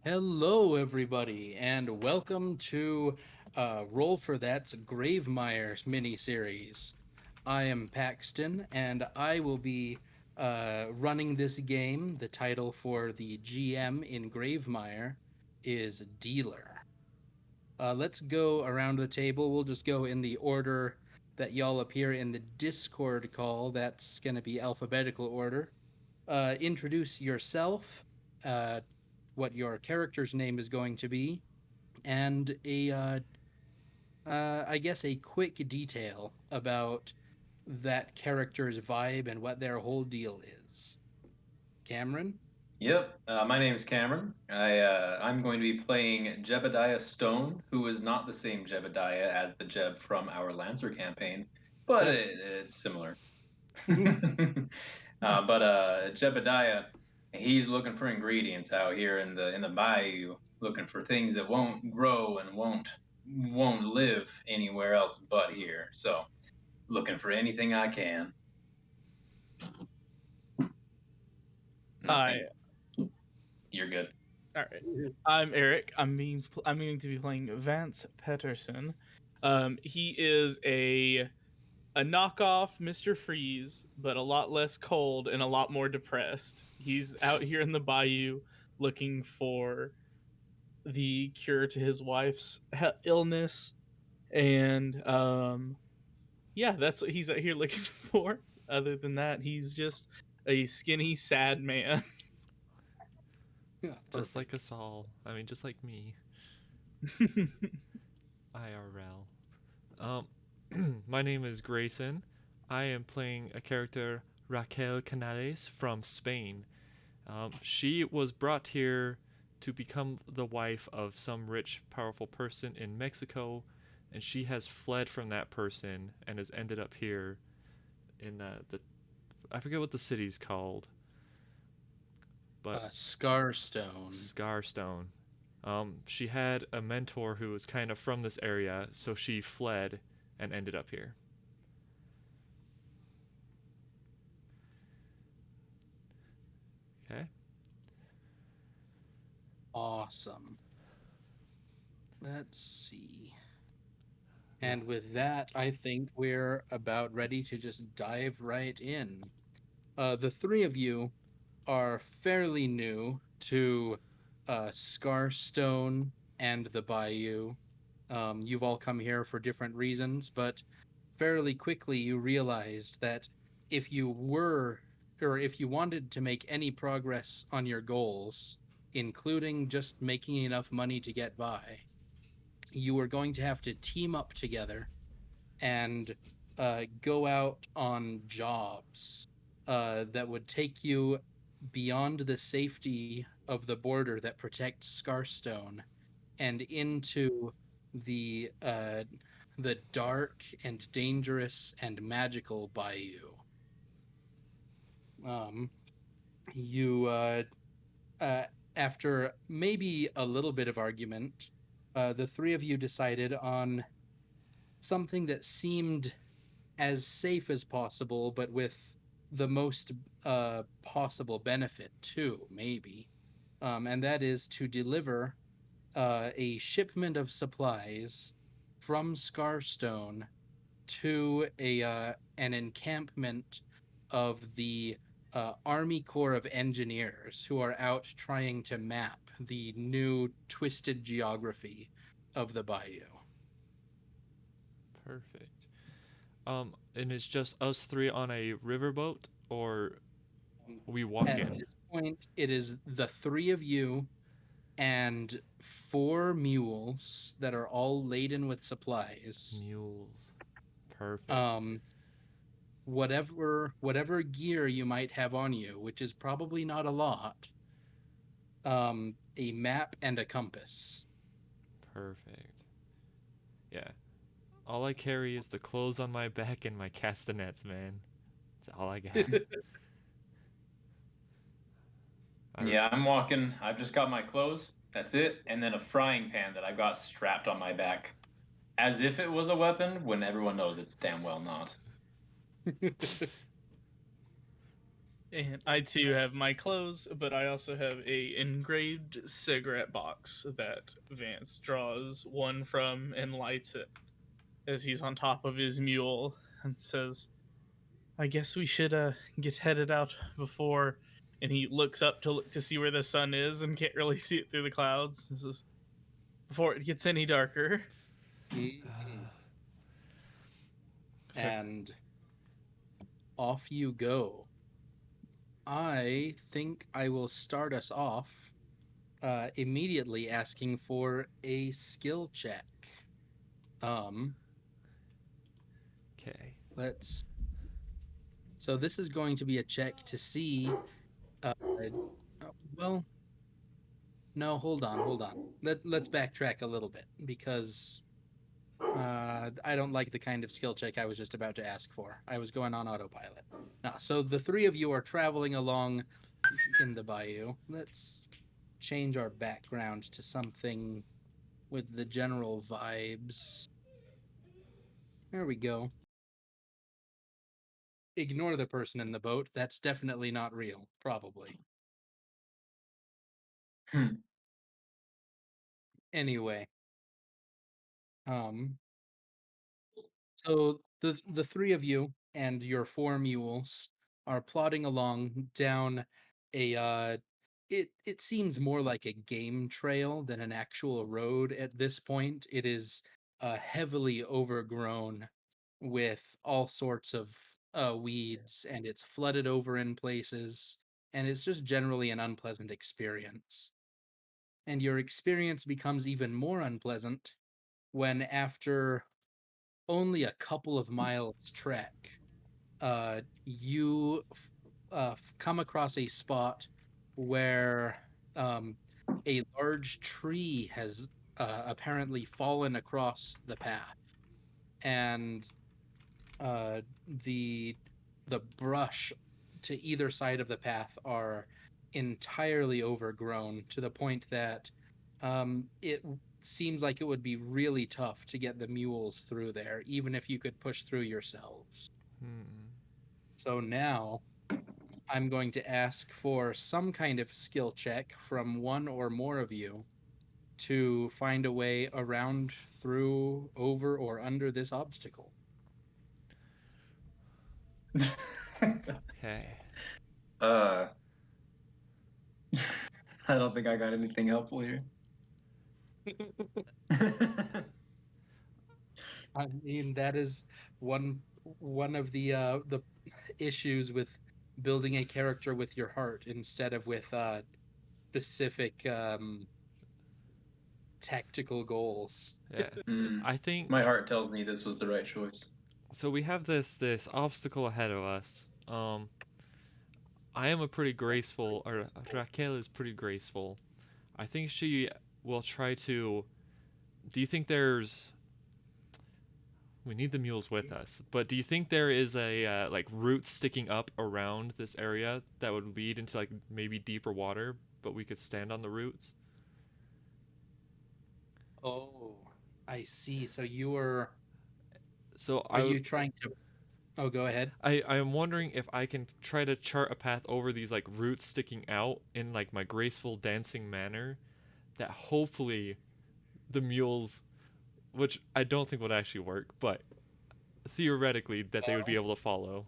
Hello, everybody, and welcome to Roll for That's Gravemire mini-series. I am Paxton, and I will be running this game. The title for the GM in Gravemire is Dealer. Let's go around the table. We'll just go in the order that y'all appear in the Discord call. That's going to be alphabetical order. Introduce yourself, uh, what your character's name is going to be, and I guess a quick detail about that character's vibe and what their whole deal is. Cameron? Yep, my name is Cameron. I'm going to be playing Jebediah Stone, who is not the same Jebediah as the Jeb from our Lancer campaign, but Oh. it's similar. Jebediah, he's looking for ingredients out here in the bayou, looking for things that won't grow and won't live anywhere else but here. So, looking for anything I can. Hi. Nothing. You're good. All right. I'm Eric. I'm going to be playing Vance Petterson. He is a knockoff Mr. Freeze, but a lot less cold and a lot more depressed. He's out here in the bayou looking for the cure to his wife's illness, and yeah, that's what he's out here looking for. Other than that, he's just a skinny, sad man. Yeah, Just like perfect. us all. I mean, just like me. IRL. Um, my name is Grayson. I am playing a character, Raquel Canales, from Spain. She was brought here to become the wife of some rich, powerful person in Mexico, and she has fled from that person and has ended up here in the I forget what the city's called, but Scarstone. Scarstone. She had a mentor who was kind of from this area, so she fled and ended up here. Okay. Awesome. Let's see. And with that, I think we're about ready to just dive right in. The three of you are fairly new to Scarstone and the Bayou. You've all come here for different reasons, but fairly quickly you realized that if you were, or if you wanted to make any progress on your goals, including just making enough money to get by, you were going to have to team up together and go out on jobs that would take you beyond the safety of the border that protects Scarstone and into the the dark and dangerous and magical bayou. Um, you uh, After maybe a little bit of argument, the three of you decided on something that seemed as safe as possible, but with the most possible benefit too, maybe. And that is to deliver a shipment of supplies from Scarstone to a an encampment of the Army Corps of Engineers who are out trying to map the new twisted geography of the bayou. Perfect. And it's just us three on a riverboat, or we walk At in? this point, it is the three of you and four mules that are all laden with supplies. Mules. Perfect. Um, whatever gear you might have on you, which is probably not a lot. A map and a compass. Perfect. Yeah. All I carry is the clothes on my back and my castanets, man. That's all I got. I, Yeah, I'm walking. I've just got my clothes. That's it. And then a frying pan that I've got strapped on my back. As if it was a weapon when everyone knows it's damn well not. And I too have my clothes, but I also have a engraved cigarette box that Vance draws one from and lights it as he's on top of his mule and says, I guess we should get headed out before. And he looks up to look to see where the sun is and can't really see it through the clouds. He says, before it gets any darker. And off you go. I think I will start us off immediately asking for a skill check. Okay. Let's. So this is going to be a check to see. Well, no, hold on. Let's backtrack a little bit because I don't like the kind of skill check I was just about to ask for. I was going on autopilot. Now, so the three of you are traveling along in the bayou. Let's change our background to something with the general vibes. There we go. Ignore the person in the boat. That's definitely not real, probably. Hmm. Anyway, um so the three of you and your four mules are plodding along down a it seems more like a game trail than an actual road at this point. It is heavily overgrown with all sorts of weeds, and it's flooded over in places, and it's just generally an unpleasant experience. And your experience becomes even more unpleasant when, after only a couple of miles trek, you come across a spot where a large tree has apparently fallen across the path, and uh, the the brush to either side of the path are entirely overgrown to the point that it seems like it would be really tough to get the mules through there, even if you could push through yourselves. Hmm. So now I'm going to ask for some kind of skill check from one or more of you to find a way around, through, over, or under this obstacle. Okay. uh, I don't think I got anything helpful here. I mean, that is one of the issues with building a character with your heart instead of with specific tactical goals. Yeah. Mm. I think My heart tells me this was the right choice. so. We have this obstacle ahead of us. I am a pretty graceful, or Raquel is pretty graceful. I think she will try to. Do you think there's? We need the mules with us, but do you think there is a like route sticking up around this area that would lead into like maybe deeper water, but we could stand on the roots? Oh, I see. So you So are you trying to? Oh, go ahead. I am wondering if I can try to chart a path over these like roots sticking out in like my graceful dancing manner that hopefully the mules, which I don't think would actually work, but theoretically that they would be able to follow.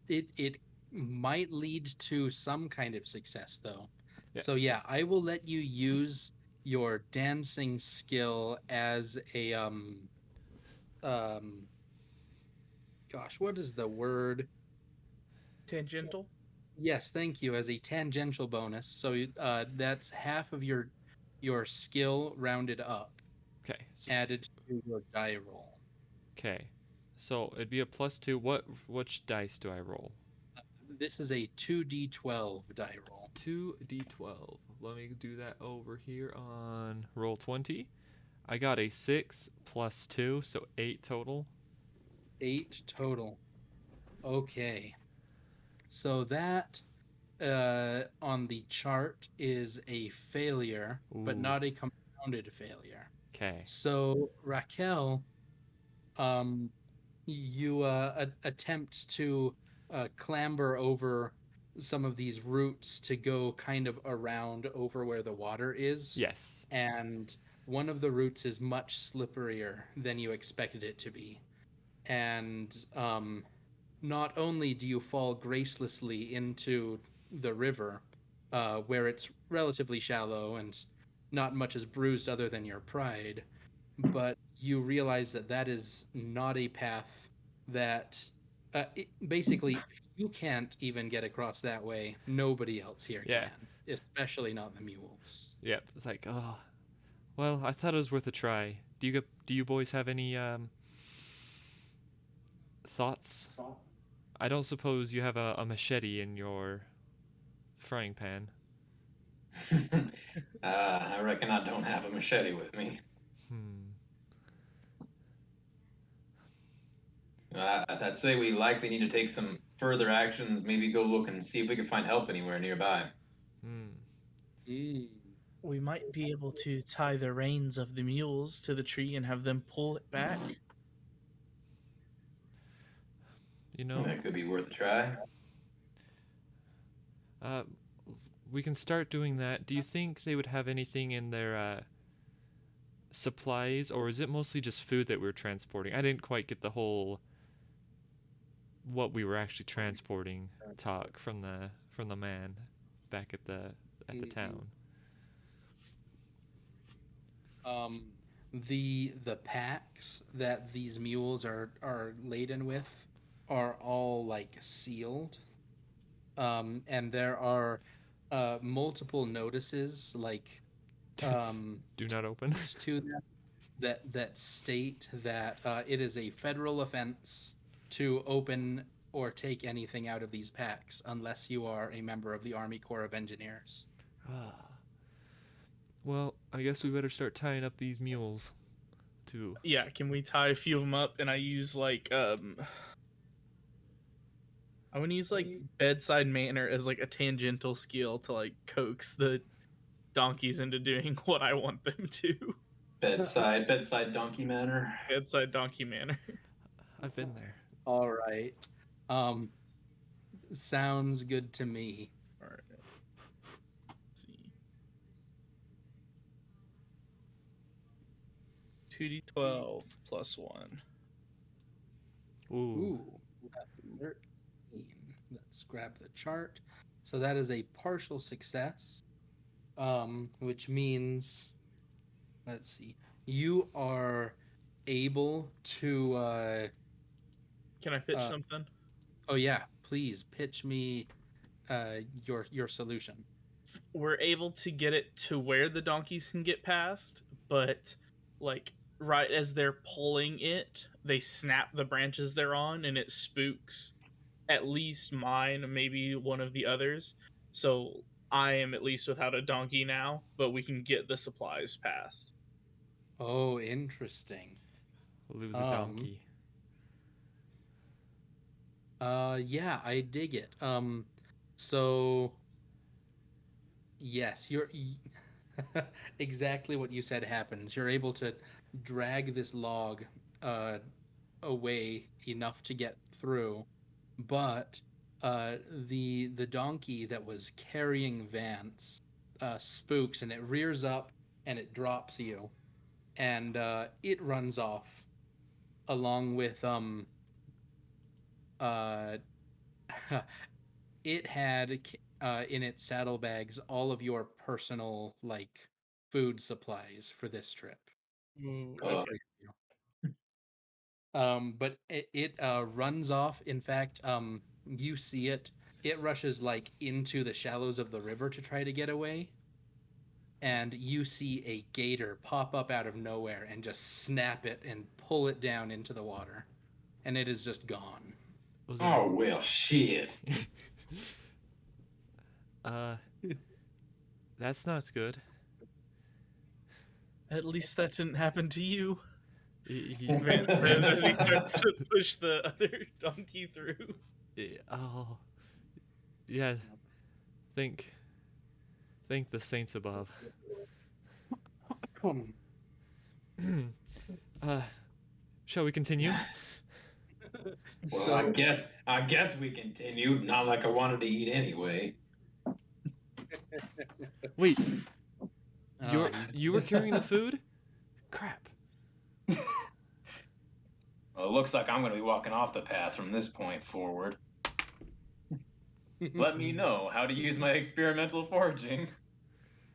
It might lead to some kind of success though. So Yes. yeah, I will let you use your dancing skill as a um gosh, what is the word? Tangential? Yes, thank you, as a tangential bonus. So that's half of your skill rounded up, Okay. So added to your die roll. okay. So it'd be a +2. Which dice do I roll? This is a 2d12 die roll. 2d12. Let me do that over here on roll 20. I got a 6 plus 2, so 8 total. 8 total. Okay. So that on the chart is a failure, but Ooh. not a compounded failure. Okay. So Raquel, you attempt to clamber over some of these roots to go kind of around over where the water is. Yes. And one of the roots is much slipperier than you expected it to be. And not only do you fall gracelessly into the river, where it's relatively shallow and not much is bruised other than your pride, but you realize that that is not a path that basically, if you can't even get across that way, nobody else here Yeah. can, especially not the mules. Yep. It's like, oh, well, I thought it was worth a try. Do you boys have any thoughts? I don't suppose you have a machete in your frying pan. I reckon I don't have a machete with me. Hmm. I'd say we likely need to take some further actions. Maybe go look and see if we can find help anywhere nearby. Hmm. We might be able to tie the reins of the mules to the tree and have them pull it back. You know, That could be worth a try. uh, we can start doing that. Do you think they would have anything in their supplies, or is it mostly just food that we're transporting? I didn't quite get the whole what we were actually transporting talk from the man back at the town. Um, the packs that these mules are laden with are all like sealed, and there are multiple notices like Do not open. to them that state that it is a federal offense to open or take anything out of these packs unless you are a member of the Army Corps of Engineers. Ah. Well, I guess we better start tying up these mules too. Yeah, can we tie a few of them up? And I use like I want to use like bedside manner as like a tangential skill to like coax the donkeys into doing what I want them to. Bedside donkey manner. Bedside donkey manner. I've been there. All right. Um, sounds good to me. All right. Let's see. 2d12 plus 1. Ooh. Ooh, 13. Let's grab the chart. So that is a partial success, which means, let's see, you are able to. Can I pitch Uh, something? oh yeah, please pitch me your solution. We're able to get it to where the donkeys can get past, but like right as they're pulling it, they snap the branches they're on and it spooks at least mine, maybe one of the others. So I am at least without a donkey now, but we can get the supplies past. Oh, interesting. Lose a Um, donkey. yeah, I dig it. So yes, exactly what you said happens. You're able to drag this log uh, away enough to get through, but the donkey that was carrying Vance spooks and it rears up and it drops you, and it runs off along with uh it had in its saddlebags all of your personal like food supplies for this trip. Ooh, The Oh, okay. three of you. But it runs off. In fact, you see it. It rushes like into the shallows of the river to try to get away, and you see a gator pop up out of nowhere and just snap it and pull it down into the water, and it is just gone. Was it a? oh well, shit. uh, that's not good. At least that didn't happen to you. He, Vance says as he starts to push the other donkey through. oh, yeah. Think, think the saints above. uh, shall we continue? Well, So I guess we continued. Not like I wanted to eat anyway. Wait, um, you were carrying the food? Crap. Well, it looks like I'm going to be walking off the path from this point forward. Let me know how to use my experimental foraging.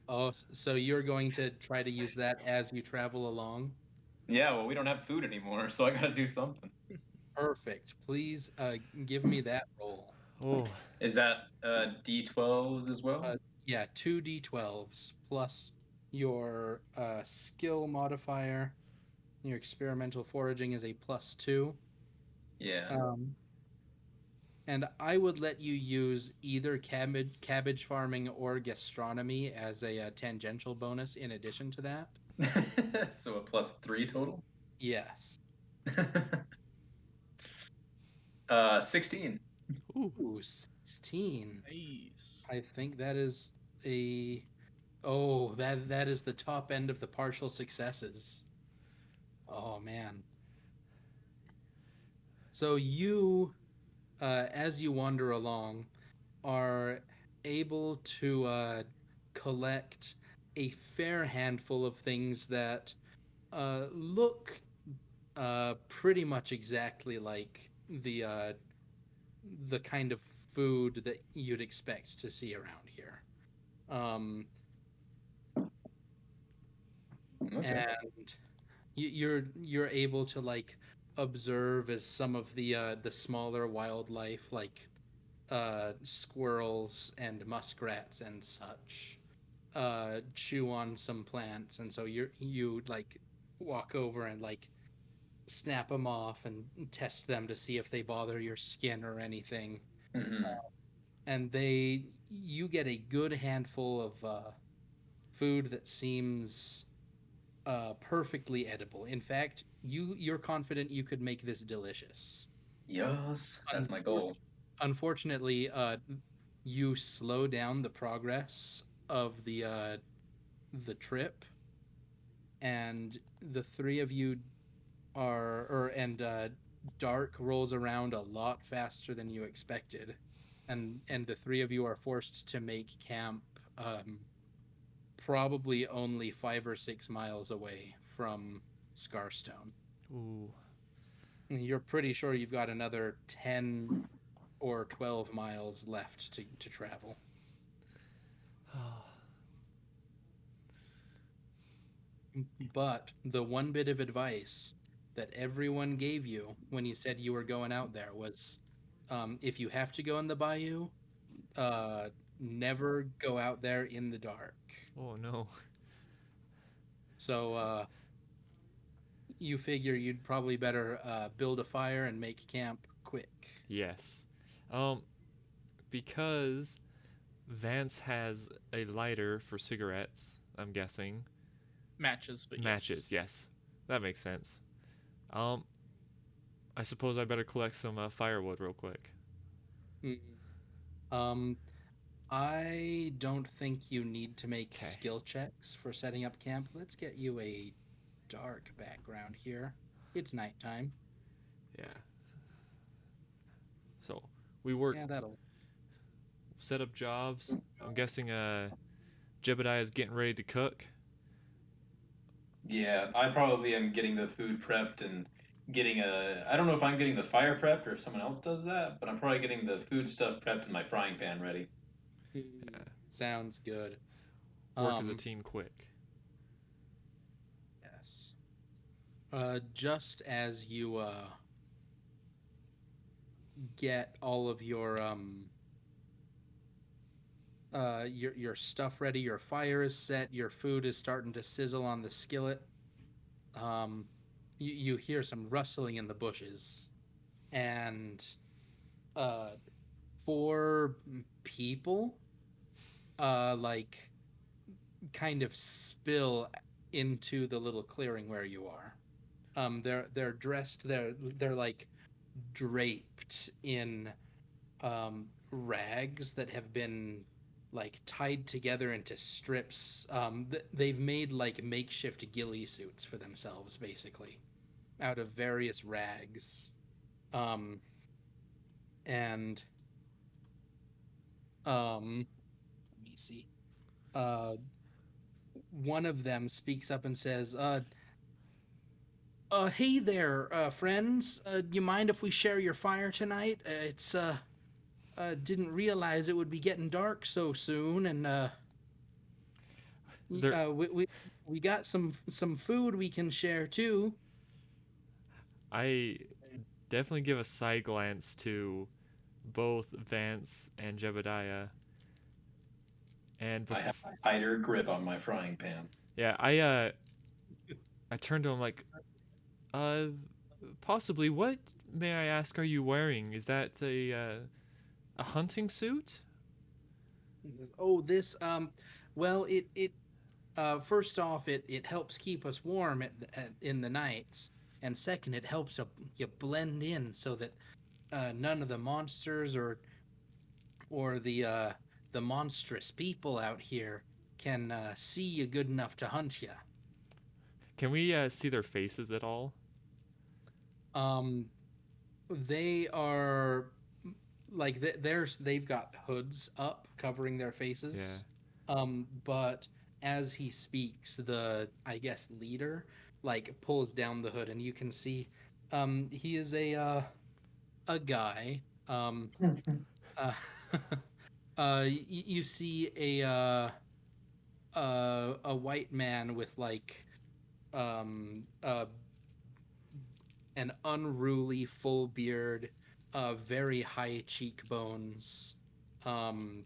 oh, so you're going to try to use that as you travel along? Yeah, well, we don't have food anymore, so I got to do something. Perfect. Please give me that roll. Oh, Is that D12s as well? Yeah, 2d12s plus your skill modifier. Your experimental foraging is a +2. Yeah. Um, and I would let you use either cabbage farming or gastronomy as a, tangential bonus in addition to that. So a +3 total? Yes. 16. ooh. Ooh, 16. Nice. I think that is a that is the top end of the partial successes. Oh man. So you as you wander along are able to collect a fair handful of things that look pretty much exactly like the kind of food that you'd expect to see around here. Um, Okay. and you're able to like observe as some of the smaller wildlife like squirrels and muskrats and such chew on some plants, and so you like walk over and like snap them off and test them to see if they bother your skin or anything. Hmm. And they you get a good handful of food that seems perfectly edible. In fact, you're confident you could make this delicious. Yes, that's my Unfor- goal. Unfortunately, you slow down the progress of the trip, and the three of you are or and dark rolls around a lot faster than you expected, and the three of you are forced to make camp probably only 5 or 6 miles away from Scarstone. Ooh. You're pretty sure you've got another 10 or 12 miles left to travel. But the one bit of advice that everyone gave you when you said you were going out there was if you have to go in the bayou, uh, never go out there in the dark. Oh no. So you figure you'd probably better build a fire and make camp quick. Yes. Um, because Vance has a lighter for cigarettes, I'm guessing. Matches, but Matches, yes. That makes sense. Um, I suppose I better collect some firewood real quick. Mm. Um, I don't think you need to make Okay. skill checks for setting up camp. Let's get you a dark background here. It's nighttime. Yeah. So we work, Yeah, that'll. set up jobs. I'm guessing Jebediah is getting ready to cook. Yeah, I probably am getting the food prepped and getting a. I don't know if I'm getting the fire prepped or if someone else does that, but I'm probably getting the food stuff prepped and my frying pan ready. Sounds good. Work as a Um, team quick. yes. Just as you get all of your stuff ready, your fire is set, your food is starting to sizzle on the skillet. Um, you hear some rustling in the bushes, and uh, four people like kind of spill into the little clearing where you are. They're dressed. They're like draped in rags that have been like tied together into strips. They've made like makeshift ghillie suits for themselves, basically, out of various rags. Um, and let me see. Uh, one of them speaks up and says, hey there, friends. You mind if we share your fire tonight? Didn't realize it would be getting dark so soon, and There, we got some food we can share too. I definitely give a side glance to both Vance and Jebediah, and I have a tighter grip on my frying pan. yeah, I turned to him like, uh, possibly. What, may I ask, are you wearing? Is that a hunting suit? Oh, this well, it first off, it helps keep us warm in the nights, and second, it helps you blend in so that none of the monsters or the monstrous people out here can see you good enough to hunt you. Can we see their faces at all? Um, they are like they've got hoods up covering their Yeah. faces. But as he speaks, the I guess leader like pulls down the hood, and you can see he is a guy. Uh, you see a white man with like uh an unruly full beard, very high cheekbones, um,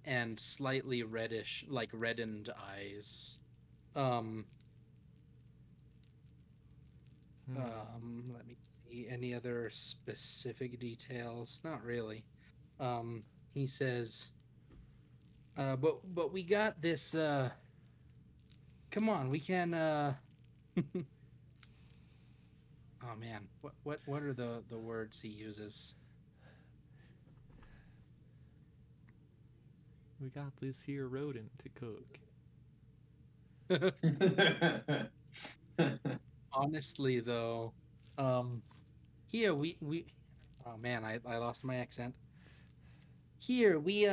and slightly reddish, like reddened eyes. Um, Let me see any other specific details. Not really. Um, he says, but we got this. Come on, we can. Oh man, what are the words he uses? We got this here rodent to cook. Honestly, though, um, here we. Oh man, I lost my accent. Here we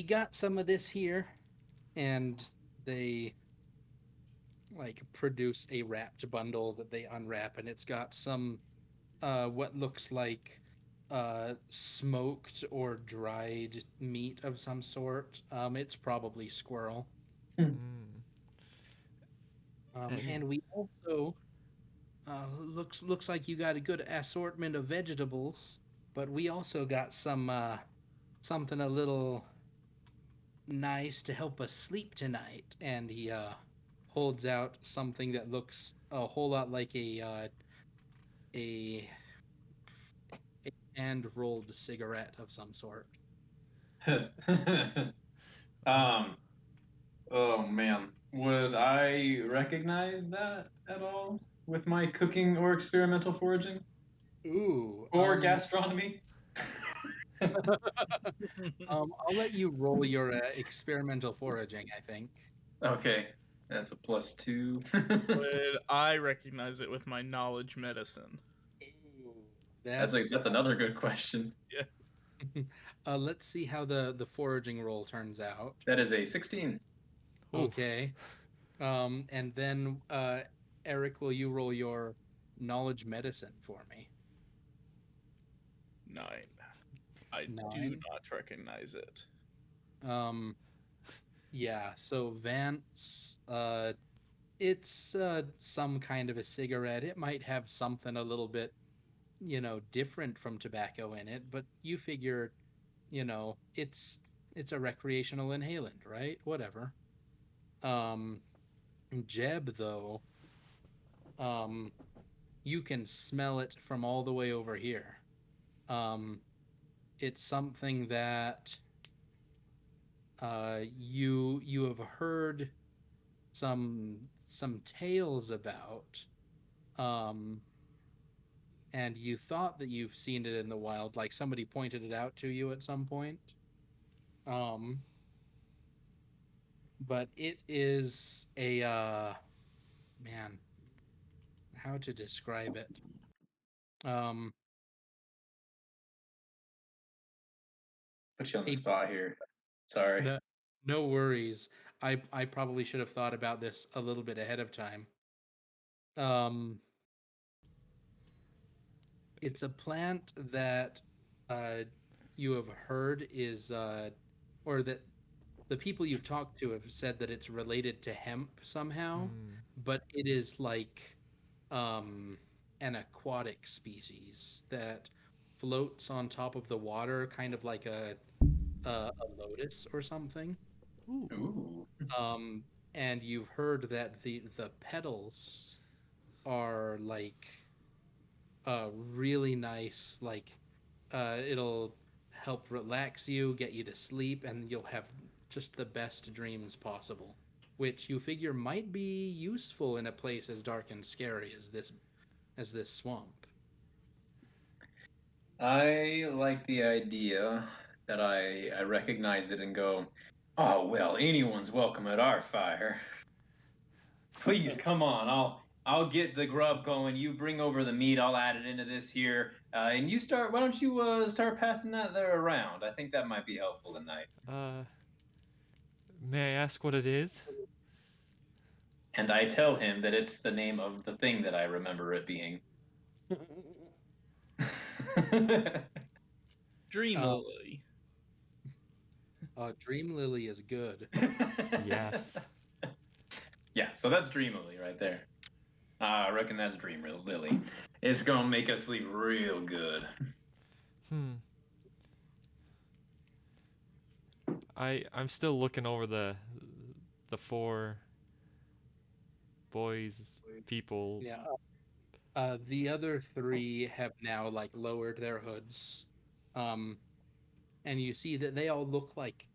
got some of this here, and they like produce a wrapped bundle that they unwrap, and it's got some what looks like smoked or dried meat of some sort. It's probably squirrel. Mm. And And we also looks like you got a good assortment of vegetables, but we also got some something a little nice to help us sleep tonight. And he holds out something that looks a whole lot like a a hand rolled cigarette of some sort. um, oh man, would I recognize that at all with my cooking or experimental foraging Ooh, or gastronomy? I'll let you roll your experimental foraging. I think. Okay, that's a +2. Would I recognize it with my knowledge medicine? Ooh, That's that's that's another good question. Yeah. let's see how the foraging roll turns out. That is a 16. oh, Okay. And then Eric, will you roll your knowledge medicine for me? 9. I do 9. not recognize it. Um, yeah. So Vance, it's some kind of a cigarette. It might have something a little bit, different from tobacco in it, but you figure, it's a recreational inhalant, right? Whatever. Um, Jeb though, um, you can smell it from all the way over here. Um, it's something that you have heard some tales about, um, and you thought that you've seen it in the wild, like somebody pointed it out to you at some point. Um, but it is a man, how to describe it? Um, Put you on the A spot here. Sorry. no, no worries. I probably should have thought about this a little bit ahead of time. Um, it's a plant that uh, you have heard is, or that the people you've talked to have said that it's related to hemp somehow, Mm. but it is like um, an aquatic species that floats on top of the water, kind of like a lotus or something. Ooh. Ooh. Um, and you've heard that the petals are like really nice. Like it'll help relax you, get you to sleep, and you'll have just the best dreams possible. Which you figure might be useful in a place as dark and scary as this swamp. I like the idea that I recognize it and go, oh well, anyone's welcome at our fire. Please come on, I'll get the grub going. You bring over the meat. I'll add it into this here, and you start. Why don't you start passing that there around? I think that might be helpful tonight. Uh, may I ask what it is? And I tell him that it's the name of the thing that I remember it being. Dream Uh, Lily. Dream Lily is good. Yes. Yeah, so that's Dream Lily right there. I reckon that's Dream Lily. It's gonna make us sleep real good. Hmm. I'm still looking over the four boys people. Yeah. The other three have now like lowered their hoods, um, and you see that they all look like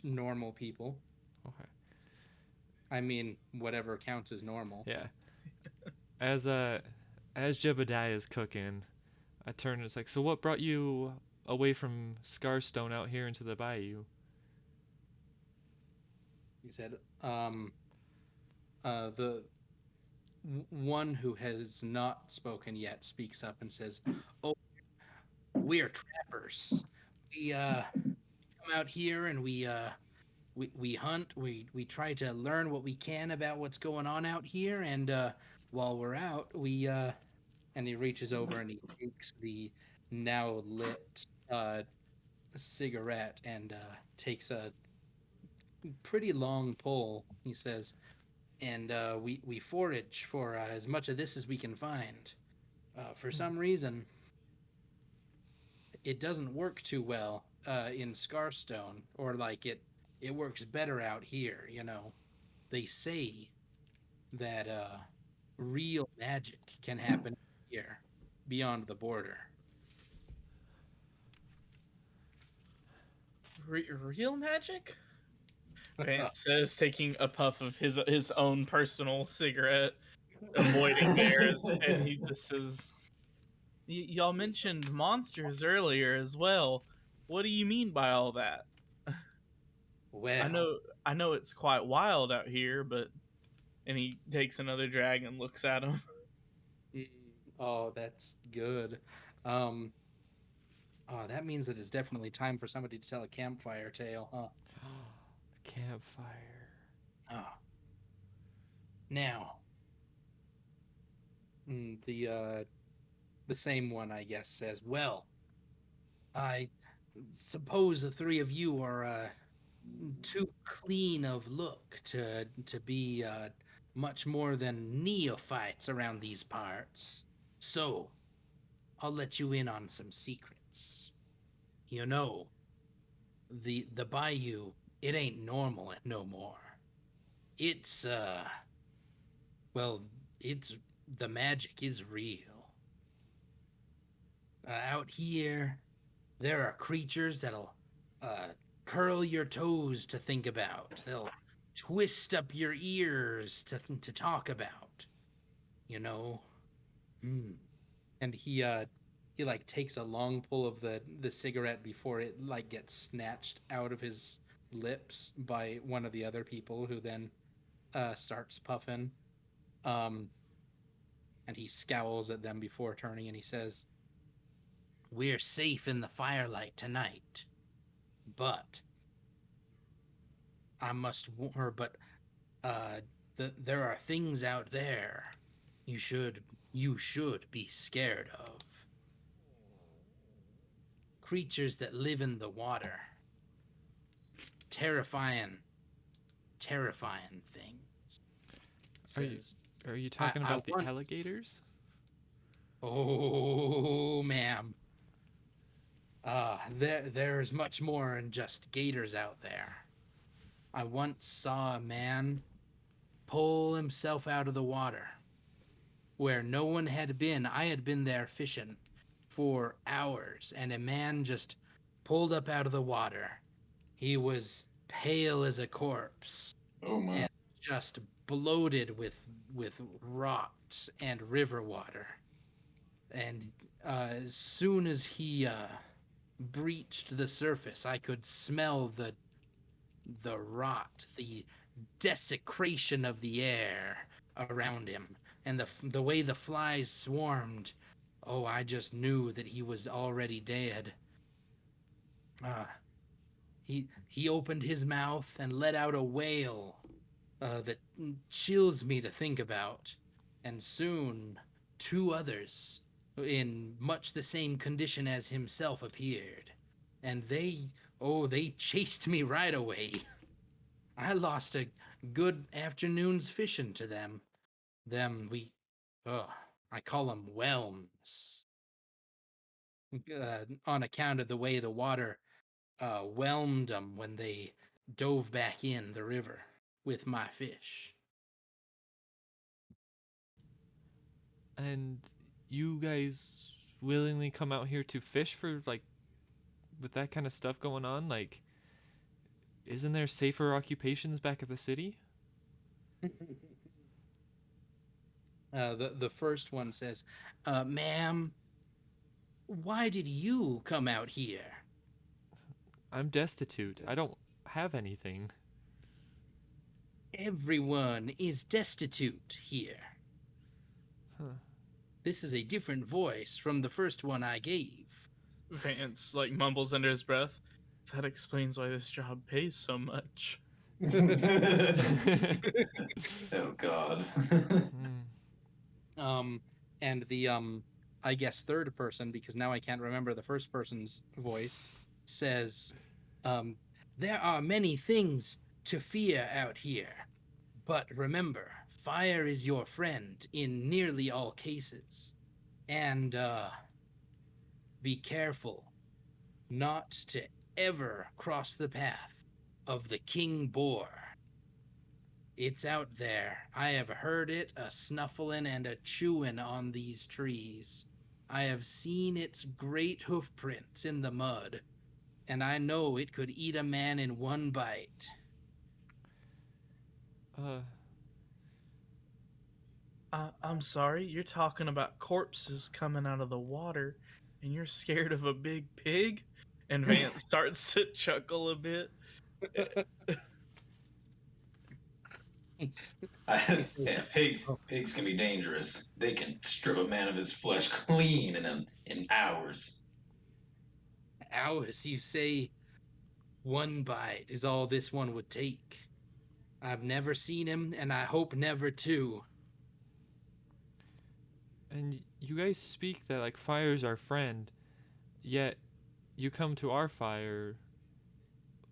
normal people. Okay. I mean, whatever counts as normal. Yeah. As as Jebediah is cooking, I turn and it's like, so what brought you away from Scarstone out here into the bayou? He said, the one who has not spoken yet speaks up and says, "Oh, we are trappers. We come out here and we hunt. We try to learn what we can about what's going on out here. And while we're out, we and he reaches over and he takes the now lit cigarette and takes a pretty long pull. He says, and we forage for as much of this as we can find. For some reason, it doesn't work too well in Scarstone, or like it works better out here. You know, they say that real magic can happen here beyond the border. Real magic? Vance says, taking a puff of his own personal cigarette, avoiding theirs, and he just says, Y'all mentioned monsters earlier as well. What do you mean by all that? I Well, know I know it's quite wild out here, but and he takes another drag and looks at him. mm, oh, that's good. Um, oh, that means that it's definitely time for somebody to tell a campfire tale, huh? Campfire. Oh, now, the same one, I guess, says, "Well, I suppose the three of you are too clean of look to be much more than neophytes around these parts. So I'll let you in on some secrets. You know, the bayou, it ain't normal no more. It's well, it's the magic is real. Out here, there are creatures that'll uh, curl your toes to think about. They'll twist up your ears to talk about. You know. Hmm. And he like takes a long pull of the cigarette before it like gets snatched out of his lips by one of the other people, who then starts puffing. Um, and he scowls at them before turning and he says, "We're safe in the firelight tonight. But I must warn her. But uh, there are things out there you should be scared of. Creatures that live in the water. Terrifying, terrifying things. Are you Says are you I. talking I about the want. alligators? Oh, ma'am. There's much more than just gators out there. I once saw a man pull himself out of the water where no one had been. I had been there fishing for hours, and a man just pulled up out of the water. He was pale as a corpse Oh my. and just bloated with rot and river water. And as soon as he breached the surface, I could smell the rot, the desecration of the air around him, and the way the flies swarmed. Oh, I just knew that he was already dead. Uh, he opened his mouth and let out a wail that chills me to think about. And soon, two others in much the same condition as himself appeared, and they chased me right away. I lost a good afternoon's fishing to them. Oh, I call them whelms, on account of the way the water whelmed them when they dove back in the river with my fish. And you guys willingly come out here to fish for like with that kind of stuff going on? Like, isn't there safer occupations back at the city? The first one says, "Ma'am, why did you come out here?" I'm destitute. I don't have anything. Everyone is destitute here. Huh. This is a different voice from the first one I gave. Vance like mumbles under his breath. That explains why this job pays so much. Oh God. Hmm. Um, and the I guess third person, because now I can't remember the first person's voice, says, um, "There are many things to fear out here, but remember, fire is your friend in nearly all cases, and be careful not to ever cross the path of the king boar. It's out there. I have heard it a snuffling and a chewing on these trees. I have seen its great hoof prints in the mud, and I know it could eat a man in one bite." Uh, I'm sorry, you're talking about corpses coming out of the water, and you're scared of a big pig? And Vance starts to chuckle a bit. He's- Yeah, pigs can be dangerous. They can strip a man of his flesh clean in hours. Hours, you say? One bite is all this one would take. I've never seen him, and I hope never to. and you guys speak that like fire's our friend, yet you come to our fire.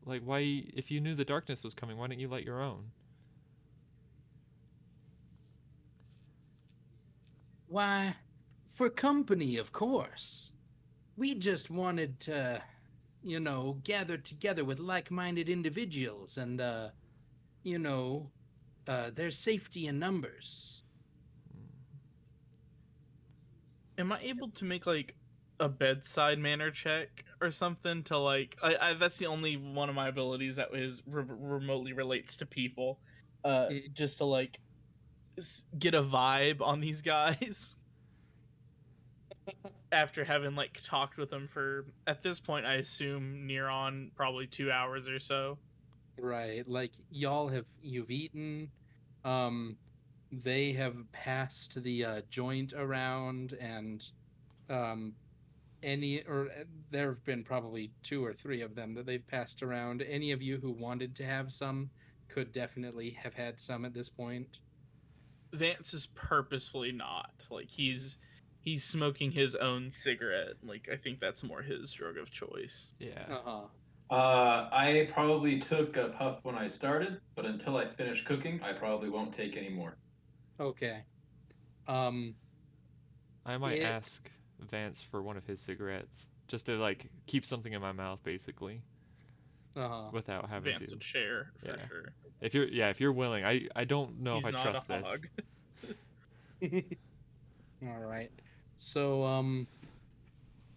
Like, why? If you knew the darkness was coming, why didn't you light your own? Why, for company, of course. We just wanted to, gather together with like minded individuals, and, you know, there's safety in numbers. Am I able to make like a bedside manner check or something to like that's the only one of my abilities that is remotely relates to people, It, just to like get a vibe on these guys after having like talked with them for, at this point I assume, near on probably 2 hours or so. right, like, you've eaten, um, they have passed the joint around, and, um, there have been probably 2 or 3 of them that they've passed around. Any of you who wanted to have some could definitely have had some at this point. Vance is purposefully not. Like he's smoking his own cigarette. Like I think that's more his drug of choice. Yeah. Uh-huh. I probably took a puff when I started, but until I finish cooking, I probably won't take any more. Okay. Um I might it ask Vance for one of his cigarettes, just to like keep something in my mouth, basically, uh without having Vance to. would share for Yeah. sure. If you're willing, I don't know if He's I not a trust this. hog. All right. So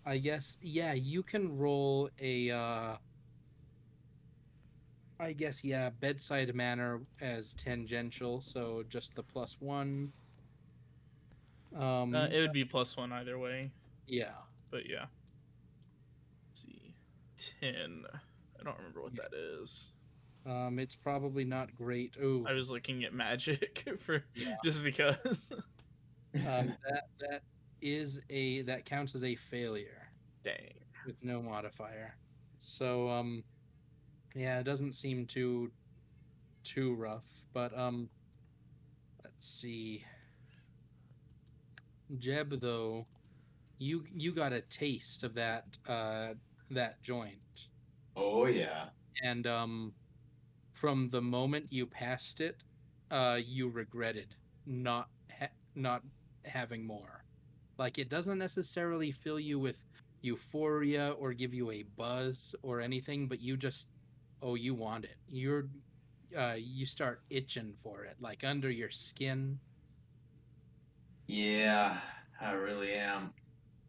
I guess yeah, you can roll a I guess yeah, bedside manner as tangential, so just the +1. It would be +1 either way, Yeah. but yeah. Let's see, 10. I don't remember what Yeah. that is. It's probably not great. Ooh, I was looking at magic for yeah. just because. That counts as a failure Dang. with no modifier. So yeah, it doesn't seem too rough, but let's see. Jeb though, you got a taste of that joint. Oh yeah. And from the moment you passed it, you regretted not having more. Like it doesn't necessarily fill you with euphoria or give you a buzz or anything, but you want it. You start itching for it, like under your skin. Yeah, I really am.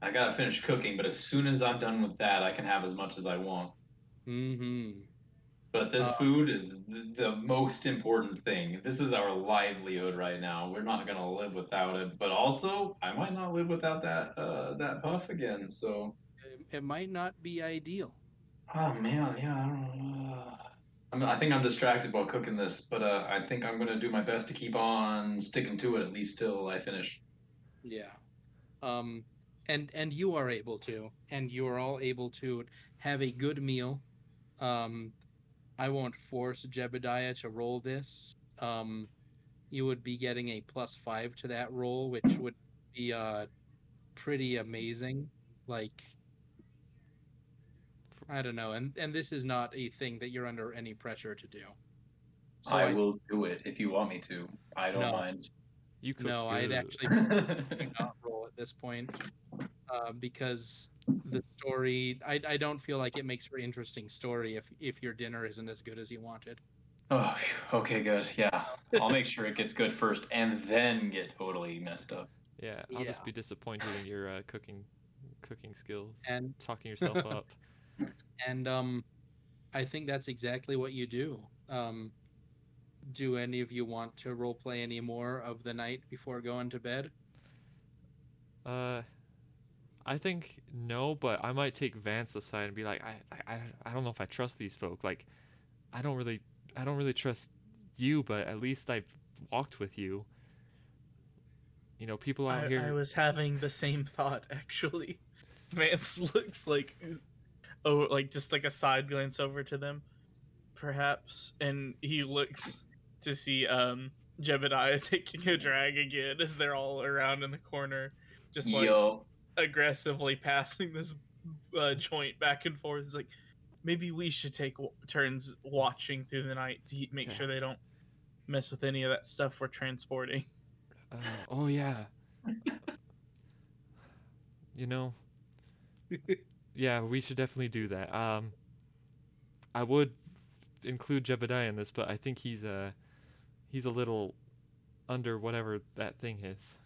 I gotta finish cooking, but as soon as I'm done with that, I can have as much as I want. Mm-hmm. But this Uh, food is the most important thing. This is our livelihood right now. We're not gonna live without it. But also, I might not live without that puff again. So, it might not be ideal. oh man, yeah, I don't know. I think I'm distracted while cooking this, but I think I'm gonna do my best to keep on sticking to it at least till I finish. Yeah. Um, and you are able to, and you are all able to have a good meal. Um, I won't force Jebediah to roll this. You would be getting a +5 to that roll, which would be pretty amazing. Like I don't know, and this is not a thing that you're under any pressure to do. So I I will do it if you want me to. I don't no mind. You cook no, I'd good. actually prefer you not roll at this point because the story I don't feel like it makes for interesting story if your dinner isn't as good as you wanted. Oh, okay, good. Yeah. I'll make sure it gets good first and then get totally messed up. Yeah, I'll just Yeah, be disappointed in your cooking skills, and talking yourself up. and I think that's exactly what you do. Do any of you want to role play any more of the night before going to bed? Uh, I think no, but I might take Vance aside and be like, I don't know if I trust these folk. Like, I don't really, I don't really trust you, but at least I've walked with you. You know, people out I here. was having the same thought actually. Vance looks like like just like a side glance over to them, perhaps, and he looks to see Jebediah taking a drag again as they're all around in the corner, just like Yo. aggressively passing this joint back and forth. It's like maybe we should take turns watching through the night to make Yeah. sure they don't mess with any of that stuff we're transporting. Oh yeah. You know. Yeah, we should definitely do that. I would include Jebediah in this, but I think he's a little under whatever that thing is.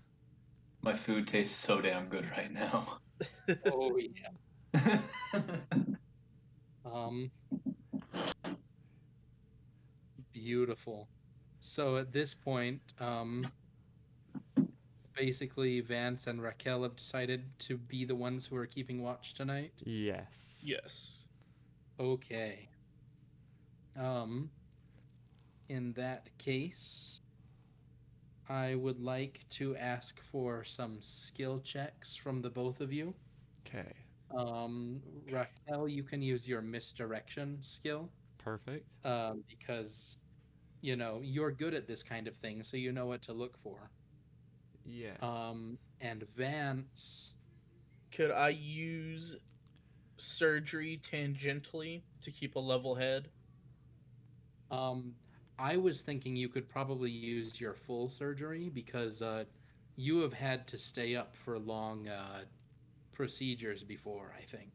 My food tastes so damn good right now. Oh yeah. Um, Beautiful. So at this point, basically Vance and Raquel have decided to be the ones who are keeping watch tonight. Yes. Yes. Okay. Um, in that case, I would like to ask for some skill checks from the both of you. Okay. Raquel, you can use your misdirection skill Perfect. because you're good at this kind of thing, so you know what to look for. Yes. And Vance, Could I use surgery tangentially to keep a level head? um, I was thinking you could probably use your full surgery because you have had to stay up for long procedures before, I think.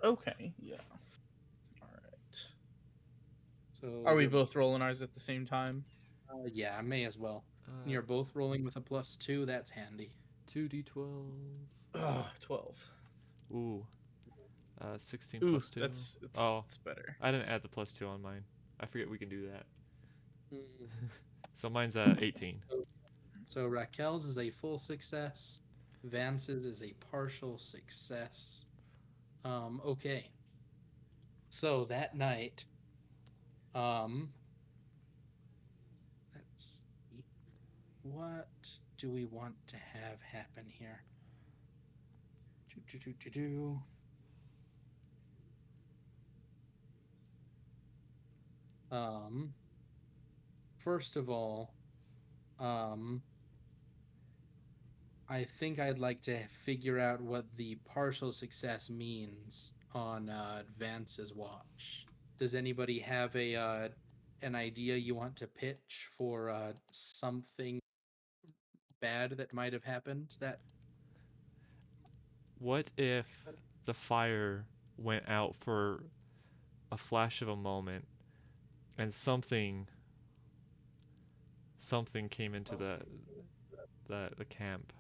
Okay, yeah. All right. So Are we you're, both rolling ours at the same time? yeah, I may as well. And Uh, you're both rolling with a +2. That's handy. 2d12. Oh, 12. Ooh. 16 Ooh, plus 2. that's Oh, better. I didn't add the +2 on mine. I forget we can do that. Mm. So mine's 18. So Raquel's is a full success. Vance's is a partial success. Okay. So that night, um, let's see. What do we want to have happen here? Do, do, do, do, do. Um, First of all, um, I think I'd like to figure out what the partial success means on Vance's watch. Does anybody have an idea you want to pitch for something bad that might have happened? That What if the fire went out for a flash of a moment and something came into the camp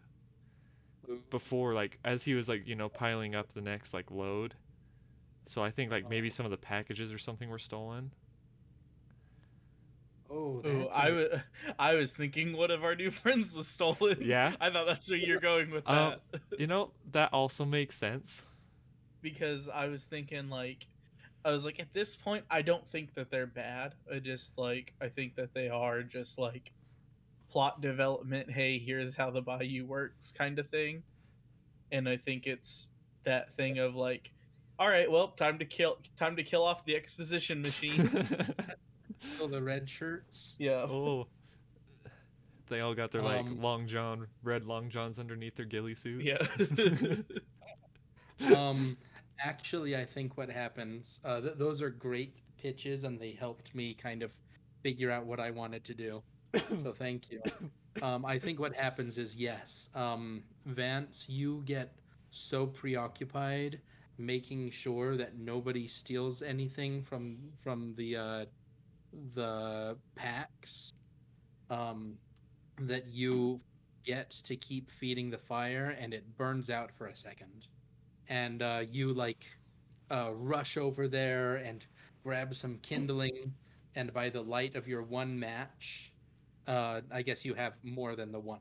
before, like, as he was, like, piling up the next, like, load. So I think, like, maybe some of the packages or something were stolen. Oh, Ooh, that's a I was thinking one of our new friends was stolen. Yeah. I thought that's where you're going with that. That also makes sense. Because I was thinking I was like, at this point I don't think that they're bad. I think that they are just like plot development, hey, here's how the bayou works kind of thing. And I think it's that thing of like, all right, well, time to kill off the exposition machines. still the red shirts. Yeah. Oh, they all got their, like, Um, red long johns underneath their ghillie suits. Yeah. um, Actually, I think what happens. Those are great pitches, and they helped me kind of figure out what I wanted to do. So thank you. I think what happens is yes, Vance, you get so preoccupied making sure that nobody steals anything from the packs, um, that you get to keep feeding the fire, and it burns out for a second, and you like rush over there and grab some kindling, and by the light of your one match, I guess you have more than the one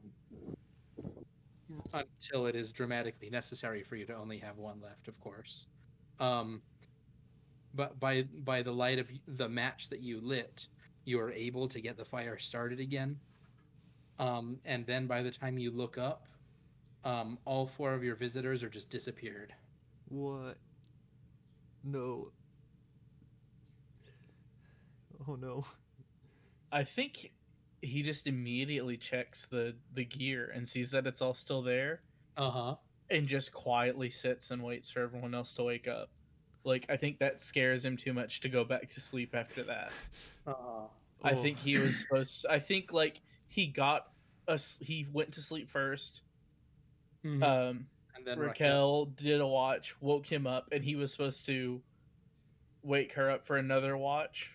until it is dramatically necessary for you to only have one left, of course. Um, but by the light of the match that you lit, you are able to get the fire started again. And then by the time you look up, all four of your visitors are just disappeared. What? No. Oh no. I think he just immediately checks the gear and sees that it's all still there Uh huh. and just quietly sits and waits for everyone else to wake up. Like, I think that scares him too much to go back to sleep after that. Uh huh. I Oh. think he was supposed to, I think like he went to sleep first. Mm-hmm. Um And then Raquel. Raquel did a watch, woke him up, and he was supposed to wake her up for another watch.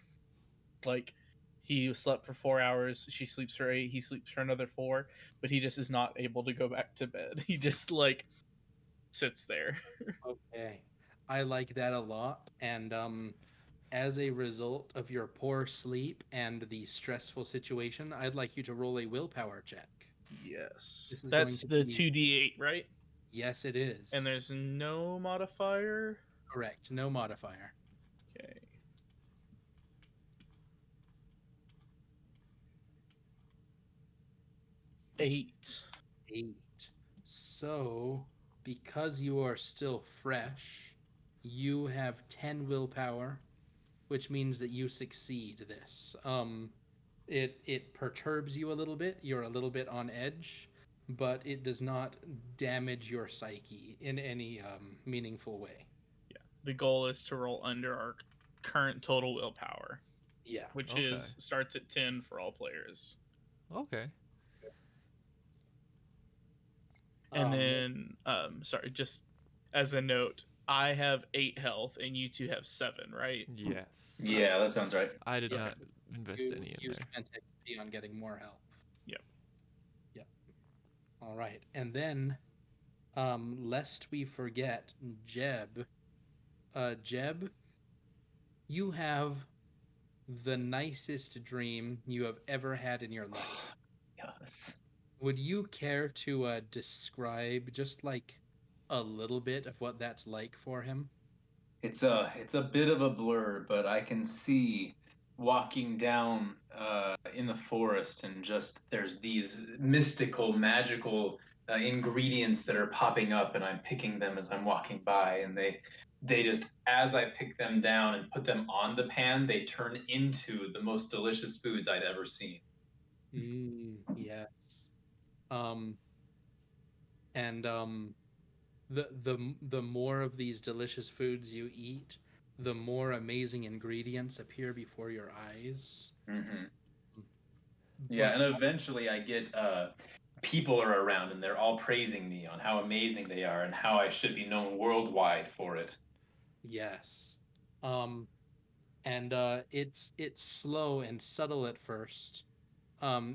Like, he slept for 4 hours, she sleeps for 8, he sleeps for another 4, but he just is not able to go back to bed. He just like sits there. Okay. I like that a lot. And as a result of your poor sleep and the stressful situation, I'd like you to roll a willpower check. Yes. This is going That's to the be 2d8, right? yes, it is. And there's no modifier. Correct. No modifier. Okay. 8. 8. So, because you are still fresh, You have 10 willpower, which means that you succeed this. It perturbs you a little bit. You're a little bit on edge, but it does not damage your psyche in any meaningful way. Yeah. The goal is to roll under our current total willpower, Yeah. which Okay. is starts at 10 for all players. Okay. And then, sorry, just as a note, I have 8 health and you two have 7, right? Yes. Yeah, that sounds right. I did Yeah. not invest any in you there. spent XP on getting more health. Yep. Yep. All right, and then, lest we forget, Jeb, you have the nicest dream you have ever had in your life. Yes. Would you care to describe just like a little bit of what that's like for him? It's a bit of a blur, but I can see walking down in the forest, and just there's these mystical, magical ingredients that are popping up, and I'm picking them as I'm walking by, and they just, as I pick them down and put them on the pan, they turn into the most delicious foods I'd ever seen. Yes. Um, and the more of these delicious foods you eat, the more amazing ingredients appear before your eyes. Hmm. Yeah, But and eventually I get people are around, and they're all praising me on how amazing they are and how I should be known worldwide for it. yes, um, and it's slow and subtle at first,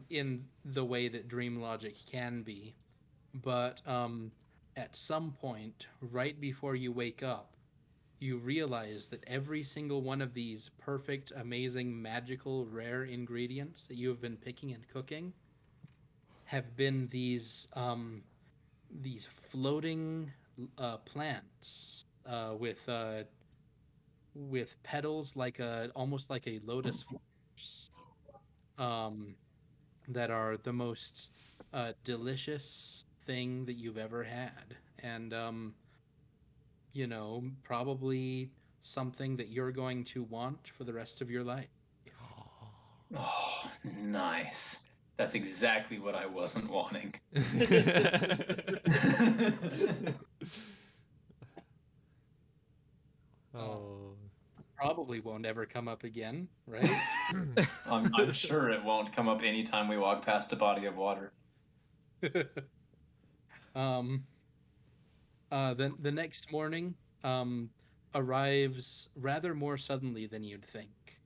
in the way that dream logic can be, but at some point, right before you wake up, you realize that every single one of these perfect, amazing, magical, rare ingredients that you have been picking and cooking have been these floating plants with petals like a almost like a lotus flowers, um, that are the most delicious thing that you've ever had, and probably something that you're going to want for the rest of your life. Oh, nice. That's exactly what I wasn't wanting. Uh, Oh. Probably won't ever come up again, right? I'm sure it won't come up anytime we walk past a body of water. um, then the next morning um, arrives rather more suddenly than you'd think.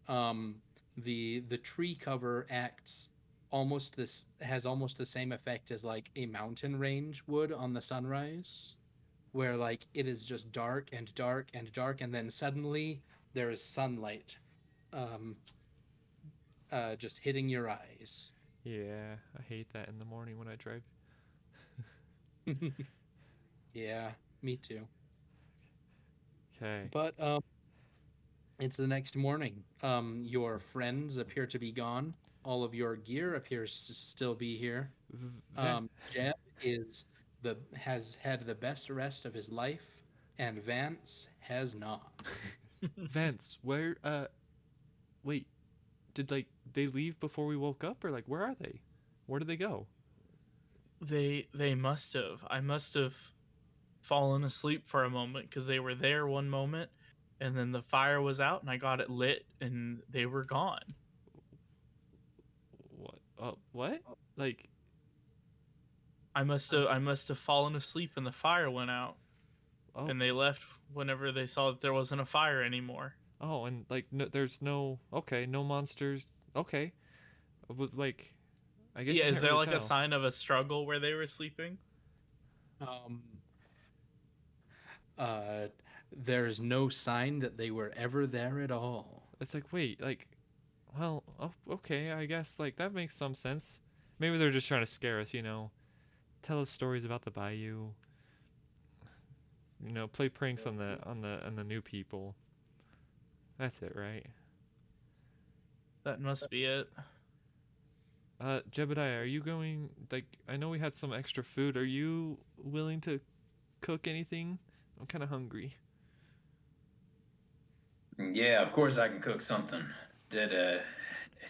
Um, the tree cover acts almost this has almost the same effect as like a mountain range would on the sunrise, where like it is just dark and dark and dark, and then suddenly there is sunlight, um, just hitting your eyes. Yeah, I hate that in the morning when I drive. Yeah, me too. Okay. But it's the next morning. Your friends appear to be gone. All of your gear appears to still be here. Van Jeb is the has had the best rest of his life, and Vance has not. Vance, where wait, did like they leave before we woke up, or like where are they? Where did they go? They must have. I must have fallen asleep for a moment because they were there one moment, and then the fire was out, and I got it lit, and they were gone. What? What? Like I must have fallen asleep, and the fire went out, oh and they left whenever they saw that there wasn't a fire anymore. oh, and like no, there's no okay, no monsters. Okay, but like I guess Yeah, you is can't there really like a tell. sign of a struggle where they were sleeping? Um, uh, there's no sign that they were ever there at all. It's like wait, like well, oh, okay, I guess like that makes some sense. Maybe they're just trying to scare us, tell us stories about the bayou. Play pranks on the new people. That's it, right? That must be it. Jebediah, are you going? Like, I know we had some extra food. Are you willing to cook anything? I'm kind of hungry. Yeah, of course I can cook something. Did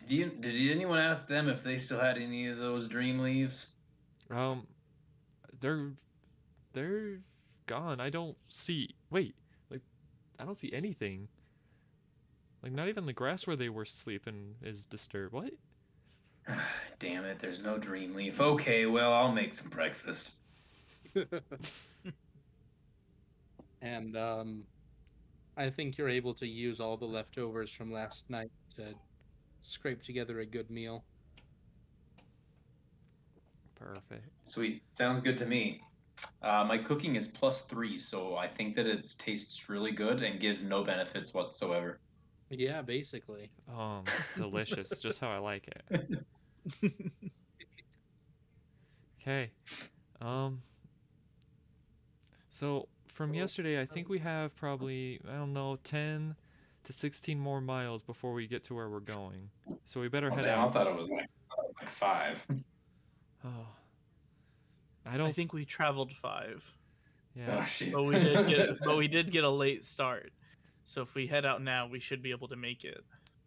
did anyone ask them if they still had any of those dream leaves? Um, they're they're gone. I don't see. Wait, like I don't see anything. Like not even the grass where they were sleeping is disturbed. What? Damn it, there's no dream leaf. Okay, well, I'll make some breakfast. And I think you're able to use all the leftovers from last night to scrape together a good meal. Perfect. Sweet. Sounds good to me. My cooking is +3, so I think that it tastes really good and gives no benefits whatsoever. Yeah, basically. Delicious. Just how I like it. Okay. Um, so from yesterday, I think we have probably, I don't know, 10 to 16 more miles before we get to where we're going. So we better Oh, head damn, I out. thought it was like 5. Oh, I don't. I think we traveled 5, Yeah. Oh, shit. but we did get a late start. So if we head out now, we should be able to make it.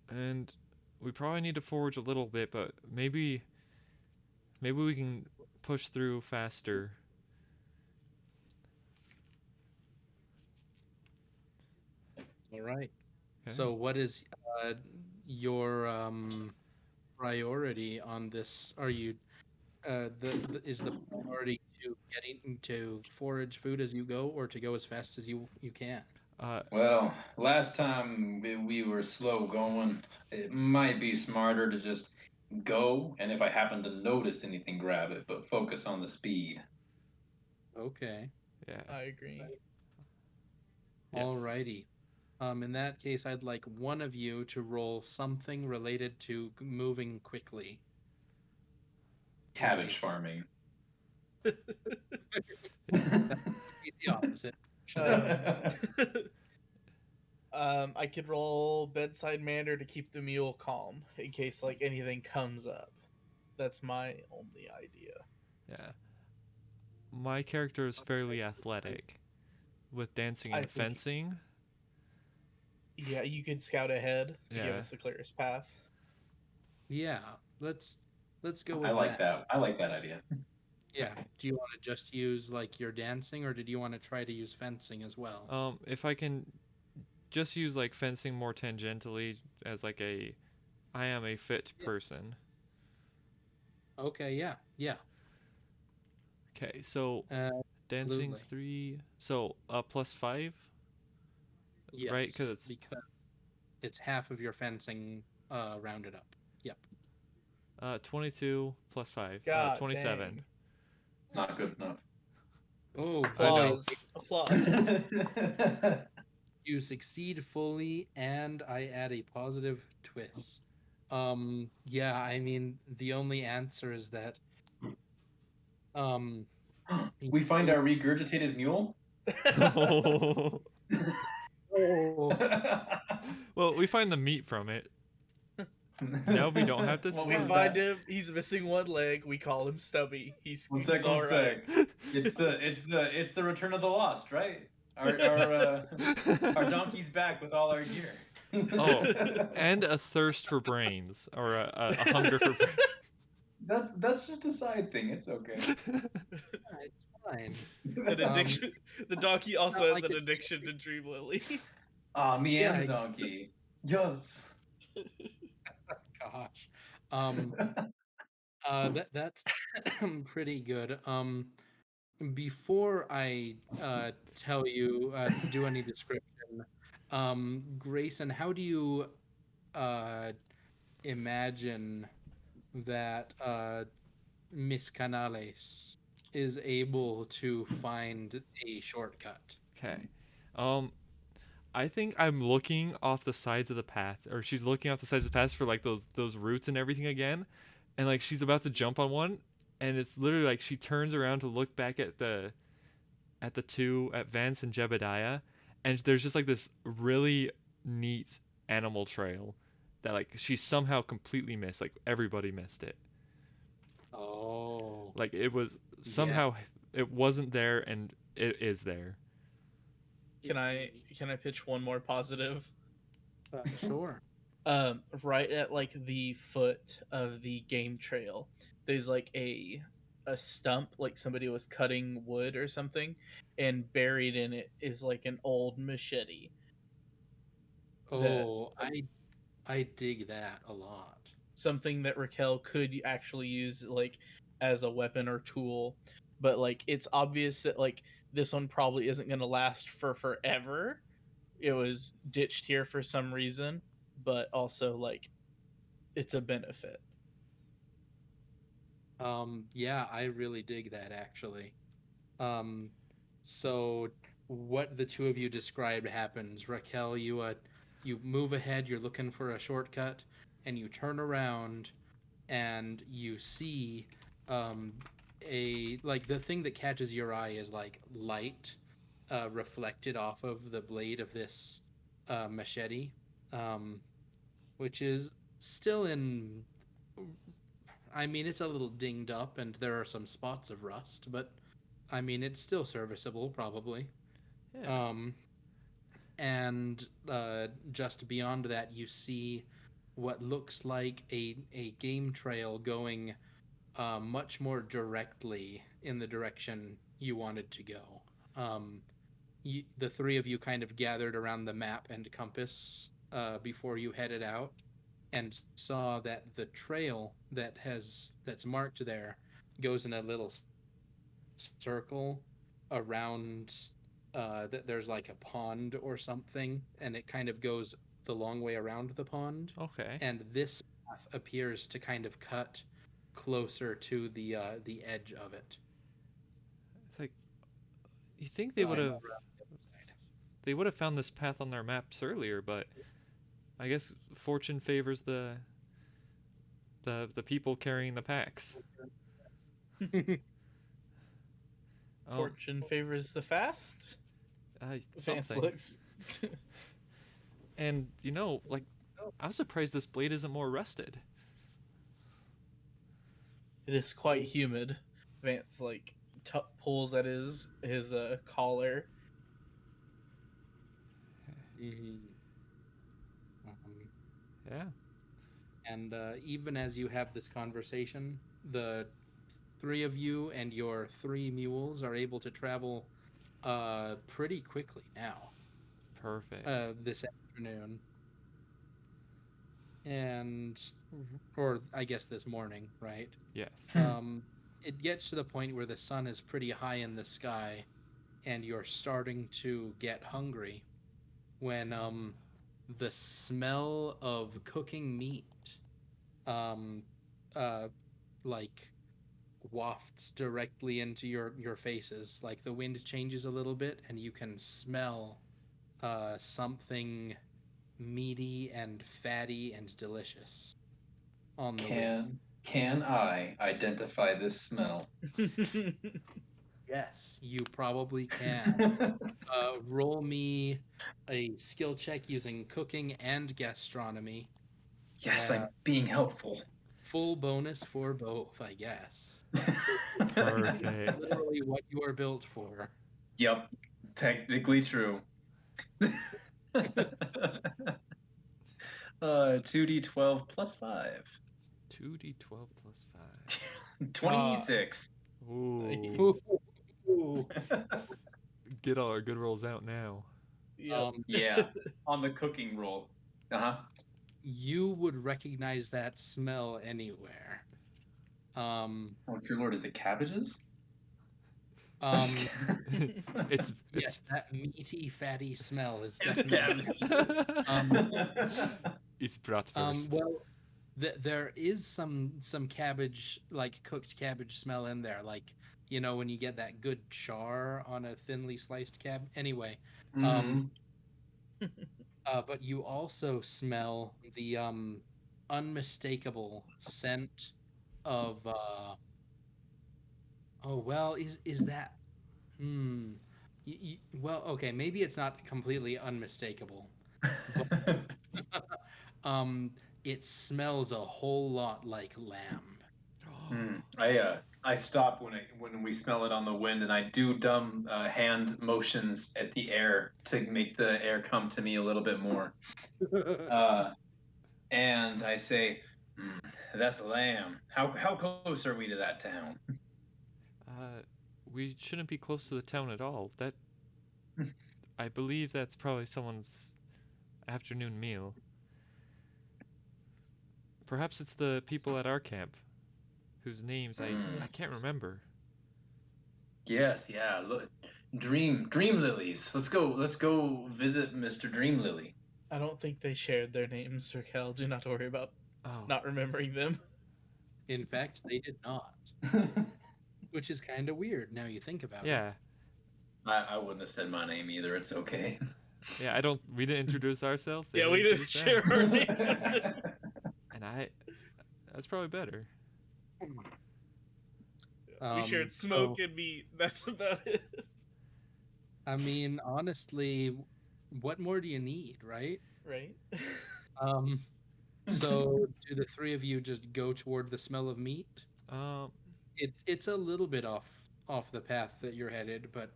And we probably need to forage a little bit, but maybe we can push through faster. All right. Okay. So, what is your priority on this? Are you is the priority to getting to forage food as you go, or to go as fast as you can? Uh, Well, last time we were slow going. It might be smarter to just go, and if I happen to notice anything, grab it, but focus on the speed. Okay. yeah. I agree. All Yes. righty. In that case, I'd like one of you to roll something related to moving quickly. As a Cabbage farming. that would be the opposite. Um, I could roll bedside manner to keep the mule calm in case like anything comes up. That's my only idea. Yeah. My character is fairly athletic with dancing I and think fencing. yeah, you could scout ahead to give Yeah. us the clearest path. Yeah, let's go I with like that. that. I like that idea. Yeah. Do you want to just use like your dancing, or did you want to try to use fencing as well? If I can just use like fencing more tangentially as like I am a fit Yeah. person. Okay. Yeah. Yeah. Okay, so dancing's Absolutely. 3. So +5, right? Because Yes, it's because it's half of your fencing rounded up. Yep. 22 +5, God 27. dang. Not good enough. Oh I boy, know. Applause. Applause. you succeed fully, and I add a positive twist. Yeah, I mean the only answer is that um We find you our regurgitated mule. oh, Well, we find the meat from it. Now we don't have to When we steal. find him, he's missing one leg. We call him Stubby. He's One all right. sec. It's the return of the lost, right? Our donkey's back with all our gear. Oh, and a thirst for brains or a hunger for brains. That's just a side thing. It's okay. yeah, it's fine. An addiction. The donkey also not has like an it's addiction to Dream Lily. Ah, me Yeah, and the donkey. Yes. gosh. That's pretty good. Before I tell you do any description, Grayson, how do you uh imagine that Miss Canales is able to find a shortcut? Okay. Um, I think I'm looking off the sides of the path, or she's looking off the sides of the path for like those roots and everything again, and like she's about to jump on one, and it's literally like she turns around to look back at the two at Vance and Jebediah, and there's just like this really neat animal trail that like she somehow completely missed. Like everybody missed it. Oh, Like it was yeah. somehow it wasn't there and it is there. Can I pitch one more positive? Sure. Right at like the foot of the game trail, there's like a stump, like somebody was cutting wood or something, and buried in it is like an old machete that Oh, I dig that a lot. something that Raquel could actually use like as a weapon or tool, but like it's obvious that like this one probably isn't going to last for forever. It was ditched here for some reason, but also like it's a benefit. Yeah, I really dig that actually. Um, so what the two of you described happens. Raquel, you move ahead, you're looking for a shortcut, and you turn around and you see um a like the thing that catches your eye is like light reflected off of the blade of this machete, um, which is still in. I mean, it's a little dinged up, and there are some spots of rust, but I mean, it's still serviceable, probably. Yeah. Um, and just beyond that, you see what looks like a game trail going much more directly in the direction you wanted to go. The three of you kind of gathered around the map and compass before you headed out, and saw that the trail that's marked there goes in a little circle around that there's like a pond or something, and it kind of goes the long way around the pond, Okay. and this path appears to kind of cut closer to the edge of it. It's like you think Around the other side. they would have found this path on their maps earlier, but I guess fortune favors the people carrying the packs. Oh, Fortune favors the fast. Vance something. looks. And like I was surprised this blade isn't more rusted. It is quite humid. Vance like pulls at his collar. Mhm. Yeah. And even as you have this conversation, the three of you and your three mules are able to travel pretty quickly now, Perfect. this afternoon, and or I guess this morning, right? Yes. Um, it gets to the point where the sun is pretty high in the sky, and you're starting to get hungry when the smell of cooking meat um, uh, like wafts directly into your faces. Like the wind changes a little bit, and you can smell something meaty and fatty and delicious on the wind. Can I identify this smell? Yes, you probably can. Roll me a skill check using cooking and gastronomy. Yes, Uh, I'm being helpful. Full bonus for both, I guess. Perfect. Literally what you are built for. Yep, technically true. 2d12 plus 5. 2d12 plus 5. 26. Ooh. Nice. Ooh. Get all our good rolls out now. Yep. Yeah, on the cooking roll. Uh-huh. You would recognize that smell anywhere. Um, Oh, dear lord, is it cabbages? I'm just um, kidding. it's yes, that meaty, fatty smell is It's definitely. cabbages. Um, it's bratwurst. well, there is some cabbage, like cooked cabbage smell in there, like when you get that good char on a thinly sliced cab. Anyway, um, Mhm. but you also smell the unmistakable scent of oh well, is that hmm well, okay, maybe it's not completely unmistakable, but um it smells a whole lot like lamb. I I stop when we smell it on the wind, and I do dumb hand motions at the air to make the air come to me a little bit more. And I say, "Hmm, that's lamb. How close are we to that town?" We shouldn't be close to the town at all. That I believe that's probably someone's afternoon meal. Perhaps it's the people at our camp, whose names I can't remember. Yes, yeah. Look, Dream Lilies. Let's go visit Mr. Dream Lily. I don't think they shared their names, Raquel. Do not worry about Oh, not remembering them. In fact, they did not, which is kind of weird now you think about it. yeah, I wouldn't have said my name either. It's okay. yeah. I don't. We didn't introduce ourselves. They Yeah, we didn't introduced share them. our names. And I. That's probably better. We shared smoke and meat. That's about it. I mean, honestly, what more do you need, right? Right? Um, so do the three of you just go toward the smell of meat? Um, It's a little bit off the path that you're headed, but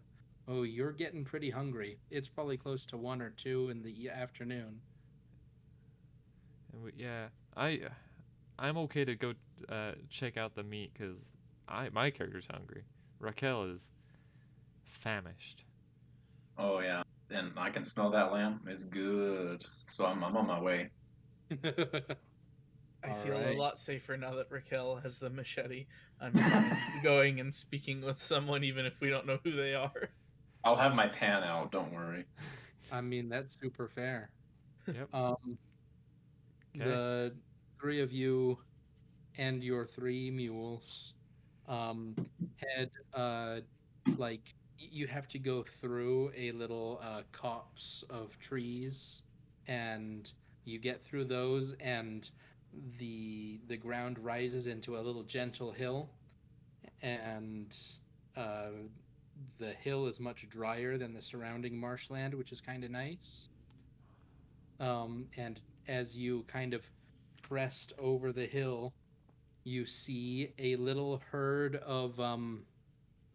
oh, you're getting pretty hungry. It's probably close to 1 or 2 in the afternoon. and yeah, I'm okay to go check out the meat because my character's hungry. Raquel is famished. Oh yeah, and I can smell that lamb. It's good. So I'm on my way. I All feel a right. lot safer now that Raquel has the machete. I'm fine going and speaking with someone even if we don't know who they are. I'll have my pan out. Don't worry. I mean, that's super fair. Yep. Um, Okay. the three of you and your 3 mules head like you have to go through a little copse of trees, and you get through those, and the ground rises into a little gentle hill, and uh, the hill is much drier than the surrounding marshland, which is kind of nice. And as you kind of crest over the hill, you see a little herd of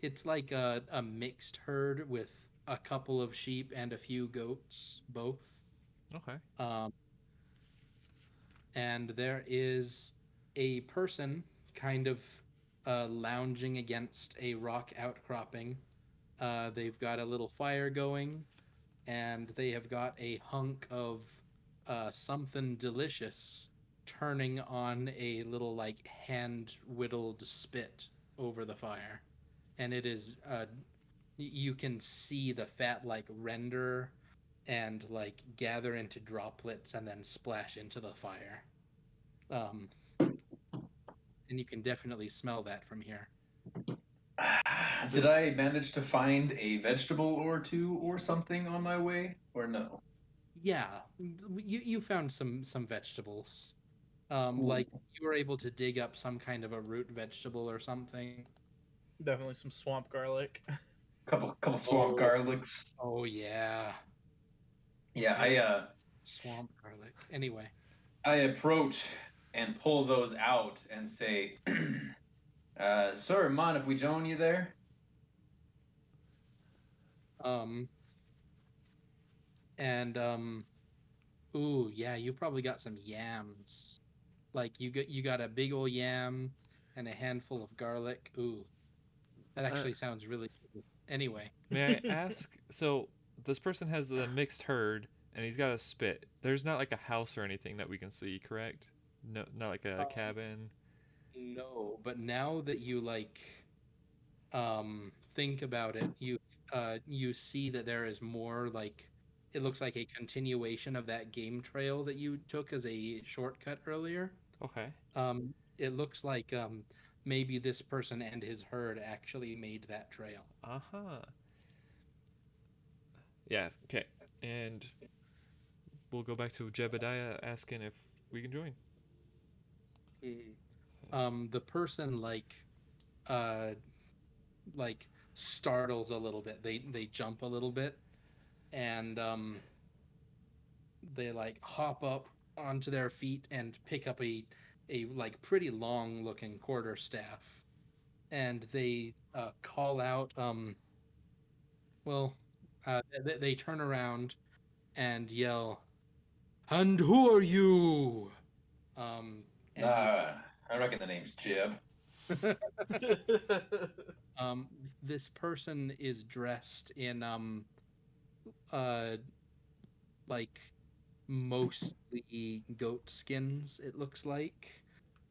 it's like a mixed herd with a couple of sheep and a few goats both. Okay. um, and there is a person kind of lounging against a rock outcropping. They've got a little fire going, and they have got a hunk of something delicious turning on a little like hand whittled spit over the fire, and it is you can see the fat like render and like gather into droplets and then splash into the fire. um and you can definitely smell that from here. Did I manage to find a vegetable or two or something on my way, or no? Yeah, you found some vegetables. Cool. Like you were able to dig up some kind of a root vegetable or something. Definitely some swamp garlic. Couple swamp Oh, garlics. oh yeah. Yeah, I swamp garlic. Anyway, I approach and pull those out and say, "Sir, mind if we join you there?" um, and ooh, yeah, you probably got some yams. Like you got a big old yam and a handful of garlic. Ooh, that Uh, actually sounds really good. Anyway, may I ask? So this person has the mixed herd, and he's got a spit. There's not like a house or anything that we can see, correct? No, not like a um, cabin. no, but now that you like think about it, you see that there is more like it looks like a continuation of that game trail that you took as a shortcut earlier. Okay. It looks like maybe this person and his herd actually made that trail. Uh huh. Yeah. Okay. And we'll go back to Jebediah asking if we can join. Mhm. The person uh like startles a little bit. They jump a little bit, and they like hop up onto their feet and pick up a like pretty long looking quarter staff, and they call out. Well, they turn around and yell, "And who are you?" Um, and you, I reckon the name's Jeb. um, this person is dressed in uh, like mostly goat skins. It looks like,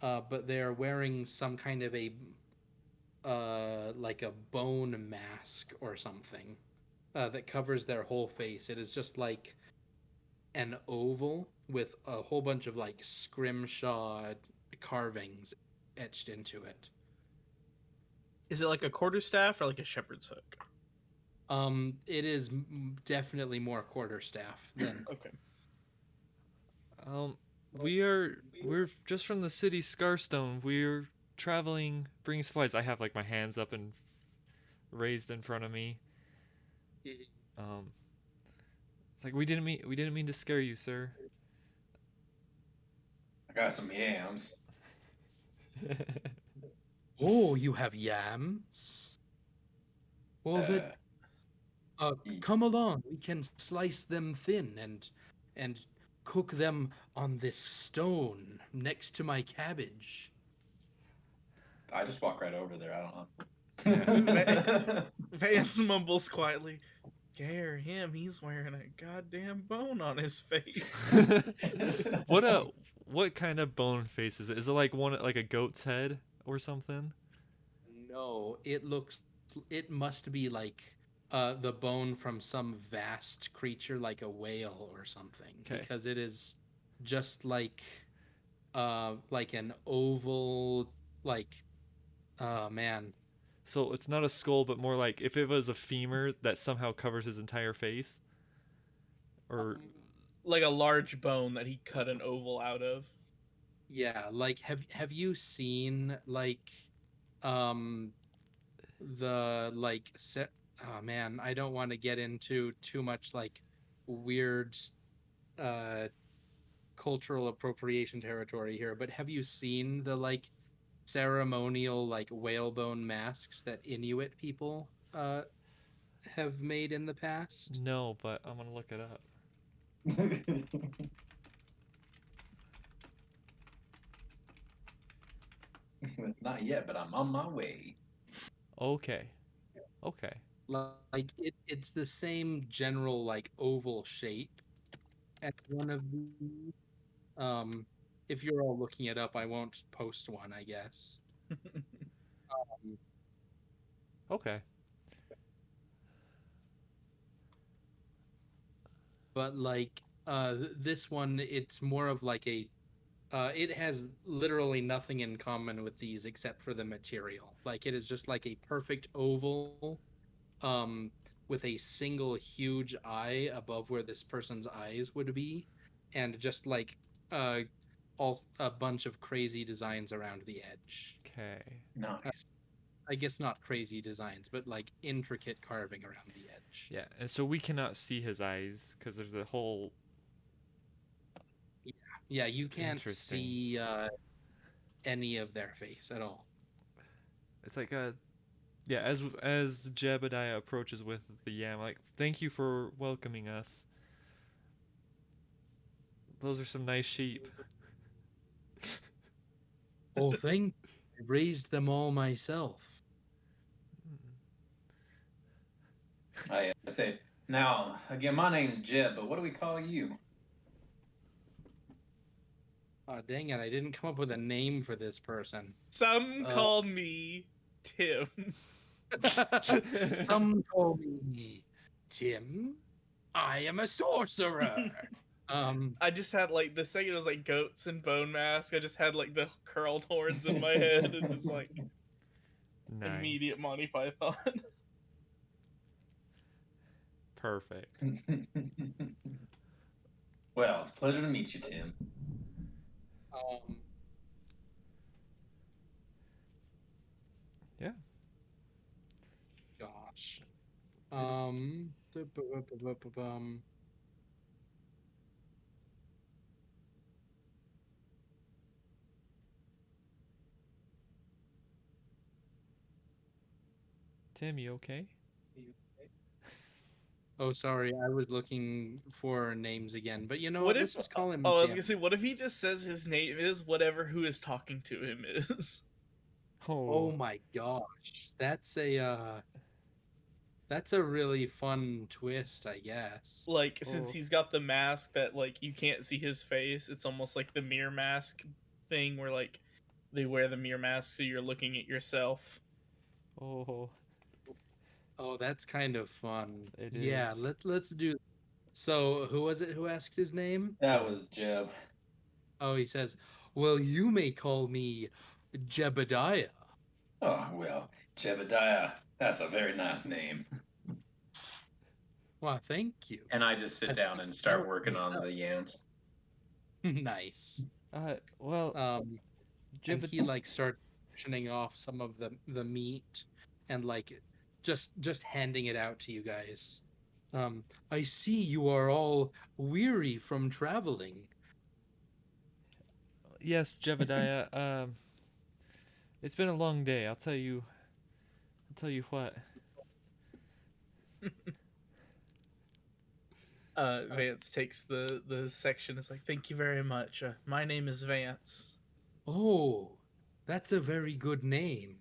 but they are wearing some kind of a like a bone mask or something that covers their whole face. It is just like an oval with a whole bunch of like scrimshaw carvings etched into it. Is it like a quarterstaff or like a shepherd's hook? It is definitely more quarterstaff than. Okay. Um, we're just from the city Scarstone. We're traveling, bringing supplies. I have like my hands up and raised in front of me. It's like we didn't mean to scare you, sir. I got some yams. Oh, you have yams? Well, then, come along. We can slice them thin and cook them on this stone next to my cabbage. I just walk right over there. I don't know. Vance mumbles quietly. Scare him, he's wearing a goddamn bone on his face. What kind of bone face is it? Is it like one like a goat's head or something? No, it must be like the bone from some vast creature like a whale or something, Okay. because it is just like an oval, like, oh man. So it's not a skull, but more like if it was a femur that somehow covers his entire face. Or Like a large bone that he cut an oval out of. Yeah, like have you seen like um the like set oh man, I don't want to get into too much like weird uh cultural appropriation territory here, but have you seen the like ceremonial like whalebone masks that Inuit people have made in the past? no, but I'm gonna look it up. Not yet, but I'm on my way. Okay. Okay. Like it's the same general like oval shape as one of these. If you're all looking it up, I won't post one, I guess. Um, Okay. but like this one, it's more of like a it has literally nothing in common with these except for the material. Like it is just like a perfect oval um with a single huge eye above where this person's eyes would be, and just like uh all a bunch of crazy designs around the edge. Okay. Nice. I guess not crazy designs, but like intricate carving around the edge. Yeah, and so we cannot see his eyes because there's a whole. Yeah, you can't Interesting. see any of their face at all. It's like yeah. As Jebediah approaches with the yam, like, thank you for welcoming us. Those are some nice sheep. Oh, thank I raised them all myself. I say, now, again, my name's Jeb, but what do we call you? Dang it, I didn't come up with a name for this person. Some call me Tim. Some call me Tim. I am a sorcerer. I just had like the second it was like goats and bone mask. I just had like the curled horns in my head and just like Nice. immediate Monty Python. Perfect. Well, it's a pleasure to meet you, Tim. Yeah. Gosh. Tim, you okay? Oh, sorry, I was looking for names again. But you know What what? if? Let's just call him Oh, I was Tim. gonna say, what if he just says his name is whatever who is talking to him is? Oh Oh, my gosh, that's a really fun twist, I guess. Like, since oh, he's got the mask that like you can't see his face, it's almost like the mirror mask thing where like they wear the mirror mask so you're looking at yourself. oh, Oh, that's kind of fun. it Yeah, is. let's do. So, who was it who asked his name? That Jeb. was Jeb. Oh, he says, "Well, you may call me Jebediah." Oh, well, Jebediah. That's a very nice name. Well, thank you. And I just sit I down think and that start was working on the yams. nice. Well, And Jebed. he like starts portioning off some of the meat and like just handing it out to you guys. I see you are all weary from traveling. Yes, Jebediah. It's been a long day. I'll tell you. I'll tell you what. Vance takes the section. It's like, thank you very much. My name is Vance. Oh, that's a very good name.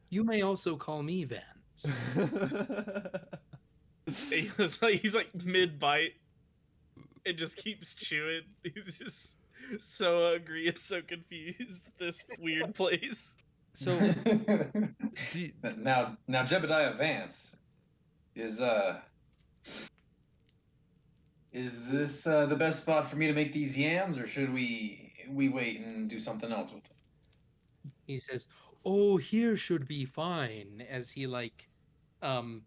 You may also call me Vance. He's like mid bite and just keeps chewing. He's just so angry and so confused at this weird place. So, do you- now Jebediah Vance is this the best spot for me to make these yams, or should we wait and do something else with them? He says, "Oh, here should be fine." As he um,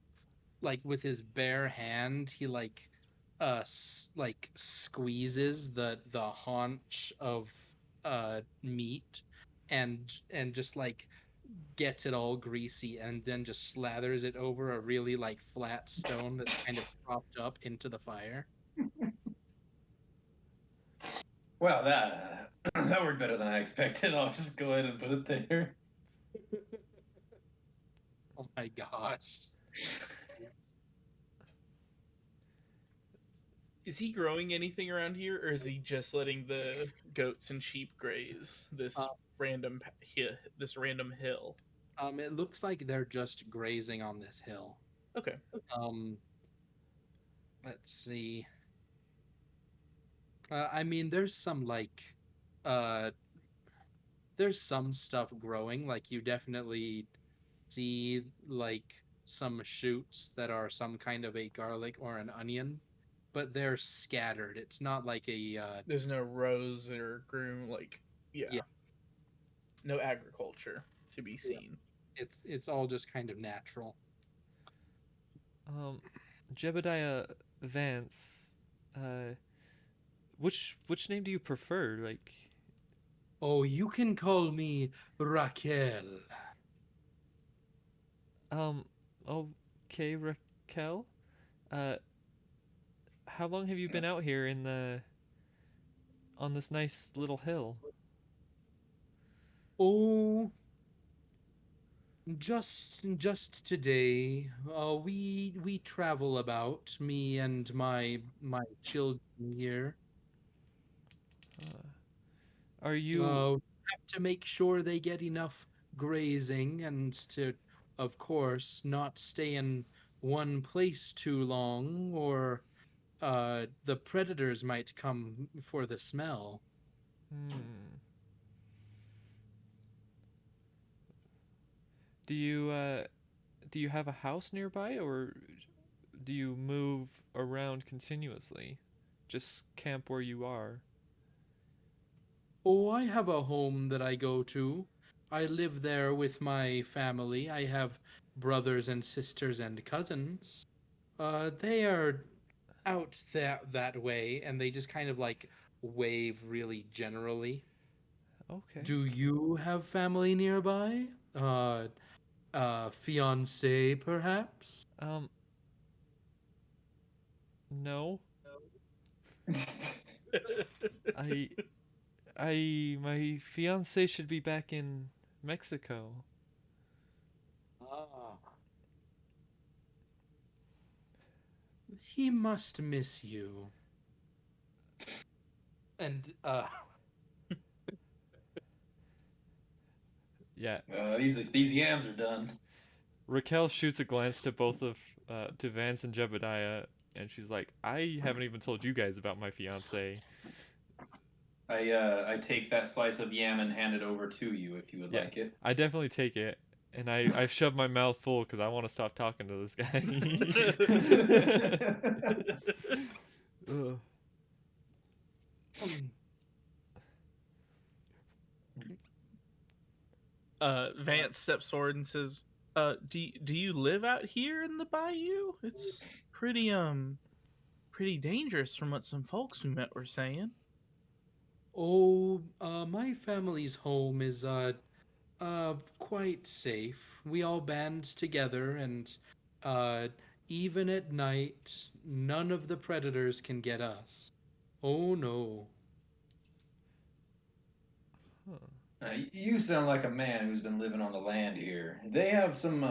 like with his bare hand, he like squeezes the haunch of meat, and just like gets it all greasy, and then just slathers it over a really like flat stone that's kind of propped up into the fire. Well, that that worked better than I expected. I'll just go ahead and put it there. Oh my gosh. Is he growing anything around here, or is he just letting the goats and sheep graze Uh, this random hill? it looks like they're just grazing on this hill. Okay. Um, let's see. I mean, uh, there's some stuff growing. Like you definitely see like some shoots that are some kind of a garlic or an onion, but they're scattered. It's not like There's no rows or groom, like, yeah, yeah, no agriculture to be yeah. seen. It's all just kind of natural. um, Jebediah Vance. Uh, which name do you prefer? Like, Oh, you can call me Raquel. um, okay, Raquel. Uh, how long have you been out here in the on this nice little hill? Oh, just today. We travel about, me and my children here. Uh, are you Have to make sure they get enough grazing and to, of course, not stay in one place too long, or the predators might come for the smell. hmm, do you do you have a house nearby or do you move around continuously? Just camp where you are. Oh, I have a home that I go to. I live there with my family. I have brothers and sisters and cousins. They are out that way, and they just kind of like wave really generally. Okay. Do you have family nearby? Fiance, perhaps? Um, no. I my fiance should be back in Mexico. Ah. He must miss you. And Yeah, These yams are done. Raquel shoots a glance to both of to Vance and Jebediah, and she's like, "I haven't even told you guys about my fiance." I take that slice of yam and hand it over to you if you would Yeah, like it. I definitely take it, and I shove my mouth full because I want to stop talking to this guy. Ugh. um, Vance steps forward and says, do you live out here in the bayou? It's pretty dangerous from what some folks we met were saying." oh, my family's home is quite safe. We all band together, and uh, even at night, none of the predators can get us. Oh no. Huh. You sound like a man who's been living on the land here. They have some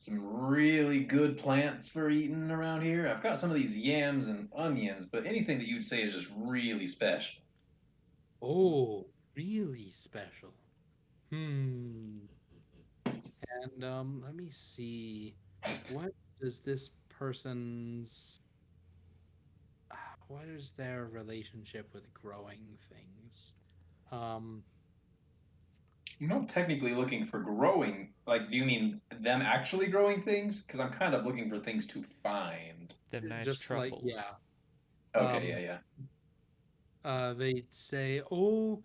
really good plants for eating around here. I've got some of these yams and onions, but anything that you'd say is just really special. Oh, really special. Hmm. And let me see. What does this person's what is their relationship with growing things? Um, I'm not technically looking for growing. Like, do you mean them actually growing things? Because I'm kind of looking for things to find. Them nice just like yeah. truffles. Okay, yeah, Um, yeah. they say, oh,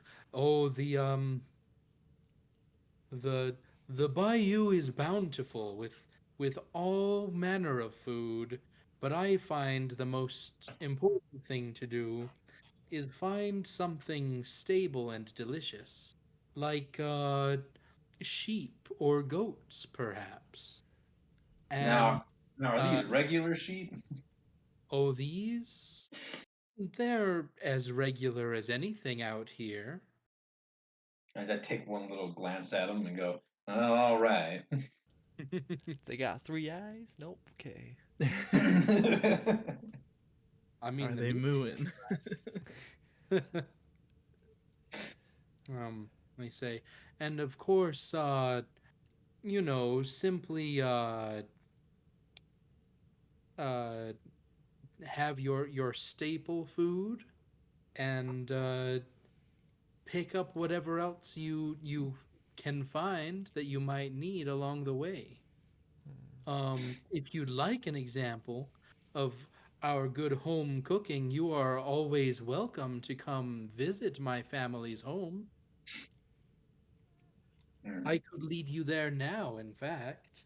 the the bayou is bountiful with all manner of food, but I find the most important thing to do is find something stable and delicious, like sheep or goats, perhaps. And Now are uh, these regular sheep? oh, these they're as regular as anything out here. I take one little glance at them and go, "Oh, all right." They got three eyes? Nope. Okay. I mean, Are the they meat. mooing? They say, and of course, simply uh, have your staple food and pick up whatever else you can find that you might need along the way. If you'd like an example of our good home cooking, you are always welcome to come visit my family's home. Hmm. I could lead you there now, in fact.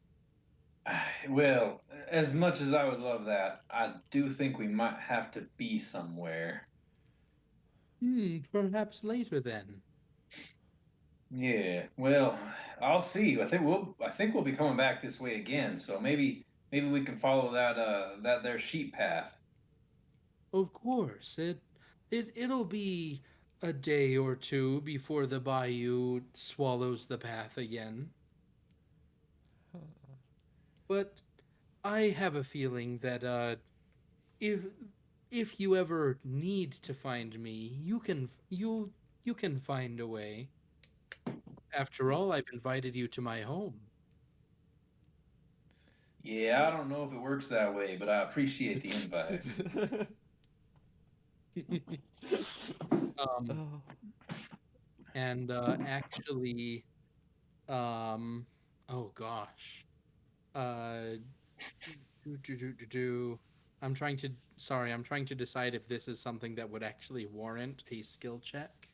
Well, as much as I would love that, I do think we might have to be somewhere. Perhaps later then. Yeah. Well, I'll see. I think we'll be coming back this way again. So maybe we can follow that their sheep path. Of course, it'll be a day or two before the bayou swallows the path again. But I have a feeling that if if you ever need to find me, you can find a way. After all, I've invited you to my home. Yeah, I don't know if it works that way, but I appreciate the invite. um, Oh. and actually, um, oh gosh, uh, do, do, do, do, do. I'm trying to decide if this is something that would actually warrant a skill check.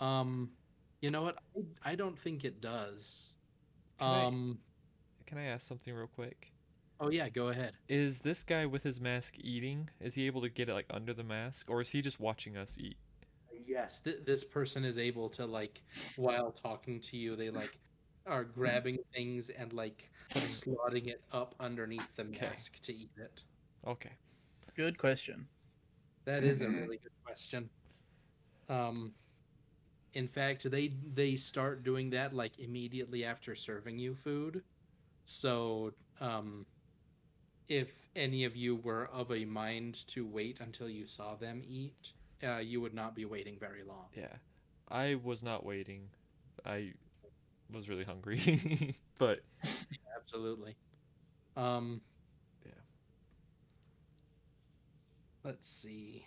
Um, you know what? I don't think it does. Can I Um, can I ask something real quick? oh yeah, go ahead. Is this guy with his mask eating? Is he able to get it like under the mask, or is he just watching us eat? Yes, this person is able to like while talking to you, they like are grabbing things and like Putting. slotting it up underneath the Okay. mask to eat it. Okay. Good question. That is a Hmm. really good question. Um, in fact, they start doing that like immediately after serving you food. So, um, if any of you were of a mind to wait until you saw them eat, you would not be waiting very long. Yeah. I was not waiting. I was really hungry. But Absolutely. Um, yeah. let's see.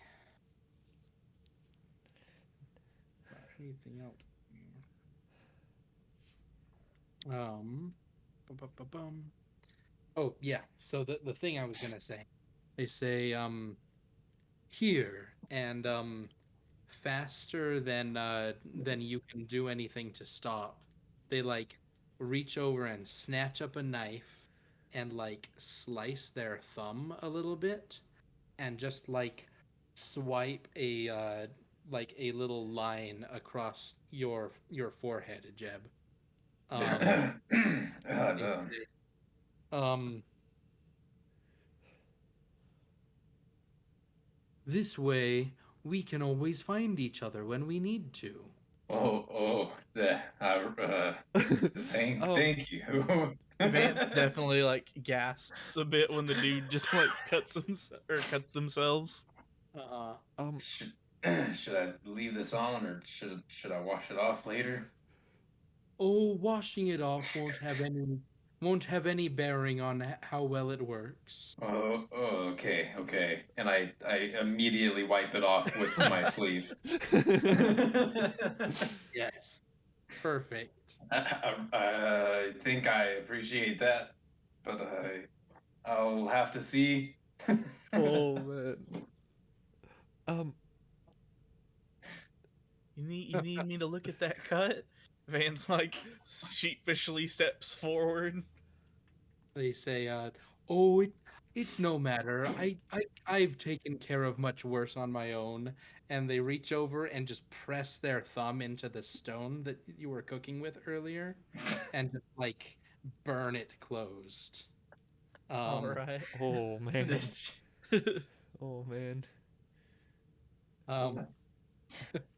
Anything else? Bum. Oh yeah. So the thing I was gonna say, they say here and faster than you can do anything to stop. They like reach over and snatch up a knife and like slice their thumb a little bit and just like swipe a little line across your forehead, Jeb. Um, they No. say, um, this way we can always find each other when we need to. um Thank you. Vance definitely like gasps a bit when the dude just like cuts themselves. Uh, um should, should I leave this on, or should I wash it off later? oh, washing it off won't have any bearing on how well it works. Okay. And I immediately wipe it off with my sleeve. Yes, perfect. I think I appreciate that, but I'll have to see. oh man. Um You need me to look at that cut? Vance like sheepishly steps forward. They say, "Oh, it's no matter. I've taken care of much worse on my own." And they reach over and just press their thumb into the stone that you were cooking with earlier, and just like burn it closed. All Um, right. oh man. Oh man. um,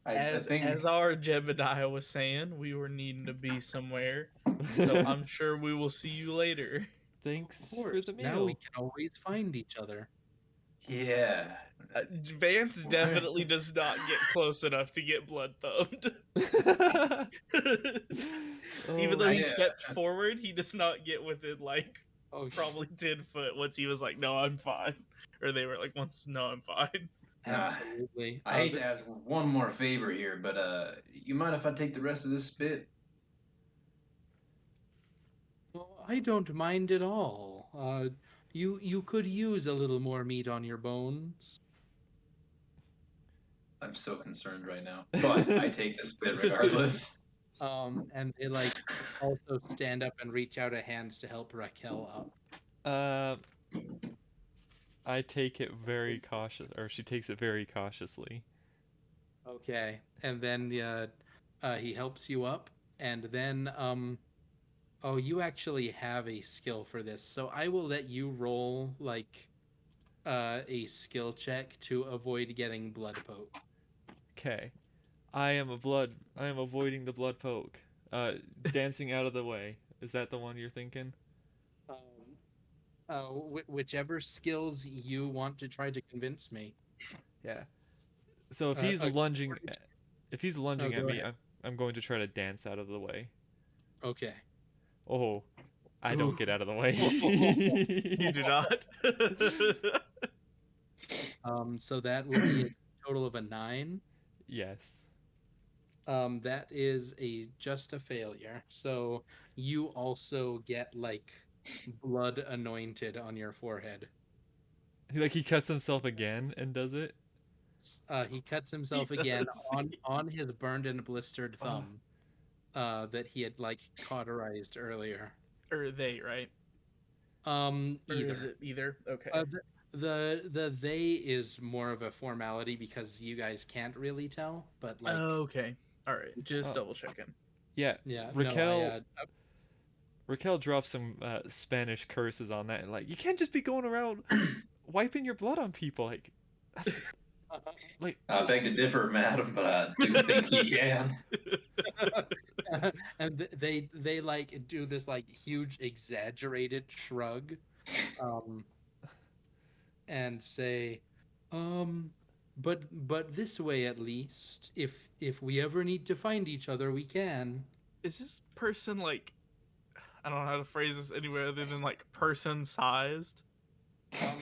I as think. as our Jebediah was saying, we were needing to be somewhere, so I'm sure we will see you later. of Thanks for course. the Now we meal. can always find each other. Yeah. Vance definitely does not get close enough to get blood thumbed. Even Oh though he I stepped forward, he does not get within like Oh, probably 10 foot once he was like, "No, I'm fine," or they were like, "Once, no, I'm fine." absolutely. I hate to ask one more favor here, but you mind if I take the rest of this spit? Well, I don't mind at all. You could use a little more meat on your bones. I'm so concerned right now, but I take the spit regardless. And they like also stand up and reach out a hand to help Raquel up. uh I take it very cautious, or she takes it very cautiously. Okay, and then he helps you up, and then oh, you actually have a skill for this, so I will let you roll like a skill check to avoid getting blood poke. Okay. I am avoiding the blood poke. Dancing out of the way. Is that the one you're thinking? Um, whichever skills you want to try to convince me. Yeah. So According to, if he's oh, lunging at go me, ahead. I'm going to try to dance out of the way. Okay. Oh, I don't Ooh. get out of the You way. do not. So that will be a total of a 9. Yes. That is just a failure. So you also get like blood anointed on your forehead. Like he cuts himself again and does it. He cuts He himself again does. on his burned and blistered Oh, thumb. That he had like cauterized earlier. Or they, right? Or is Either. it either? Okay. The they is more of a formality because you guys can't really tell, but like Okay. All right. Just oh, double checking. yeah. yeah, no, Raquel Raquel drops some Spanish curses on that, and like you can't just be going around wiping your blood on people. Like that's like I beg to differ, madam, but I do think he can. and they like do this like huge exaggerated shrug. Um and say, um, but this way at least, if we ever need to find each other, we can. Is this person like, I don't know how to phrase this anywhere other than like person sized?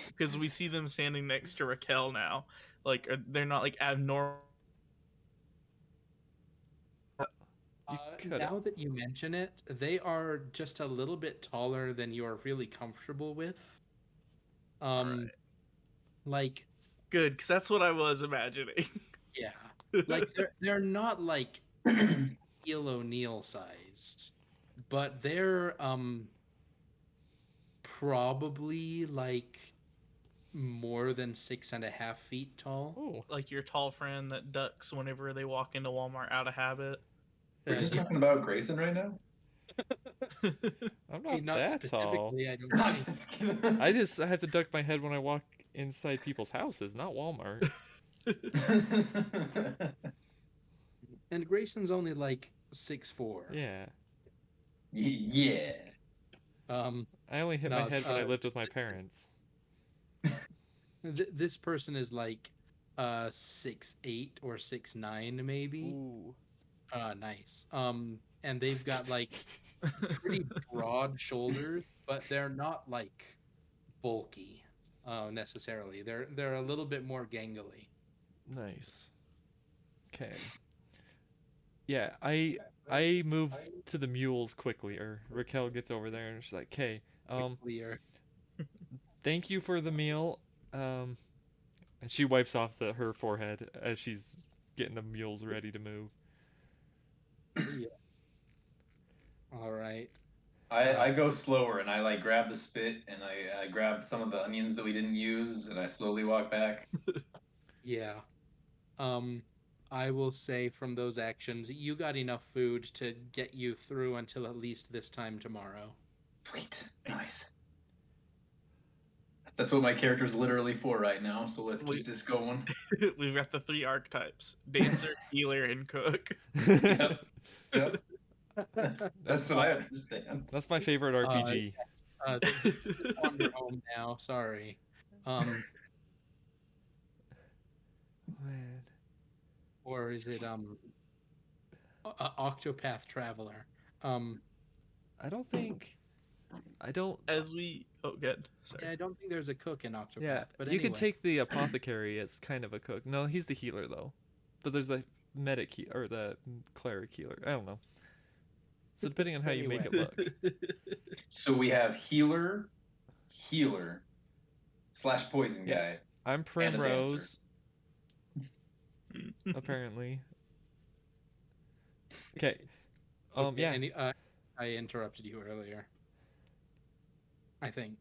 Because we see them standing next to Raquel now. Like they're not like abnormal. You cut Now it. that you mention it, they are just a little bit taller than you are really comfortable with. All right. Um, like Good, because that's what I was imagining. yeah, like they're not like Shaquille O'Neal sized, but they're probably like more than 6.5 feet tall. Oh, Like your tall friend that ducks whenever they walk into Walmart out of habit. We're just Yeah, talking about Grayson right now. I'm I not mean, not that tall. specifically. I don't I'm think. just kidding. I have to duck my head when I walk inside people's houses, not Walmart. And Grayson's only like 6'4". Yeah. Yeah. Um, I only hit my no, head when I lived with my parents. this person is like 6'8" or 6'9" maybe. Ooh. Nice. And they've got like pretty broad shoulders, but they're not like bulky necessarily. They're a little bit more gangly. Nice. Okay. Yeah, I move to the mules quickly, or Raquel gets over there and she's like, "Okay, Clear. thank you for the meal." And she wipes off her forehead as she's getting the mules ready to move. Yeah. All right. I go slower and I like grab the spit and I grab some of the onions that we didn't use and I slowly walk back. Yeah. Um, I will say from those actions, you got enough food to get you through until at least this time tomorrow. Sweet. Nice. That's what my character's literally for right now, so let's keep this going. We've got the 3 archetypes: dancer, healer, and cook. Yep. Yep. That's what I fine. understand. That's my favorite RPG. This is Wander Home now. Sorry. Man. Or is it Octopath Traveler? Um, I don't think. I don't. As we, oh, good. Sorry. yeah, I don't think there's a cook in Octopath. Yeah, but you anyway. can take the apothecary as kind of a cook. No, he's the healer though. But there's the medic or the cleric healer. I don't know. So depending on how you make it look. So we have healer, / poison Yeah. guy. I'm And a Primrose. Apparently. Okay. Okay, Yeah. and I interrupted you earlier. I think.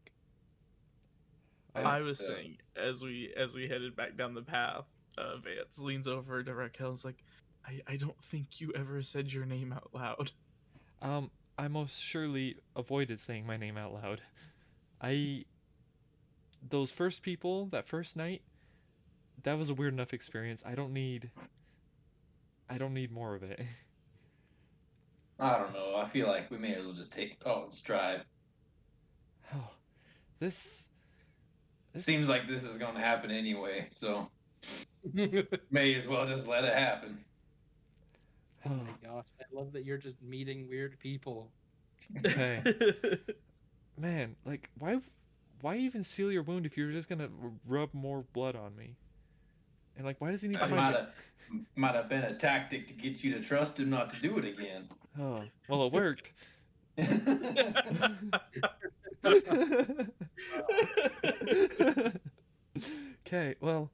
I was saying as we headed back down the path, Vance leans over to Raquel and is like, I don't think you ever said your name out loud. I most surely avoided saying my name out loud. Those first people, that first night, that was a weird enough experience. I don't need more of it. I don't know. I feel like we may as well just take it all in stride. Oh, this Seems like this is going to happen anyway, so may as well just let it happen. Oh my gosh, I love that you're just meeting weird people. Okay. Man, like why even seal your wound if you're just gonna rub more blood on me? And like, why does he need to That find might have been a tactic to get you to trust him not to do it again. Oh, well, it worked. Okay, well,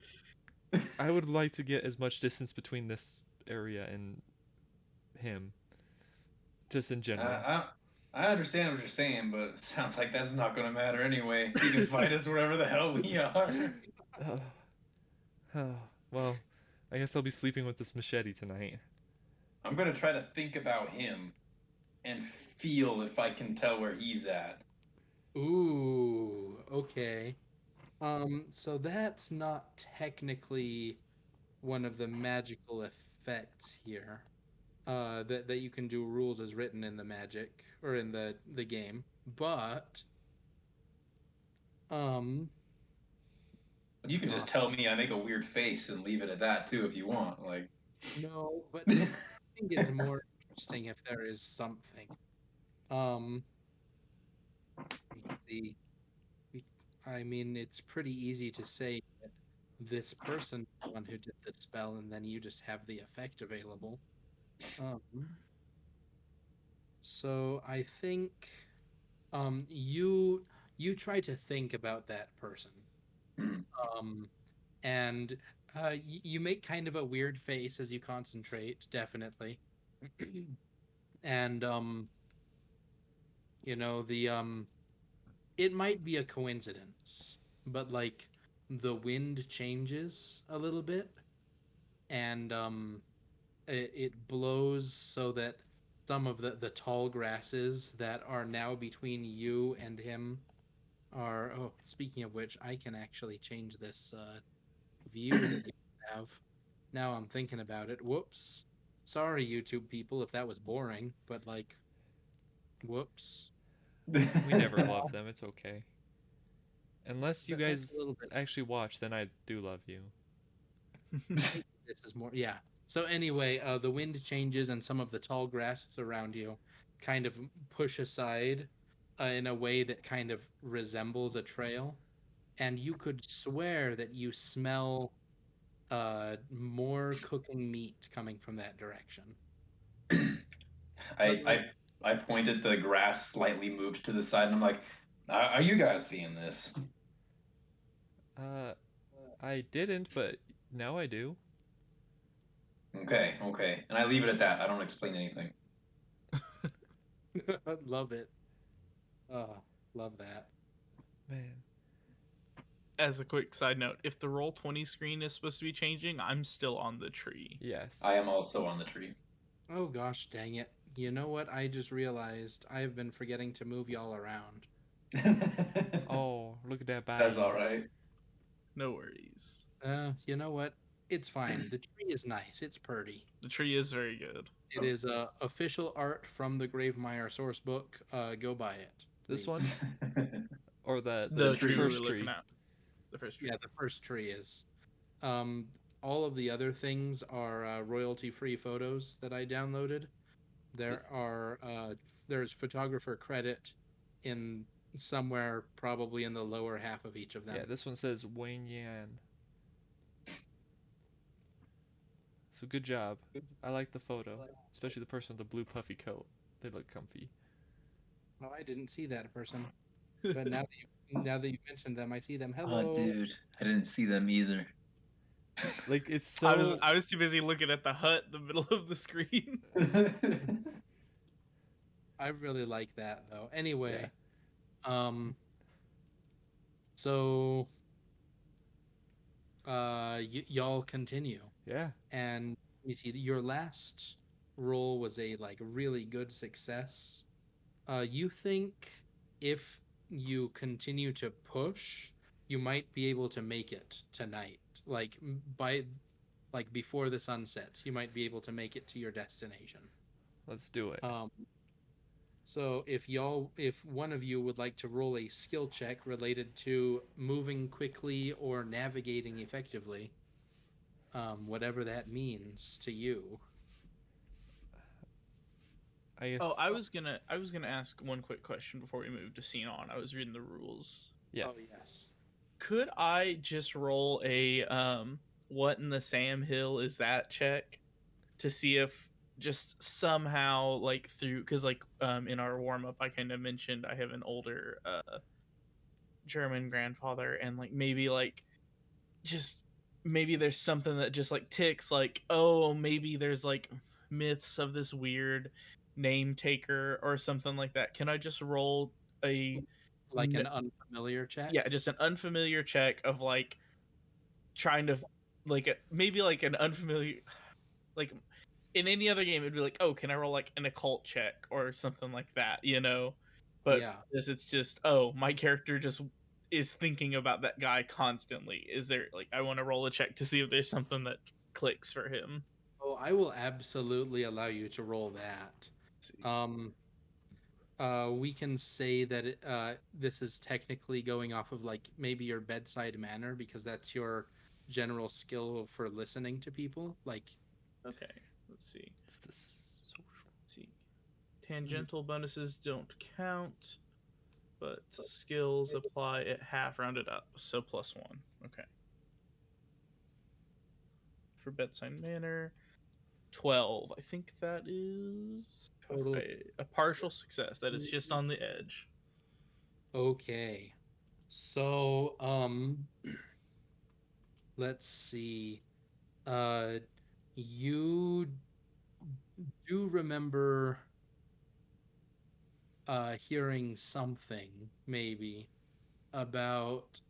I would like to get as much distance between this area and him, just in general. I understand what you're saying, but it sounds like that's not going to matter anyway. He can fight us wherever the hell we are. Well, I guess I'll be sleeping with this machete tonight. I'm going to try to think about him and feel if I can tell where he's at. Ooh, okay. So that's not technically one of the magical effects here. That you can do rules as written in the magic or in the game. But But you can just tell me I make a weird face and leave it at that too if you want. Like, No, but I think it's more interesting if there is something. Um, we see. we- I mean, it's pretty easy to say that this person is the one who did the spell, and then you just have the effect available. Um, so I think you try to think about that person. hmm. Um, and you make kind of a weird face as you concentrate, definitely. And the it might be a coincidence, but like the wind changes a little bit, and it blows so that some of the tall grasses that are now between you and him are. Oh, speaking of which, I can actually change this view that you have. Now I'm thinking about it. Whoops. Sorry, YouTube people, if that was boring, but like, whoops. We never love them. It's okay. Unless you That's a guys little bit. actually watch, then I do love you. Maybe this is more. Yeah. So anyway, the wind changes, and some of the tall grasses around you kind of push aside in a way that kind of resembles a trail, and you could swear that you smell more cooking meat coming from that direction. But like, I pointed the grass slightly moved to the side, and I'm like, "Are you guys seeing this?" Uh, I didn't, but now I do. Okay, okay, and I leave it at that. I don't explain anything. love it. Love that. Man, As a quick side note, if the Roll20 screen is supposed to be changing, I'm still on the tree. I yes. am also on the tree. Oh gosh, dang it. You know what? I just realized I've been forgetting to move y'all around. Oh, look at that That's bayou. all right. No worries. You know what? It's fine. The tree is nice. It's pretty. The tree is very good. It is official art from the Gravemire source book. Go buy it, This please. one or the The tree we were first looking tree. at. The first tree. Yeah, the first tree is. Um, all of the other things are royalty-free photos that I downloaded. This, There are there's photographer credit in somewhere probably in the lower half of each of yeah, them. this one says Wayne Yan. So good job. I like the photo, especially the person with the blue puffy coat. They look comfy. Oh, I didn't see that person, but now that you mentioned them, I see them. Oh, Hello. dude, I didn't see them either. Like it's I was so I was too busy looking at the hut in the middle of the screen. I really like that though. yeah. Anyway, um, so y'all continue, Yeah. and you see your last roll was a like really good success. You think if you continue to push, you might be able to make it tonight. Like by like before the sun sets, you might be able to make it to your destination. Let's do it. Um, so if one of you would like to roll a skill check related to moving quickly or navigating effectively, whatever that means to you. I Oh, guess I was gonna ask one quick question before we move to scene on. I was reading the rules. yes. Oh yes. Could I just roll a what in the Sam Hill is that check to see if just somehow like through because like in our warm up I kind of mentioned I have an older German grandfather and like just maybe there's something that just like ticks like oh maybe there's like myths of this weird name taker or something like that. Can I just roll a Like an unfamiliar check. yeah just an unfamiliar check of like trying to like maybe like an unfamiliar like in any other game it'd be like oh can I roll like an occult check or something like that, you know, but Yeah. this it's just oh my character just is thinking about that guy constantly. Is there like I want to roll a check to see if there's something that clicks for him. Oh, I will absolutely allow you to roll that. Let's see. Um, we can say that this is technically going off of like maybe your bedside manner because that's your general skill for listening to people. Like, Okay, let's see. It's this social. Let's see. Tangential bonuses don't count, but skills apply at half rounded up, so +1. Okay. For bedside manner, 12. I think that is total. a partial success. That is just on the edge. Okay. So, let's see. Uh, you do remember hearing something maybe about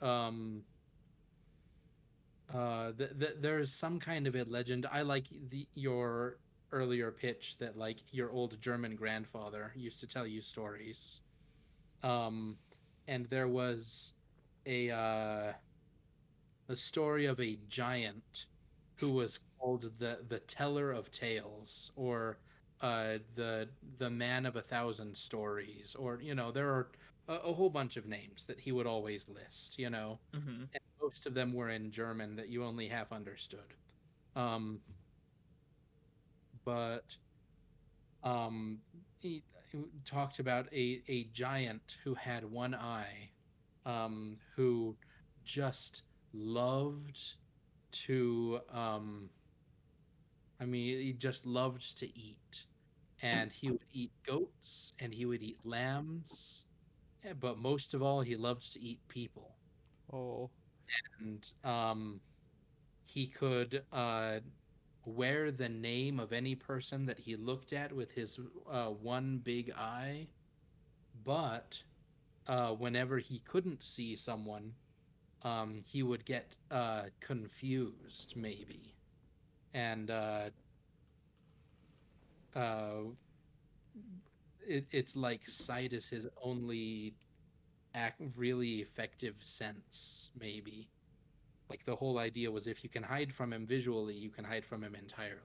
there's some kind of a legend. I like your earlier pitch that like your old German grandfather used to tell you stories. Um, and there was a uh, a story of a giant who was called the Teller of Tales, or the Man of a Thousand Stories, or there are a whole bunch of names that he would always list. Mm-hmm. And most of them were in German that you only half understood. Um, but he talked about a giant who had one eye, who just loved to I mean, he just loved to eat. And he would eat goats and he would eat lambs, but most of all, he loved to eat people. Oh, And he could wear the name of any person that he looked at with his one big eye. But whenever he couldn't see someone, he would get confused, maybe. And uh, it's like sight is his only really effective sense, maybe. Like the whole idea was if you can hide from him visually, you can hide from him entirely,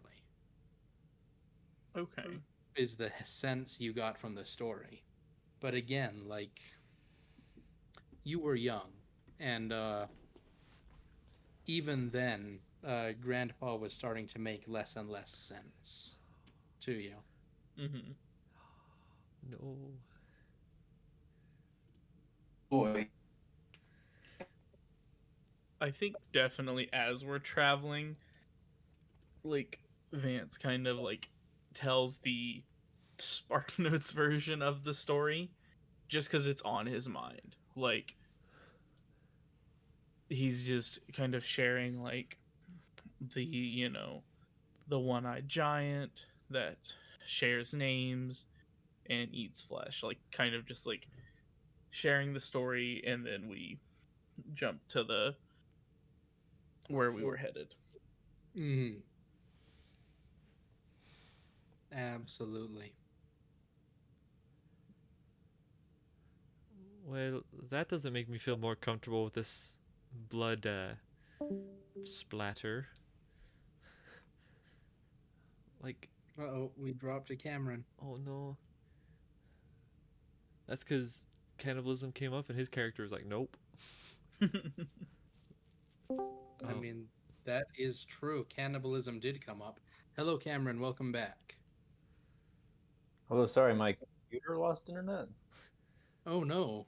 Okay. is the sense you got from the story. But again, like, you were young, and even then, Grandpa was starting to make less and less sense to you. Mm-hmm. no. Boy, I think definitely as we're traveling, like Vance kind of like tells the Spark Notes version of the story just because it's on his mind. Like he's just kind of sharing like the one-eyed giant that shares names and eats flesh, like kind of just like sharing the story, and then we jump to the where we were headed. Mm, absolutely. Well, that doesn't make me feel more comfortable with this blood splatter. Like, Uh-oh, we dropped a Cameron. oh no. That's because cannibalism came up and his character was like, nope. I mean, that is true. Cannibalism did come up. Hello, Cameron. Welcome back. Oh, sorry, my computer lost internet. Oh no.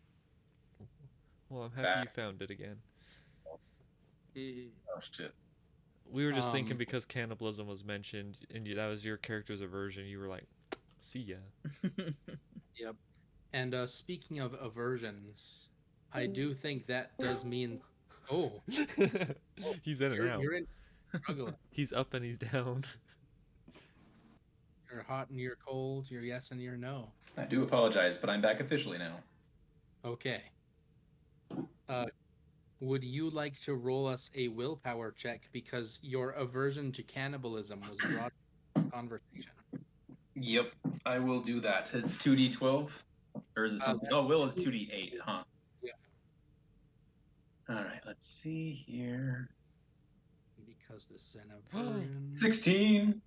Well, I'm happy back. you found it again. Oh shit. We were just thinking Um, because cannibalism was mentioned and that was your character's aversion, you were like, see ya. Yep. And speaking of aversions, I do think that does mean. Oh, He's in and out. you're in struggling. He's up and he's down. You're hot and you're cold. You're yes and you're no. I do apologize, but I'm back officially now. Okay. Would you like to roll us a willpower check because your aversion to cannibalism was brought to conversation? Yep, I will do that. Is it 2d12? Or is it something? Oh, Will is 2d8, huh? Yeah. All right, let's see here. Because this is an aversion. 16.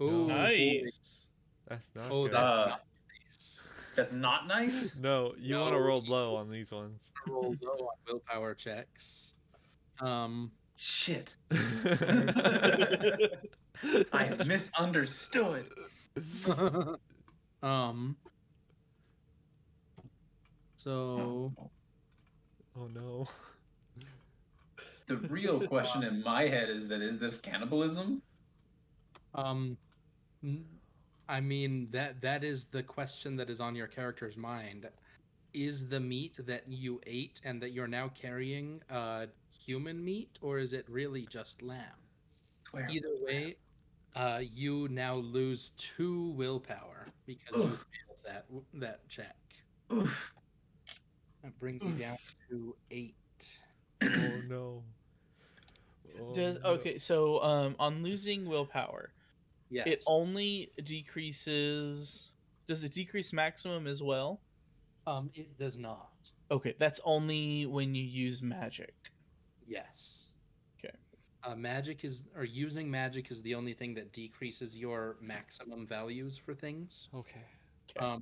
Oh, boy. Nice. That's not Oh, good. that's not nice. That's not nice. No, you want to No, roll low on these ones. roll low on willpower checks. Shit. I am misunderstood. um. So Oh no. The real question in my head is this cannibalism? Um, I mean that is the question that is on your character's mind. Is the meat that you ate and that you're now carrying human meat, or is it really just lamb? Swear. Either way, you now lose 2 willpower because you Oof. failed that check. Oof. That brings you down to 8. Oh no. Oh, Does no. okay, so on losing willpower, Yes. it only decreases. Does it decrease maximum as well? It does not. Okay, that's only when you use magic. Yes. Okay. Using magic is the only thing that decreases your maximum values for things. Okay. Okay.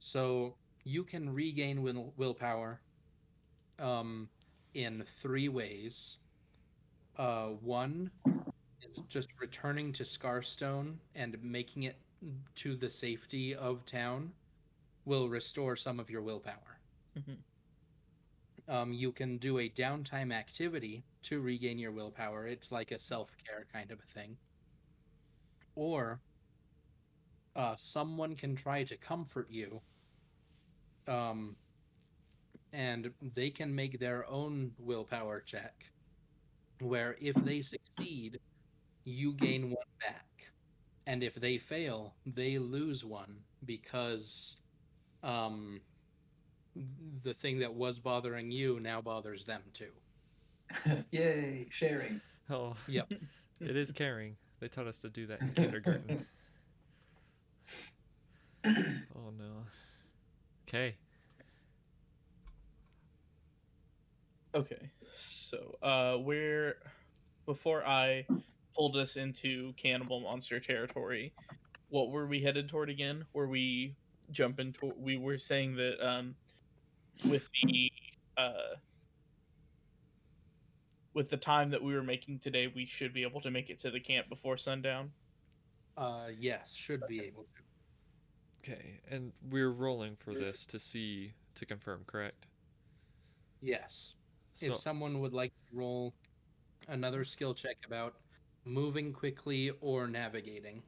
So you can regain willpower in 3 ways. One is just returning to Scarstone and making it to the safety of town will restore some of your willpower. Mhm. You can do a downtime activity to regain your willpower. It's like a self-care kind of a thing. Or someone can try to comfort you, um, and they can make their own willpower check, where if they succeed, you gain 1 back. And if they fail, they lose 1 because um, the thing that was bothering you now bothers them too. Yay, sharing. Oh, Yep. it is caring. They taught us to do that in kindergarten. Oh no. Okay. Okay. So, where before I pulled us into cannibal monster territory, what were we headed toward again? Were we jumping to we were saying that with the uh with the time that we were making today, we should be able to make it to the camp before sundown. Yes, should be able to. Okay. And we're rolling for this to confirm, correct? Yes. If So, someone would like to roll another skill check about moving quickly or navigating.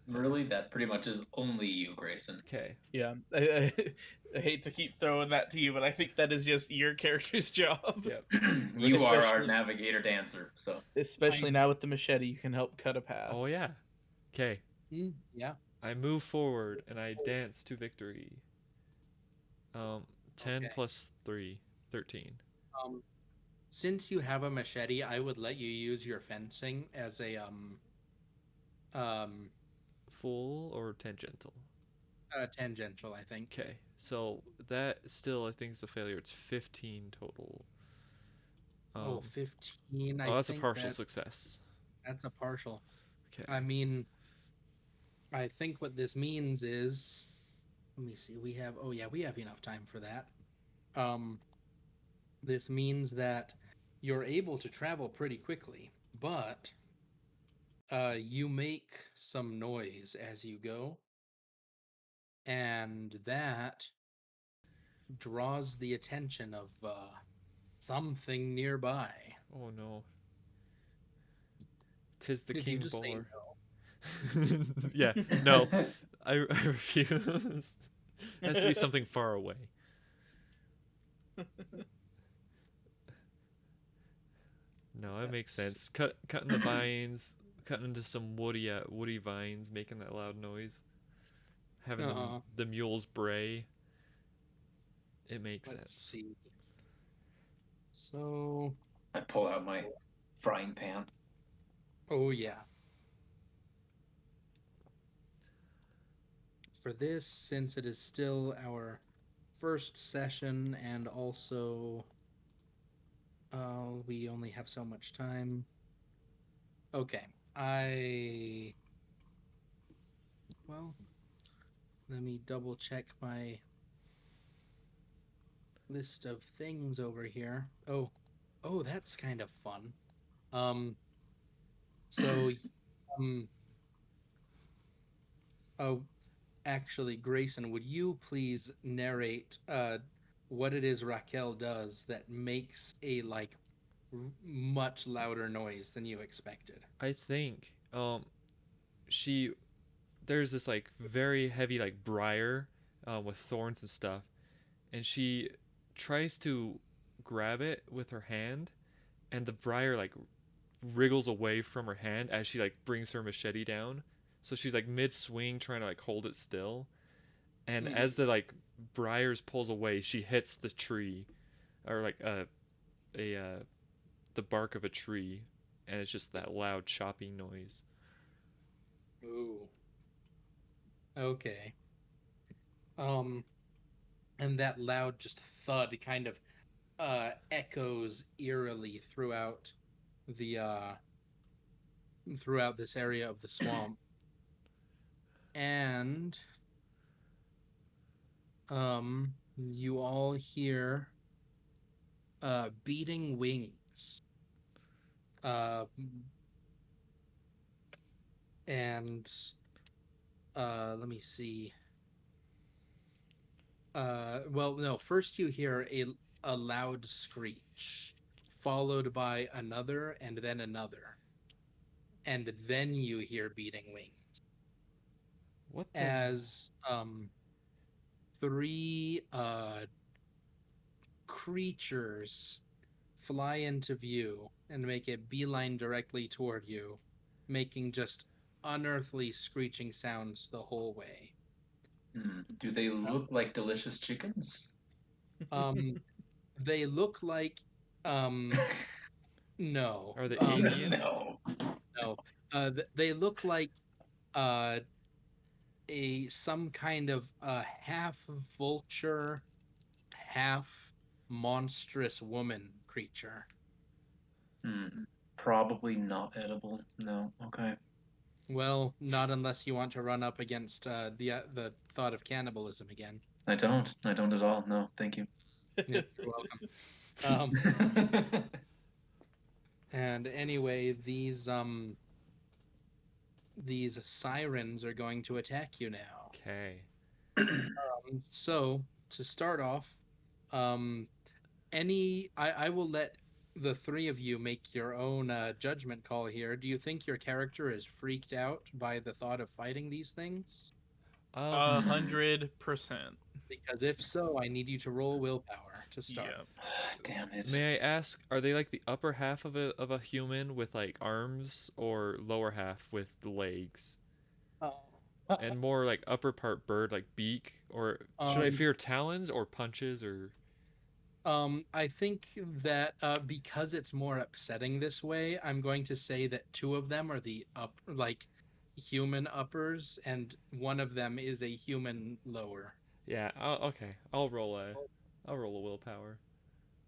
Really, that pretty much is only you, Grayson. okay. Yeah, I hate to keep throwing that to you, but I think that is just your character's job. Yep. You are our Especially- navigator dancer, so Especially now with the machete, you can help cut a path. Oh yeah. Okay. Yeah. I move forward and I dance to victory. 10 Okay. plus 3, 13. Since you have a machete, I would let you use your fencing as a um Full or tangential? tangential, I think. Okay. So that still I think is a failure. It's 15 total. 15. Oh, I that's a think partial success. that's a partial. Okay. I mean, I think what this means is, let me see. We have enough time for that. This means that you're able to travel pretty quickly, but you make some noise as you go, and that draws the attention of something nearby. Oh no. Tis the Did you king just say boar. Yeah. No. I refuse. It has to be something far away. No, that makes sense. Cutting the vines, cutting into some woody vines, making that loud noise. Having the mules bray. It makes Let's sense. see. So, I pull out my frying pan. oh yeah. For this, since it is still our first session and also we only have so much time. Okay. Well, Let me double check my list of things over here. Oh, that's kind of fun. Um, so, um, oh, actually, Grayson, would you please narrate what it is Raquel does that makes a much louder noise than you expected? I think she there's this like very heavy like briar with thorns and stuff, and she tries to grab it with her hand, and the briar like wriggles away from her hand as she like brings her machete down. So she's like mid swing trying to like hold it still, and Mm. as the like briars pulls away, she hits the tree or like a the bark of a tree, and it's just that loud chopping noise. Ooh. Okay. Um, and that loud just thud kind of echoes eerily the throughout this area of the swamp. And you all hear beating wings. Uh and let me see. Well, no, first you hear a loud screech, followed by another and then another. And then you hear beating wings What the? as three creatures fly into view and make a beeline directly toward you, making just unearthly screeching sounds the whole way. Do they look like delicious chickens? Um, they look like um, no, Are they alien? No. no. They look like uh, a some kind of half vulture, half monstrous woman creature. Probably not edible. No. Okay. Well, not unless you want to run up against the thought of cannibalism again. I don't. I don't at all. No. Thank you. Yeah, you're welcome. And anyway, these sirens are going to attack you now. Okay. So to start off, um, I will let the three of you make your own judgment call here. Do you think your character is freaked out by the thought of fighting these things? Um, 100%. Because if so, I need you to roll willpower to start. Yeah. Damn it. may I ask, are they like the upper half of a human with like arms, or lower half with legs, and more like upper part bird like beak, or should I Um, fear talons or punches or? I think that because it's more upsetting this way, I'm going to say that two of them are the human uppers, and one of them is a human lower. Yeah. Okay. I'll roll a willpower.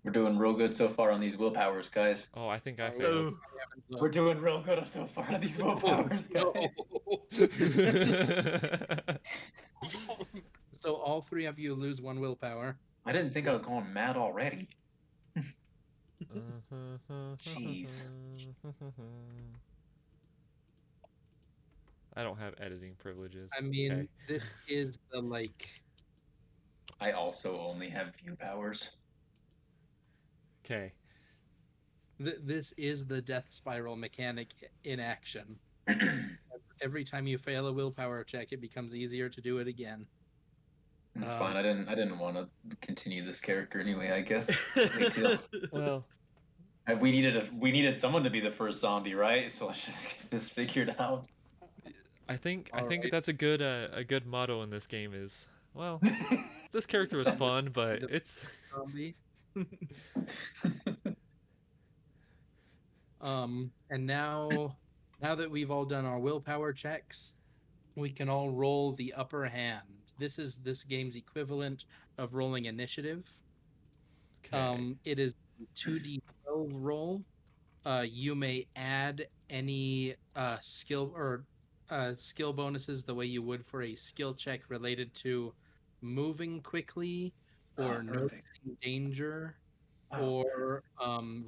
We're doing real good so far on these willpowers, guys. Oh, I think I Oh, failed. Oh. I haven't We're looked. doing real good so far on these willpowers, guys. So all three of you lose one willpower. I didn't think I was going mad already. Jeez. I don't have editing privileges. I mean, Okay. this is the I also only have view powers. Okay. this is the death spiral mechanic in action. Every time you fail a willpower check, it becomes easier to do it again. It's fine. I didn't want to continue this character anyway. I guess. Me too. Well, We needed someone to be the first zombie, right? So let's just get this figured out. I think Alright. that's a good motto in this game is, well, this character was fun, but it's Zombie. And now that we've all done our willpower checks, we can all roll the upper hand. This is this game's equivalent of rolling initiative. okay. It is 2d12 roll. You may add any skill or skill bonuses the way you would for a skill check related to moving quickly or Perfect. noticing danger Wow. or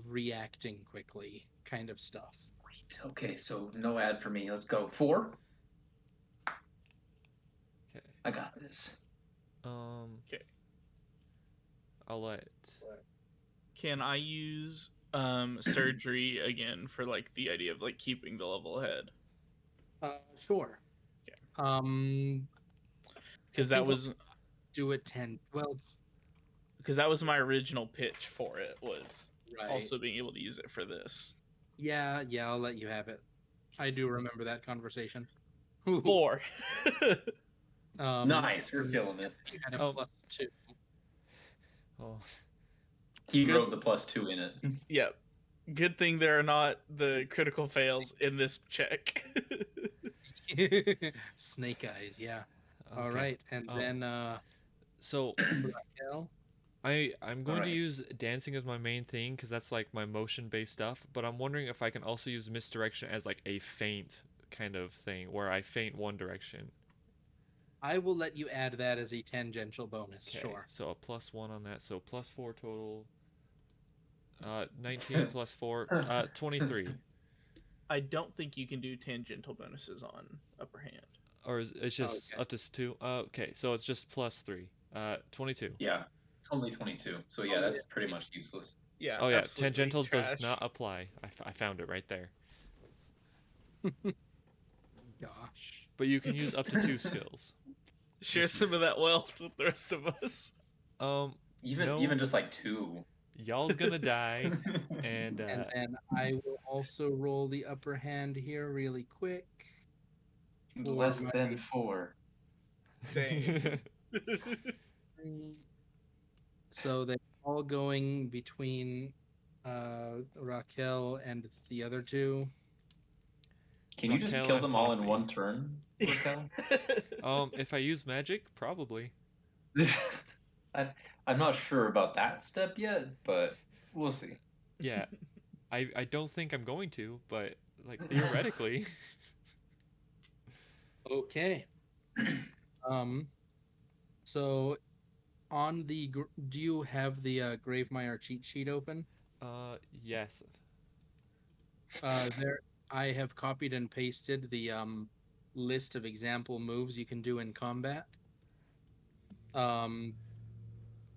reacting quickly kind of stuff. Great. Okay, so no ad for me. Let's go. 4. Okay. I got this. Okay. I'll let. Can I use surgery again for like the idea of like keeping the level ahead? Sure. Okay. I Because that think I'll was do it 10. Well, my original pitch for it was right. also being able to use it for this. Yeah, I'll let you have it. I do remember that conversation. Ooh. 4. Nice. We're killing it. You had a Oh. +2. Oh. He Good. wrote the +2 in it. Yep. Good thing there are not the critical fails in this check. Snake eyes, yeah. Okay. All right, and then So Raquel. I'm going to Alright. use dancing as my main thing because that's like my motion based stuff. But I'm wondering if I can also use misdirection as like a feint kind of thing where I feint one direction. I will let you add that as a tangential bonus. Okay. Sure. So a +1 on that. So +4 total. 19 plus 4. 23. I don't think you can do tangential bonuses on upper hand. Or is it's just Okay. up to 2? Okay, so it's just +3. 22. Yeah. Only 22. So yeah, that's pretty much useless. Yeah. Oh yeah, Absolutely tangential does trash. not apply. I found it right there. Gosh. But you can use up to 2 skills. Share some of that wealth with the rest of us. Even just like 2. Y'all's gonna die, and And then I will also roll the upper hand here really quick. Less than 4. Dang. So they're all going between Raquel and the other two. Can you just Raquel kill and them all in Posse. one turn, Raquel? If I use magic, probably. I'm not sure about that step yet, but we'll see. Yeah, I don't think I'm going to, but like theoretically. Okay. So on the do you have the Gravemire cheat sheet open? Yes. There I have copied and pasted the list of example moves you can do in combat.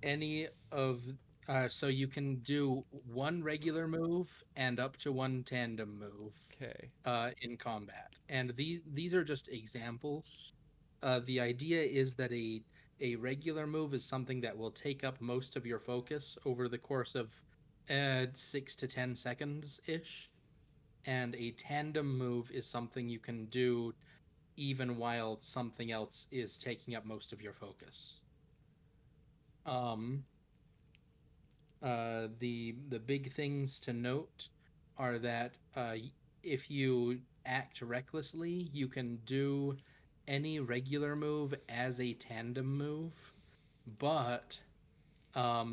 Any of so you can do one regular move and up to one tandem move Okay. in combat, and these are just examples. The idea is that a regular move is something that will take up most of your focus over the course of 6 to 10 seconds ish, and a tandem move is something you can do even while something else is taking up most of your focus. The big things to note are that if you act recklessly, you can do any regular move as a tandem move, but let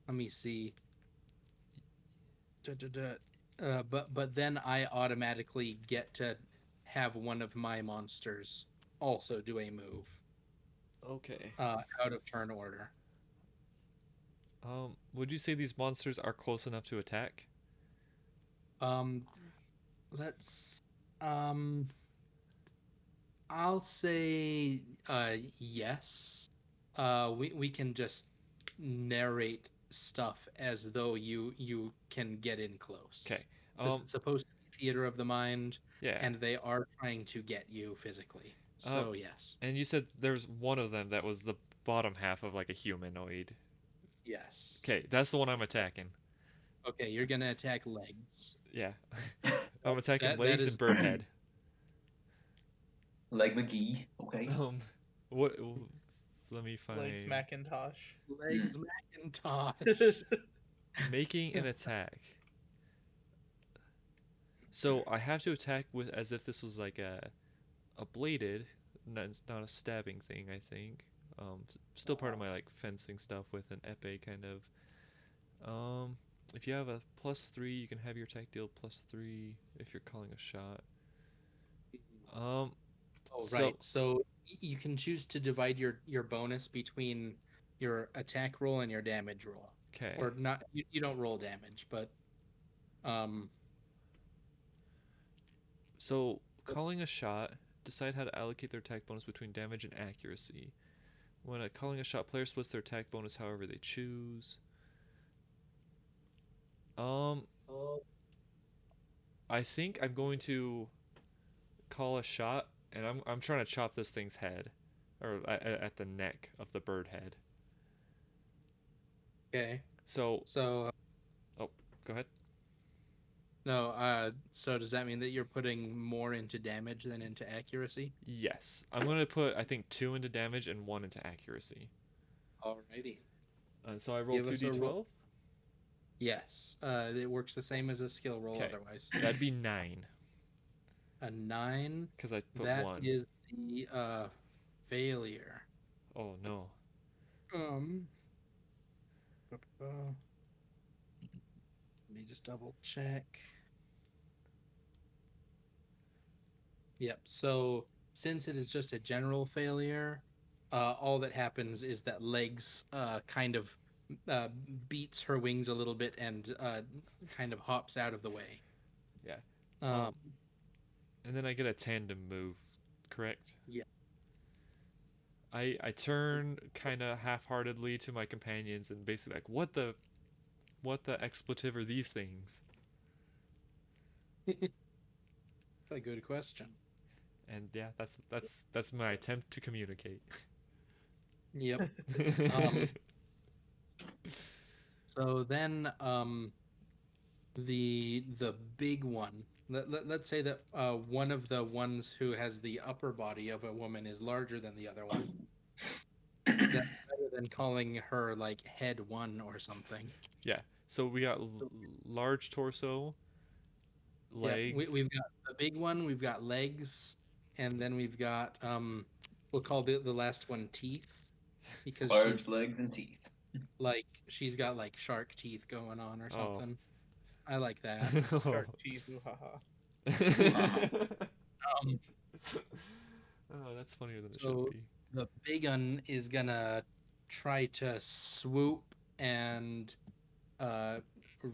me see. But then I automatically get to have one of my monsters also do a move Okay. out of turn order. Would you say these monsters are close enough to attack? Um, let's I'll say yes. We can just narrate stuff as though you can get in close. Okay. This is supposed to be theater of the mind, Yeah. and they are trying to get you physically. So yes. And you said there's one of them that was the bottom half of like a humanoid. Yes. Okay, that's the one I'm attacking. Okay, you're gonna attack legs. Yeah. I'm attacking That legs is and bird head. Leg McGee. Okay. What? Let me find. Legs Macintosh. legs Macintosh. Making an attack. So I have to attack with as if this was like a bladed, not a stabbing thing. I think. Still part of my like fencing stuff with an epee kind of. If you have a +3, you can have your attack deal +3 if you're calling a shot. Um. Oh, So right. So you can choose to divide your bonus between your attack roll and your damage roll. okay. Or not, you don't roll damage, but um So calling a shot. Decide how to allocate their attack bonus between damage and accuracy. When calling a shot, player splits their attack bonus however they choose. Um. I think I'm going to call a shot, and I'm trying to chop this thing's head, or at the neck of the bird head. okay. So, So oh, go ahead. no, so does that mean that you're putting more into damage than into accuracy? Yes, I'm going to put I think 2 into damage and 1 into accuracy. Alrighty. So I roll Give us a roll. 2d12. Yes. It works the same as a skill roll Okay, otherwise. that'd be 9 A 9, because I put that 1. is the failure. Oh no. Let me just double check. Yep. So since it is just a general failure, all that happens is that Legs kind of uh, beats her wings a little bit and kind of hops out of the way. Yeah. Um, And then I get a tandem move, correct? Yeah. I turn kind of half-heartedly to my companions and basically like, what the expletive are these things? That's a good question. And yeah, that's my attempt to communicate. Yep. So then the big one. Let's say that one of the ones who has the upper body of a woman is larger than the other one. That's better than calling her like head one or something. Yeah. So we got large torso, Yeah, legs. we've got the big one, we've got legs, and then we've got we'll call the last one teeth because she's Large legs and teeth. like she's got like shark teeth going on or Oh. something. I like that. Shark teeth. Ooh, haha. Um, Oh, that's funnier than it should so be. the big one is gonna try to swoop and uh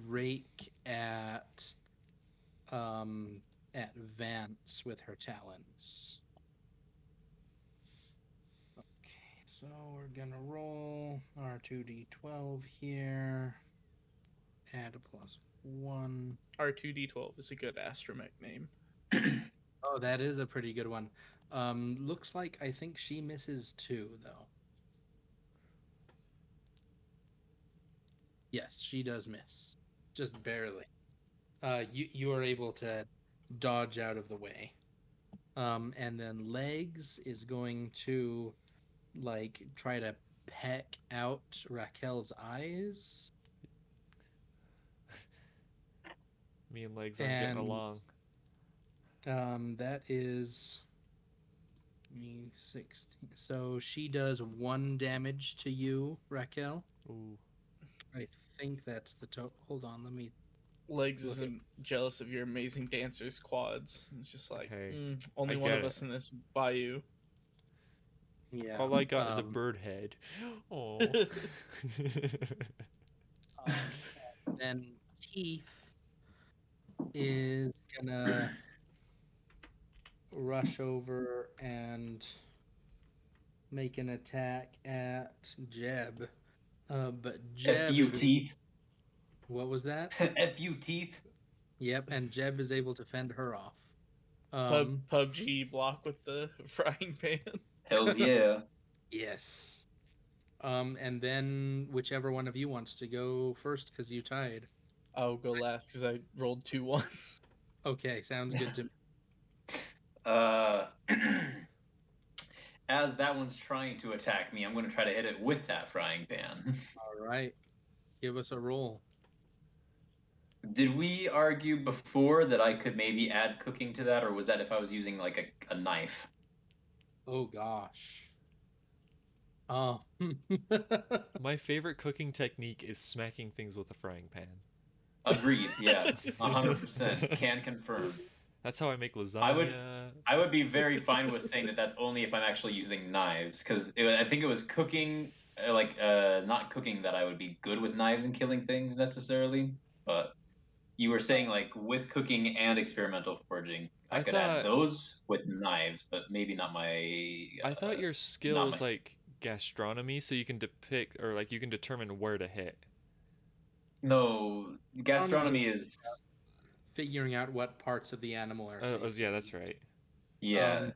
rake at Vance with her talons. Okay, so we're gonna roll our 2d12 here. Add a +1. R2D12 is a good astromech name. Oh, that is a pretty good one. Looks like I think she misses 2 though. Yes, she does miss, just barely. You are able to dodge out of the way. And then Legs is going to like try to peck out Raquel's eyes. Me and legs aren't getting And along. that is me 16. So she does 1 damage to you, Raquel. Ooh. I think that's the total. Hold on, let me. Legs Look isn't jealous of your amazing dancers' quads. It's just like, Okay, only I one get of it. us in this bayou. Yeah. All I got is a bird head. Oh. Then Teeth is gonna rush over and make an attack at Jeb. But F Jeb you is. teeth. What was that? F you teeth. Yep, and Jeb is able to fend her off. PUBG block with the frying pan. Hells yeah. Yes. And then whichever one of you wants to go first, because you tied. I'll go last because I rolled 2 ones. Okay, sounds good to me. As that one's trying to attack me, I'm going to try to hit it with that frying pan. All right, give us a roll. Did we argue before that I could maybe add cooking to that, or was that if I was using like a knife? Oh gosh. Oh. My favorite cooking technique is smacking things with a frying pan. Agreed. Yeah, 100%. Can confirm. That's how I make lasagna. I would be very fine with saying that that's only if I'm actually using knives, because I think it was cooking, not cooking that I would be good with knives and killing things necessarily, but you were saying like with cooking and experimental foraging, I I could add thought those with knives, but maybe not I thought your skill my was like gastronomy, so you can depict or like you can determine where to hit. no gastronomy is figuring out what parts of the animal are Oh, safe to yeah, that's eat. right. yeah.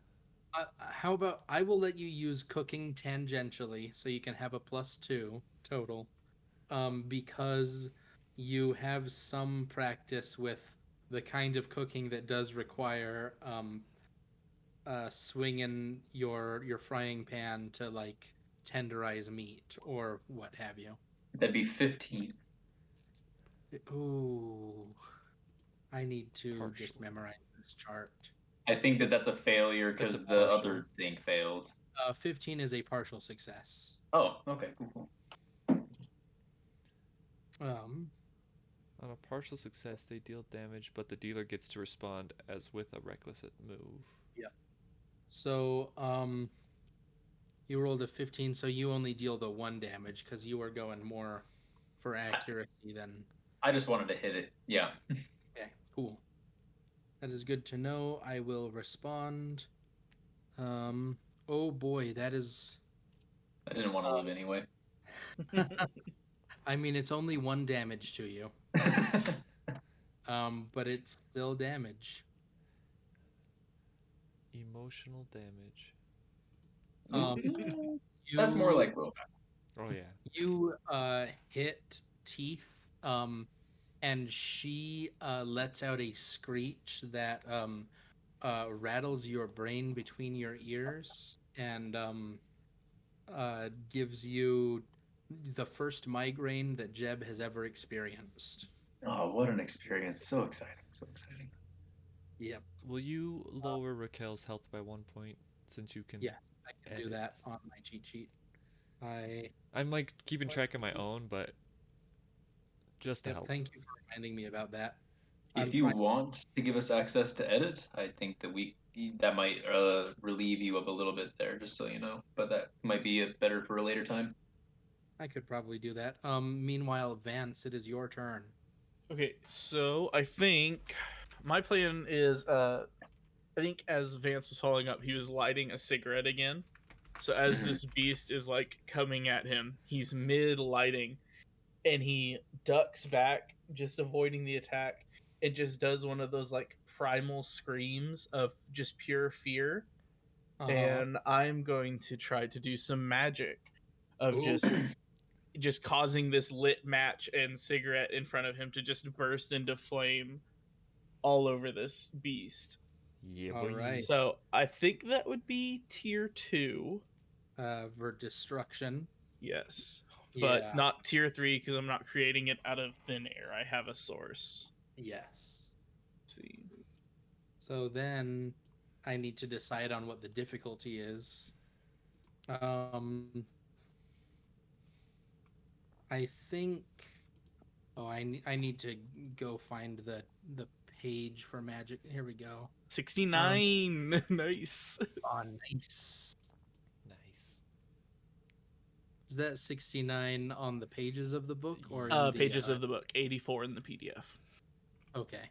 How about I will let you use cooking tangentially, so you can have a +2 total, because you have some practice with the kind of cooking that does require swinging your frying pan to like tenderize meat or what have you. That'd be 15. Ooh, I need to Partial. just memorize this chart. I think that that's a failure That's a because the partial. other thing failed. 15 is a partial success. Oh, okay, cool. Um, On a partial success, they deal damage, but the dealer gets to respond as with a reckless move. so you rolled a 15, so you only deal the 1 damage because you are going more for accuracy than. I just wanted to hit it. Yeah. Okay, cool. That is good to know. I will respond. Oh boy, that is. I didn't want to live anyway. I mean, it's only 1 damage to you, but it's still damage. Emotional damage. That's more You like willpower. Oh yeah. you hit Teeth, and she lets out a screech that rattles your brain between your ears and gives you the first migraine that Jeb has ever experienced. Oh, what an experience. So exciting. So exciting. Yep. Will you lower Raquel's health by 1 point since you can Yes, I can do edit? that on my cheat sheet. I'm like keeping track of my own, but just to Yep, help. thank you for reminding me about that. If you want to give us access to edit, I think that might relieve you of a little bit there, just so you know. But that might be better for a later time. I could probably do that. Meanwhile, Vance, it is your turn. Okay, so I think my plan is I think as Vance was hauling up, he was lighting a cigarette again. So as this beast is like coming at him, he's mid lighting and he ducks back, just avoiding the attack, and just does one of those like primal screams of just pure fear. And I'm going to try to do some magic of Ooh. just causing this lit match and cigarette in front of him to just burst into flame all over this beast. Yeah, All boy. right. So I think that would be tier 2. For destruction. Yes. But Yeah. not tier 3 because I'm not creating it out of thin air. I have a source. Yes. Let's see. So then I need to decide on what the difficulty is. I think. Oh, I need to go find the page for magic. Here we go. 69. Nice. Oh, nice. Nice. Is that 69 on the pages of the book or in the Pages of the book, 84 in the PDF. Okay.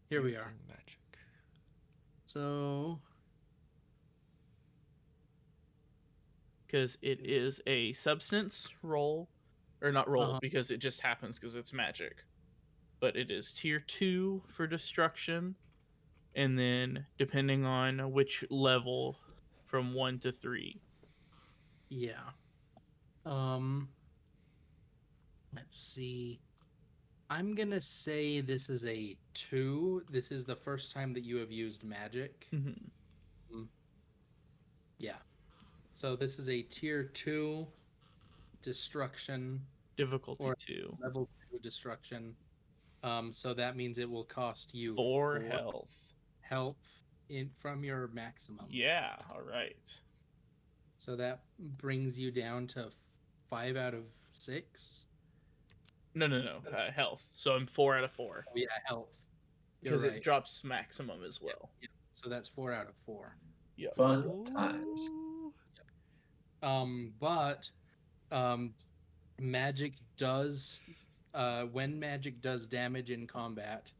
Here we are. Using magic. So Because it is a substance roll, or not roll, Uh-huh. because it just happens because it's magic. But it is tier 2 for destruction, and then depending on which level, from 1 to 3. yeah. Let's see. I'm gonna say this is a 2. This is the first time that you have used magic. Mm-hmm. Yeah. So this is a tier 2 destruction Difficulty or 2. level 2 destruction. So that means it will cost you 4 health. health in from your maximum. Yeah, all right. So that brings you down to 5 out of 6. No. Health. So I'm 4 out of 4. Oh yeah, health. because right. it drops maximum as well. Yep. So that's 4 out of 4. Yep. Fun times. But magic does when magic does damage in combat,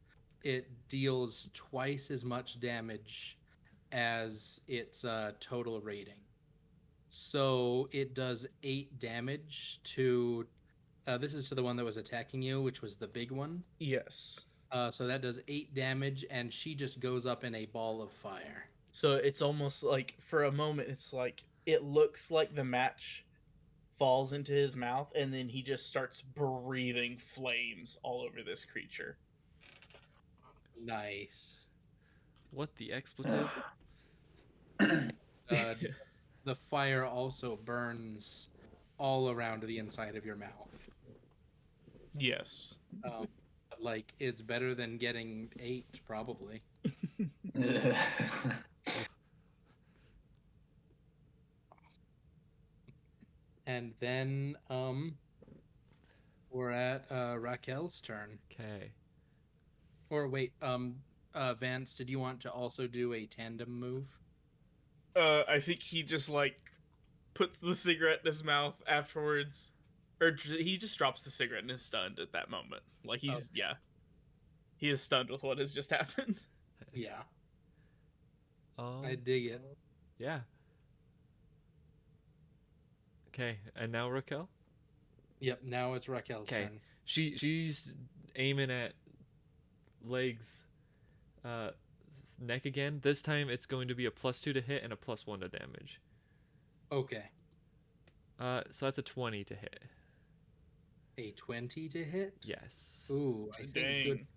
it deals twice as much damage as its total rating. So it does 8 damage to this is to the one that was attacking you, which was the big one. Yes. So that does 8 damage, and she just goes up in a ball of fire. So it's almost like, for a moment, it's like it looks like the match falls into his mouth, and then he just starts breathing flames all over this creature. Nice. What the expletive? The fire also burns all around the inside of your mouth. Yes. Like, it's better than getting 8, probably. And then we're at Raquel's turn. Okay. Or wait, Vance, did you want to also do a tandem move? I think he just like puts the cigarette in his mouth afterwards, or he just drops the cigarette and is stunned at that moment. Like he's he is stunned with what has just happened. Yeah, I dig it. Yeah. Okay, and now Raquel? Yep, now it's Raquel's turn. She's aiming at legs, neck again. This time it's going to be a +2 to hit and a +1 to damage. Okay. So that's a 20 to hit. A 20 to hit? Yes. Ooh, I think good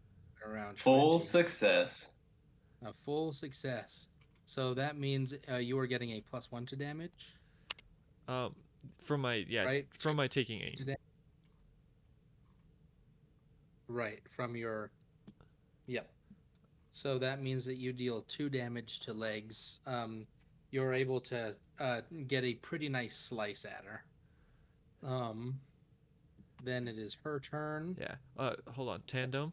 around 20. Full success. A full success. So that means you are getting a +1 to damage? From my from my taking aim. Right, from your Yep. So that means that you deal 2 damage to legs. You're able to get a pretty nice slice at her. Then it is her turn. Yeah. Hold on. Tandem.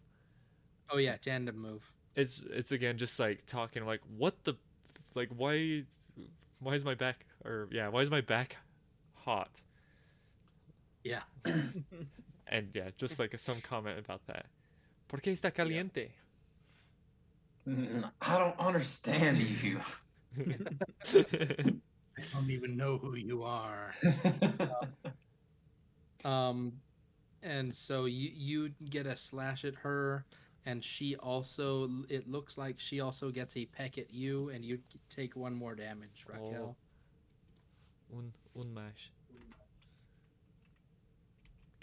Oh yeah, tandem move. It's again just like talking like what the like why is my back why is my back hot? Yeah. And yeah, just like some comment about that. ¿Por qué está caliente? I don't understand you. I don't even know who you are. And so you get a slash at her, and she also, it looks like she also gets a peck at you, and you take 1 more damage, Raquel. Un mash.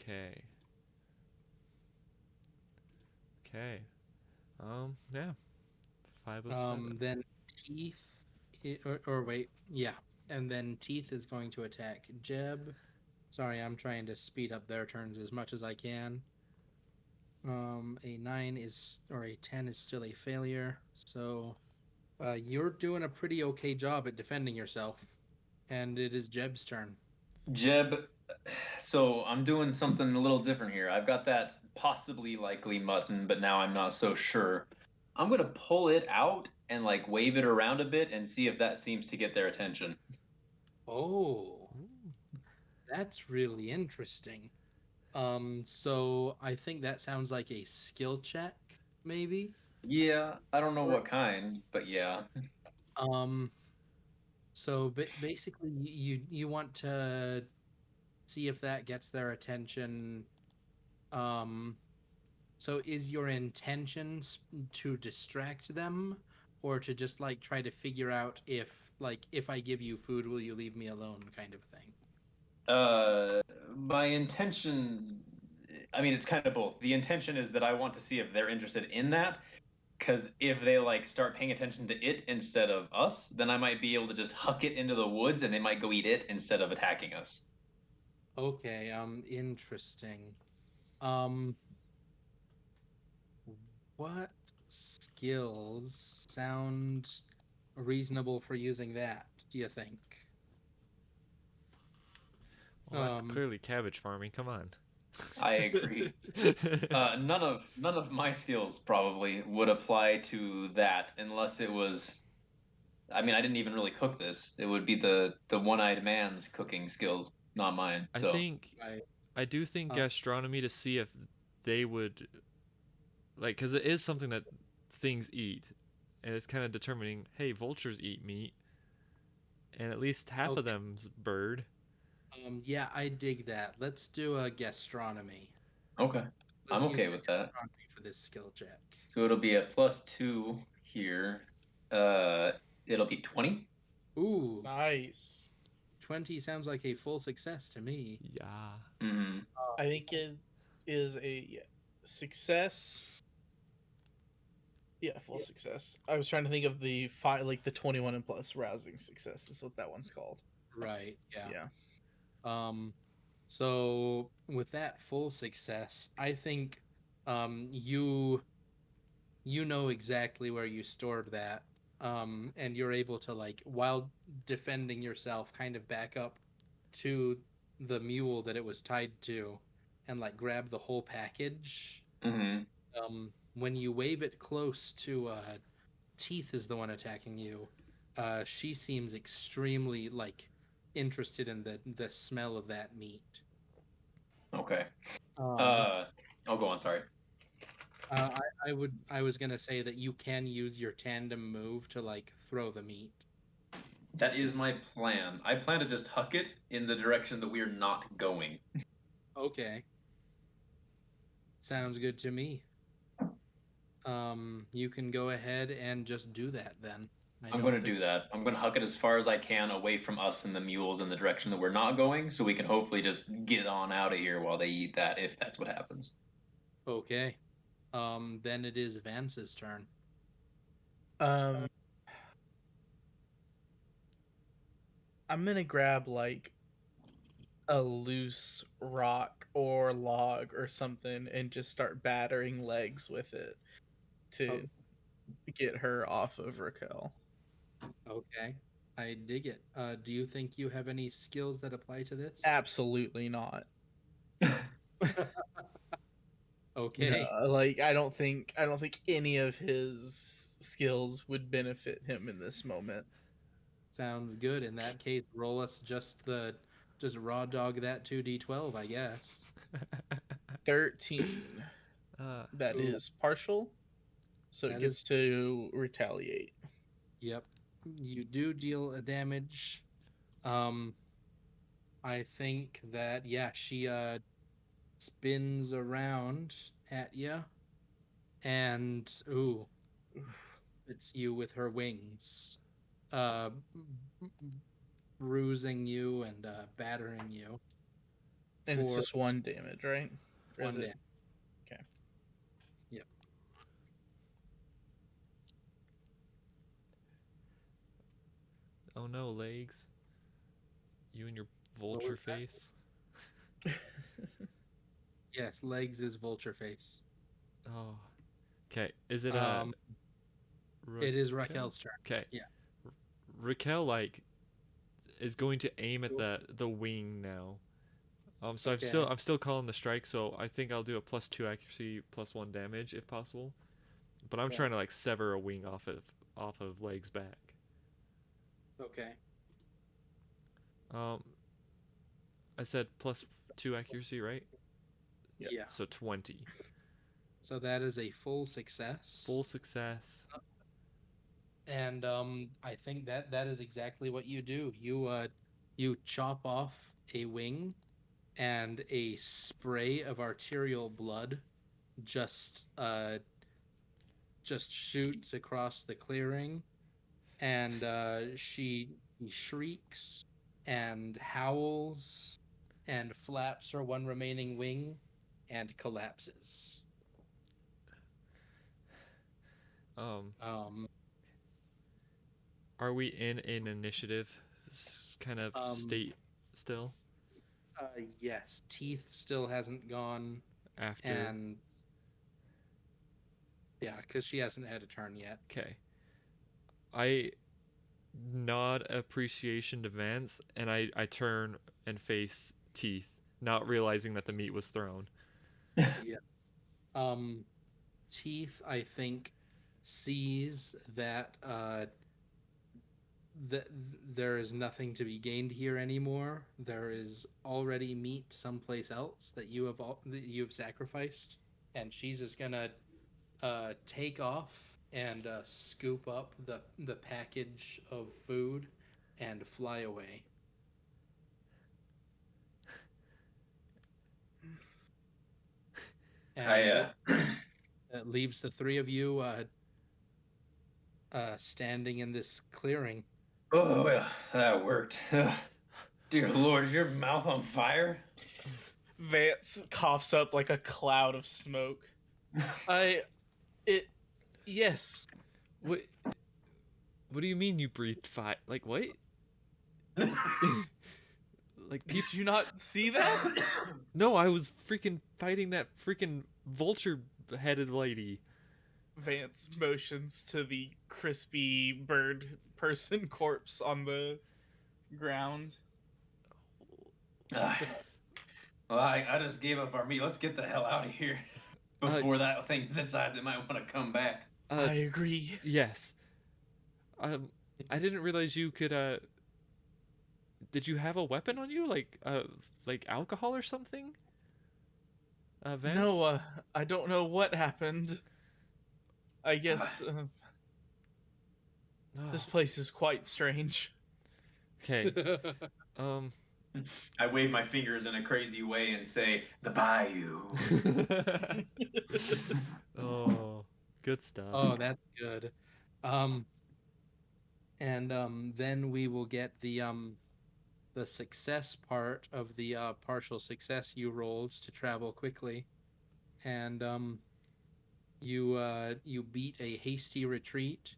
Okay. Okay. Yeah. 5 of 7. Then Teeth, or wait, yeah, and then Teeth is going to attack Jeb. Sorry, I'm trying to speed up their turns as much as I can. A 9 is, or a 10 is still a failure. So you're doing a pretty okay job at defending yourself. And it is Jeb's turn. Jeb, so I'm doing something a little different here. I've got that possibly likely mutton, but now I'm not so sure. I'm going to pull it out and like wave it around a bit and see if that seems to get their attention. Oh, that's really interesting. So I think that sounds like a skill check, maybe? Yeah, I don't know what kind, but yeah. So basically you want to see if that gets their attention. So is your intention to distract them, or to just like try to figure out if I give you food, will you leave me alone, kind of thing? My intention, I mean, it's kind of both. The intention is that I want to see if they're interested in that, because if they like start paying attention to it instead of us, then I might be able to just huck it into the woods and they might go eat it instead of attacking us. Okay, interesting. What skills sound reasonable for using that, do you think? Well, that's clearly cabbage farming. Come on. I agree. None of my skills probably would apply to that unless it was. I mean, I didn't even really cook this. It would be the one-eyed man's cooking skill, not mine. I So think Right. I do think Uh, gastronomy to see if they would like, because it is something that things eat, and it's kind of determining. Hey, vultures eat meat, and at least half of okay. them's bird. Yeah, I dig that. Let's do a gastronomy. okay, I'm Let's use okay a with that. gastronomy for this skill check. So it'll be a +2 here. It'll be 20. Ooh, Nice. 20 sounds like a full success to me. Yeah. Mm-hmm. I think it is a success. Yeah, full success. I was trying to think of the like the 21 and plus rousing success is what that one's called. Right, yeah. Yeah. Um, so with that full success, I think you know exactly where you stored that. And you're able to like while defending yourself kind of back up to the mule that it was tied to and like grab the whole package. Mm-hmm. When you wave it close to Teeth is the one attacking you. She seems extremely like interested in the smell of that meat. Okay. Um, Uh, I'll go on. Sorry. I was gonna say that you can use your tandem move to like throw the meat. That is my plan. I plan to just huck it in the direction that we're not going. Okay, sounds good to me. You can go ahead and just do that then. I I'm going don't to think. do that. I'm going to huck it as far as I can away from us and the mules in the direction that we're not going, so we can hopefully just get on out of here while they eat that, if that's what happens. Okay. Then it is Vance's turn. Um, I'm gonna grab like a loose rock or log or something and just start battering legs with it Oh, to get her off of Raquel. okay. I dig it. Do you think you have any skills that apply to this? Absolutely not. No, Okay. like I don't think any of his skills would benefit him in this moment. Sounds good. In that case, roll us just raw dog that 2d12, I guess. 13. uh, That Ooh, is partial, so it that is gets to retaliate. yep. You do deal a damage. Um, I think that yeah, she spins around at you and ooh, it's you with her wings. Uh bruising you and battering you And it's for just one damage, right? Or is one it damage. okay? Yep. oh no, legs. You and your What vulture was that? face. Yes, legs is vulture face. Oh. Okay. Is it Um, it is Raquel? Raquel's turn. Okay. Yeah. Raquel like is going to aim at Cool. the wing now. So Okay. I'm still calling the strike. So I think I'll do a +2 accuracy, +1 damage if possible. But I'm Yeah. trying to like sever a wing off of leg's back. Okay. Um, I said +2 accuracy, right? Yep. Yeah. So 20. So that is a full success. Full success. And I think that that is exactly what you do. You chop off a wing and a spray of arterial blood just just shoots across the clearing and she shrieks and howls and flaps her one remaining wing and collapses. Um, Um, are we in an initiative kind of um, state still yes, Teeth still hasn't gone, after? and yeah, because she hasn't had a turn yet. Okay. I nod appreciation to Vance, and I turn and face Teeth, not realizing that the meat was thrown. Yeah. Teeth, I think, sees that there is nothing to be gained here anymore. There is already meat someplace else that you have sacrificed, and she's just gonna take off and scoop up the package of food and fly away. And I that leaves the three of you standing in this clearing. oh well, that worked. Dear Lord, is your mouth on fire? Vance coughs up like a cloud of smoke. Yes. What? What do you mean you breathed fire? Like what? Like Did you not see that? No, I was freaking fighting that freaking vulture-headed lady. Vance motions to the crispy bird person corpse on the ground. Well, I just gave up our meat. Let's get the hell out of here before that thing decides it might want to come back. I agree. Yes. I didn't realize you could. Did you have a weapon on you, like alcohol or something? Vance? No, I don't know what happened. I guess this place is quite strange. Okay. I wave my fingers in a crazy way and say, "The bayou." Oh, good stuff. Oh, that's good. And then we will get the success part of the partial success you rolled to travel quickly, and you beat a hasty retreat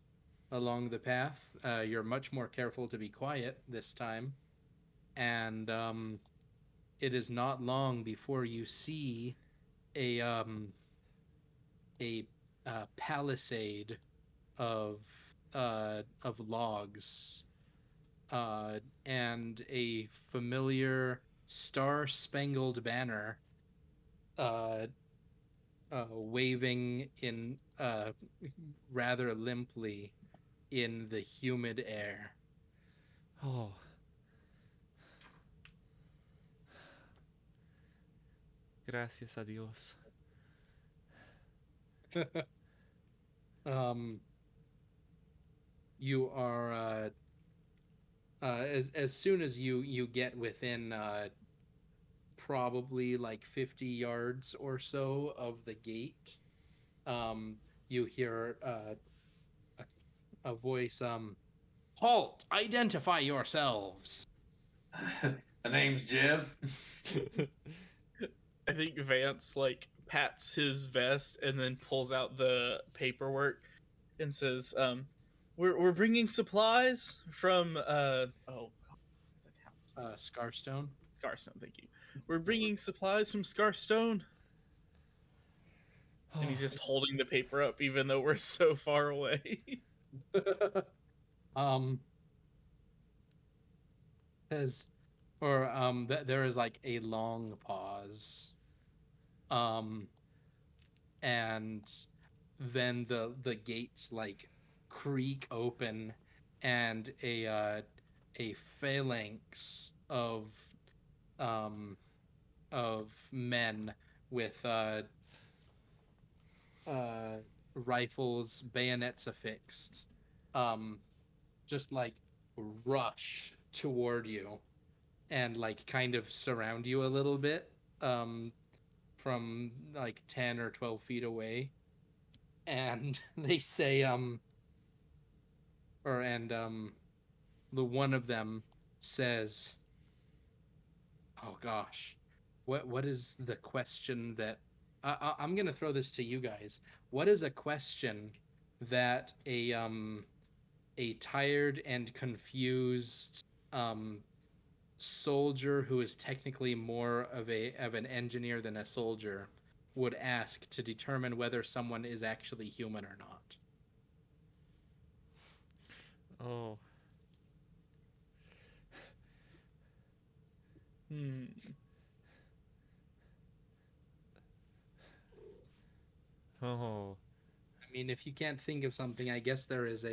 along the path. You're much more careful to be quiet this time, and it is not long before you see a palisade of logs and a familiar star-spangled banner waving in rather limply in the humid air. Oh. Gracias a Dios. You are as soon as you get within probably like 50 yards or so of the gate, you hear a voice, halt, identify yourselves. The name's Jeb. I think Vance like pats his vest and then pulls out the paperwork and says, we're bringing supplies from Scarstone. Scarstone, thank you. We're bringing supplies from Scarstone." And he's just holding the paper up even though we're so far away. There is like a long pause, and then the gates like creak open, and a phalanx of men with rifles, bayonets affixed, just like rush toward you and like kind of surround you a little bit, from like 10 or 12 feet away, and they say the one of them says, oh gosh, what is the question that I'm gonna throw this to you guys. What is a question that a tired and confused soldier who is technically more of an engineer than a soldier would ask to determine whether someone is actually human or not? Oh. Oh, I mean, if you can't think of something, I guess there is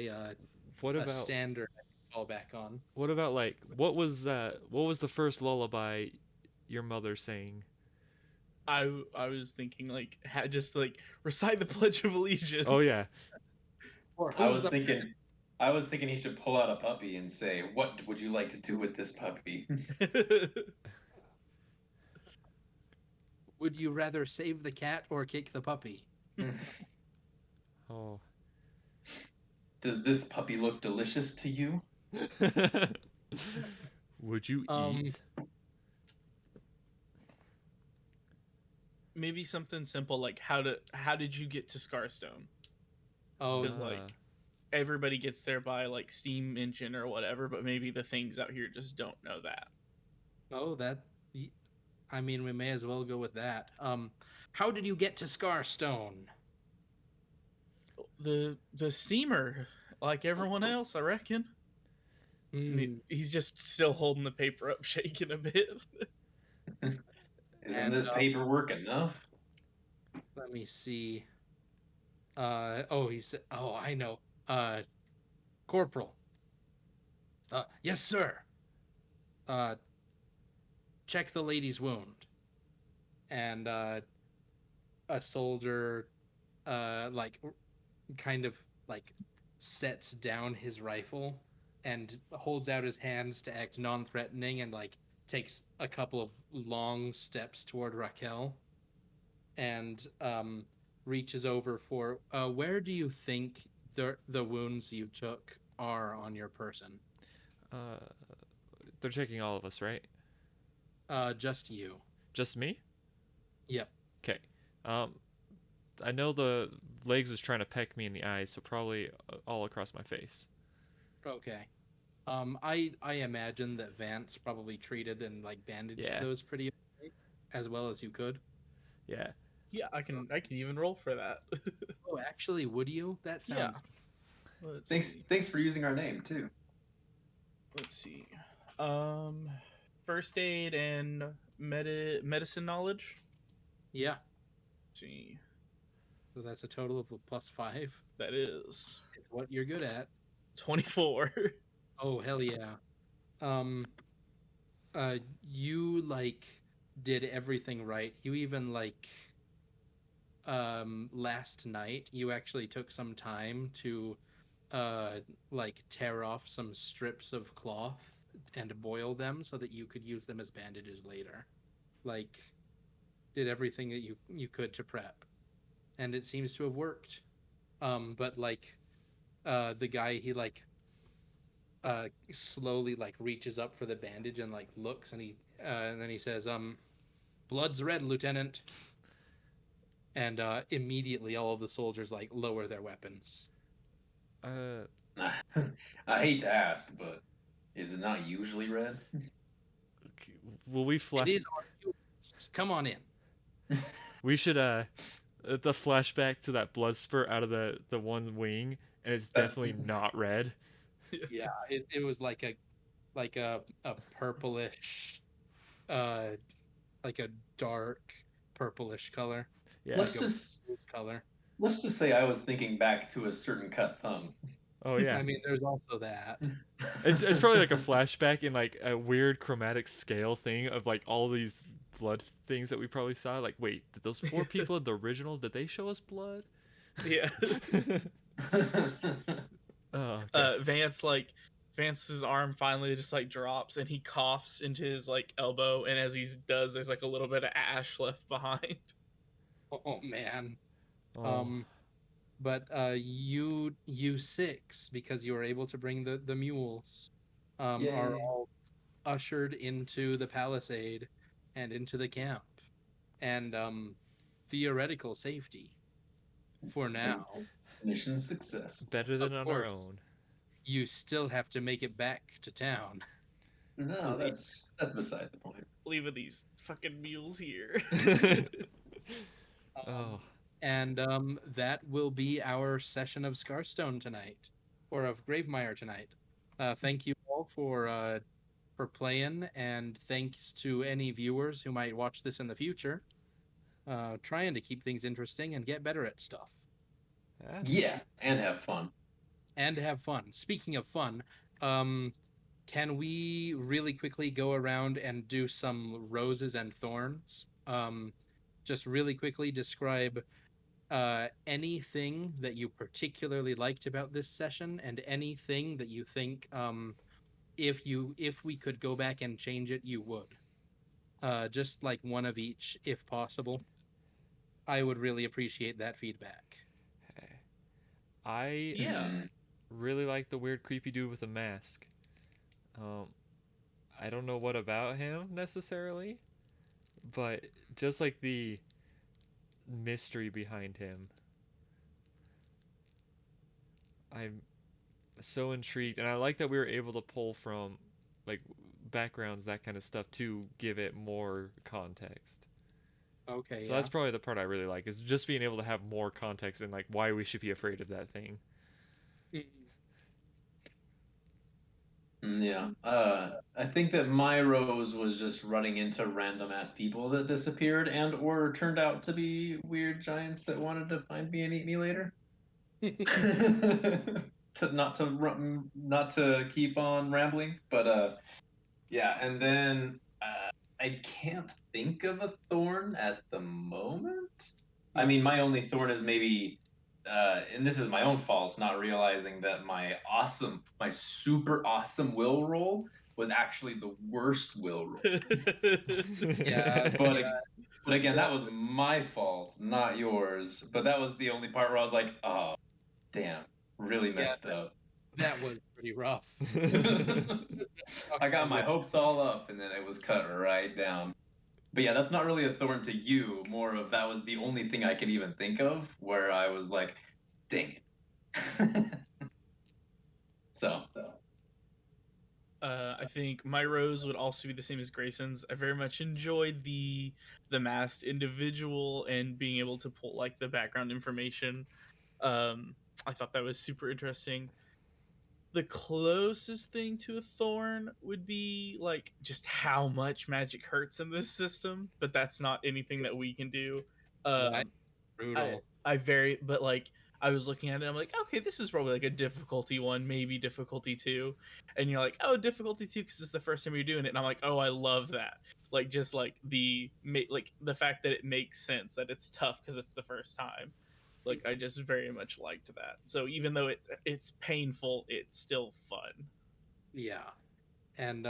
what a about standard I can fall back on. like what was the first lullaby your mother sang? I was thinking like just like recite the Pledge of Allegiance. Oh yeah. Or I who's was the thinking, I was thinking he should pull out a puppy and say, "What would you like to do with this puppy?" would you rather save the cat or kick the puppy? Oh. Does this puppy look delicious to you? Would you Um, eat? Maybe something simple like how did you get to Scarstone? oh, Because Ah. like everybody gets there by like steam engine or whatever, but maybe the things out here just don't know that. oh, I mean, we may as well go with that. How did you get to Scarstone? The steamer, like everyone else, I reckon. Hmm. He's just still holding the paper up, shaking a bit. Isn't And this paperwork enough? let me see. he said, oh, I know. Corporal. Yes, sir. Uh, check the lady's wound. And a soldier, like, kind of like sets down his rifle and holds out his hands to act non-threatening and like takes a couple of long steps toward Raquel and reaches over for where do you think the wounds you took are on your person? Uh, they're checking all of us, right? Just you. Just me? Yep. Okay. Um, I know the legs was trying to peck me in the eyes, so probably all across my face. Okay. I imagine that Vance probably treated and like bandaged Yeah. those pretty okay, as well as you could. Yeah. Yeah, I can even roll for that. Oh, actually, would you? That Yeah. sounds Let's Thanks, see. thanks for using our name too. Let's see. Um, first aid and medicine knowledge. yeah. Let's see, So that's a total of a +5. that is It's what you're good at. 24. Oh hell yeah. Um, you like did everything right. You even like last night you actually took some time to uh like tear off some strips of cloth and boil them so that you could use them as bandages later. Like did everything that you could to prep. And it seems to have worked. But like the guy he like slowly like reaches up for the bandage and like looks and then he says blood's red, lieutenant. And immediately all of the soldiers like lower their weapons. Uh, I hate to ask, but is it not usually red? will we It flash? is our fuels. Come on in. We should the flashback to that blood spurt out of the one wing, and it's That- definitely not red. Yeah, it was like a purplish uh like a dark purplish color. Yeah. let's Like a just rose color. let's just say I was thinking back to a certain cut thumb. Oh yeah. I mean there's also that. It's probably like a flashback in like a weird chromatic scale thing of like all these blood things that we probably saw. Like, wait, did those four people in the original did they show us blood? Yeah. Oh, okay. Vance's arm finally just like drops and he coughs into his like elbow, and as he does, there's like a little bit of ash left behind. Oh man. Oh, Um but you six, because you were able to bring the mules, are Yay. all ushered into the palisade and into the camp and theoretical safety for now. Mission success. better Of than on our course, own. you still have to make it back to town. No, that's beside the point. Leaving these fucking mules here. Oh, And that will be our session of Scarstone tonight, or of Gravemire tonight. Thank you all for playing, and thanks to any viewers who might watch this in the future. trying to keep things interesting and get better at stuff Ah, Yeah, and have fun. and have fun. Speaking of fun, um, can we really quickly go around and do some roses and thorns? Just really quickly describe anything that you particularly liked about this session and anything that you think if we could go back and change it, you would. Just like one of each, if possible. I would really appreciate that feedback. hey. I Yeah. Hmm. really like the weird creepy dude with a mask. Um, I don't know what about him necessarily, but just like the mystery behind him, I'm so intrigued, and I like that we were able to pull from like backgrounds, that kind of stuff, to give it more context. Okay, So yeah. that's probably the part I really like, is just being able to have more context and like why we should be afraid of that thing. Yeah. I think that my rose was just running into random ass people that disappeared and or turned out to be weird giants that wanted to find me and eat me later. Not to keep on rambling, but yeah, and then I can't think of a thorn at the moment. I mean, my only thorn is maybe, and this is my own fault, not realizing that my super awesome will roll was actually the worst will roll. Yeah, But the, but again, the that was my fault, not yours. But that was the only part where I was like, oh, damn, really yeah, messed up. that was pretty rough. I got my With hopes all up, and then it was cut right down. But yeah, that's not really a thorn to you. More of that was the only thing I could even think of where I was like, dang it. So, I think my rose would also be the same as Grayson's. I very much enjoyed the masked individual and being able to pull like the background information. I thought that was super interesting. The closest thing to a thorn would be like just how much magic hurts in this system, but that's not anything that we can do. that Um, I brutal. I very but like I was looking at it, I'm like, okay, this is probably like a difficulty one, maybe difficulty two, and you're like, oh, difficulty two because it's the first time you're doing it, and I'm like, oh, I love that. Like just like like the fact that it makes sense that it's tough because it's the first time. Like I just very much liked that. So even though it's painful, it's still fun. Yeah. And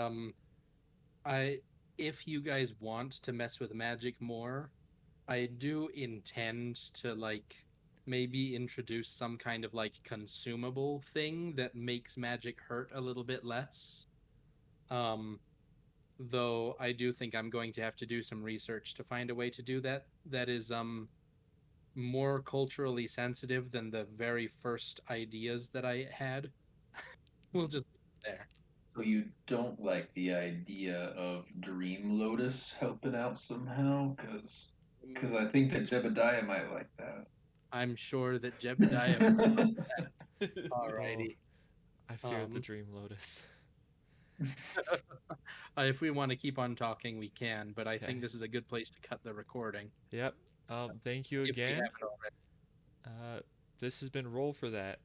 I if you guys want to mess with magic more, I do intend to like maybe introduce some kind of like consumable thing that makes magic hurt a little bit less. Um though I do think I'm going to have to do some research to find a way to do that that is more culturally sensitive than the very first ideas that I had. We'll just leave it there. so you don't like the idea of Dream Lotus helping out somehow? Because I think that Jebediah might like that. I'm sure that Jebediah. Oh, Alrighty. I fear the Um, Dream Lotus. if we want to keep on talking, we can, but I Okay. think this is a good place to cut the recording Yep. Thank you if we again. haven't already. Uh, this has been Roll for That.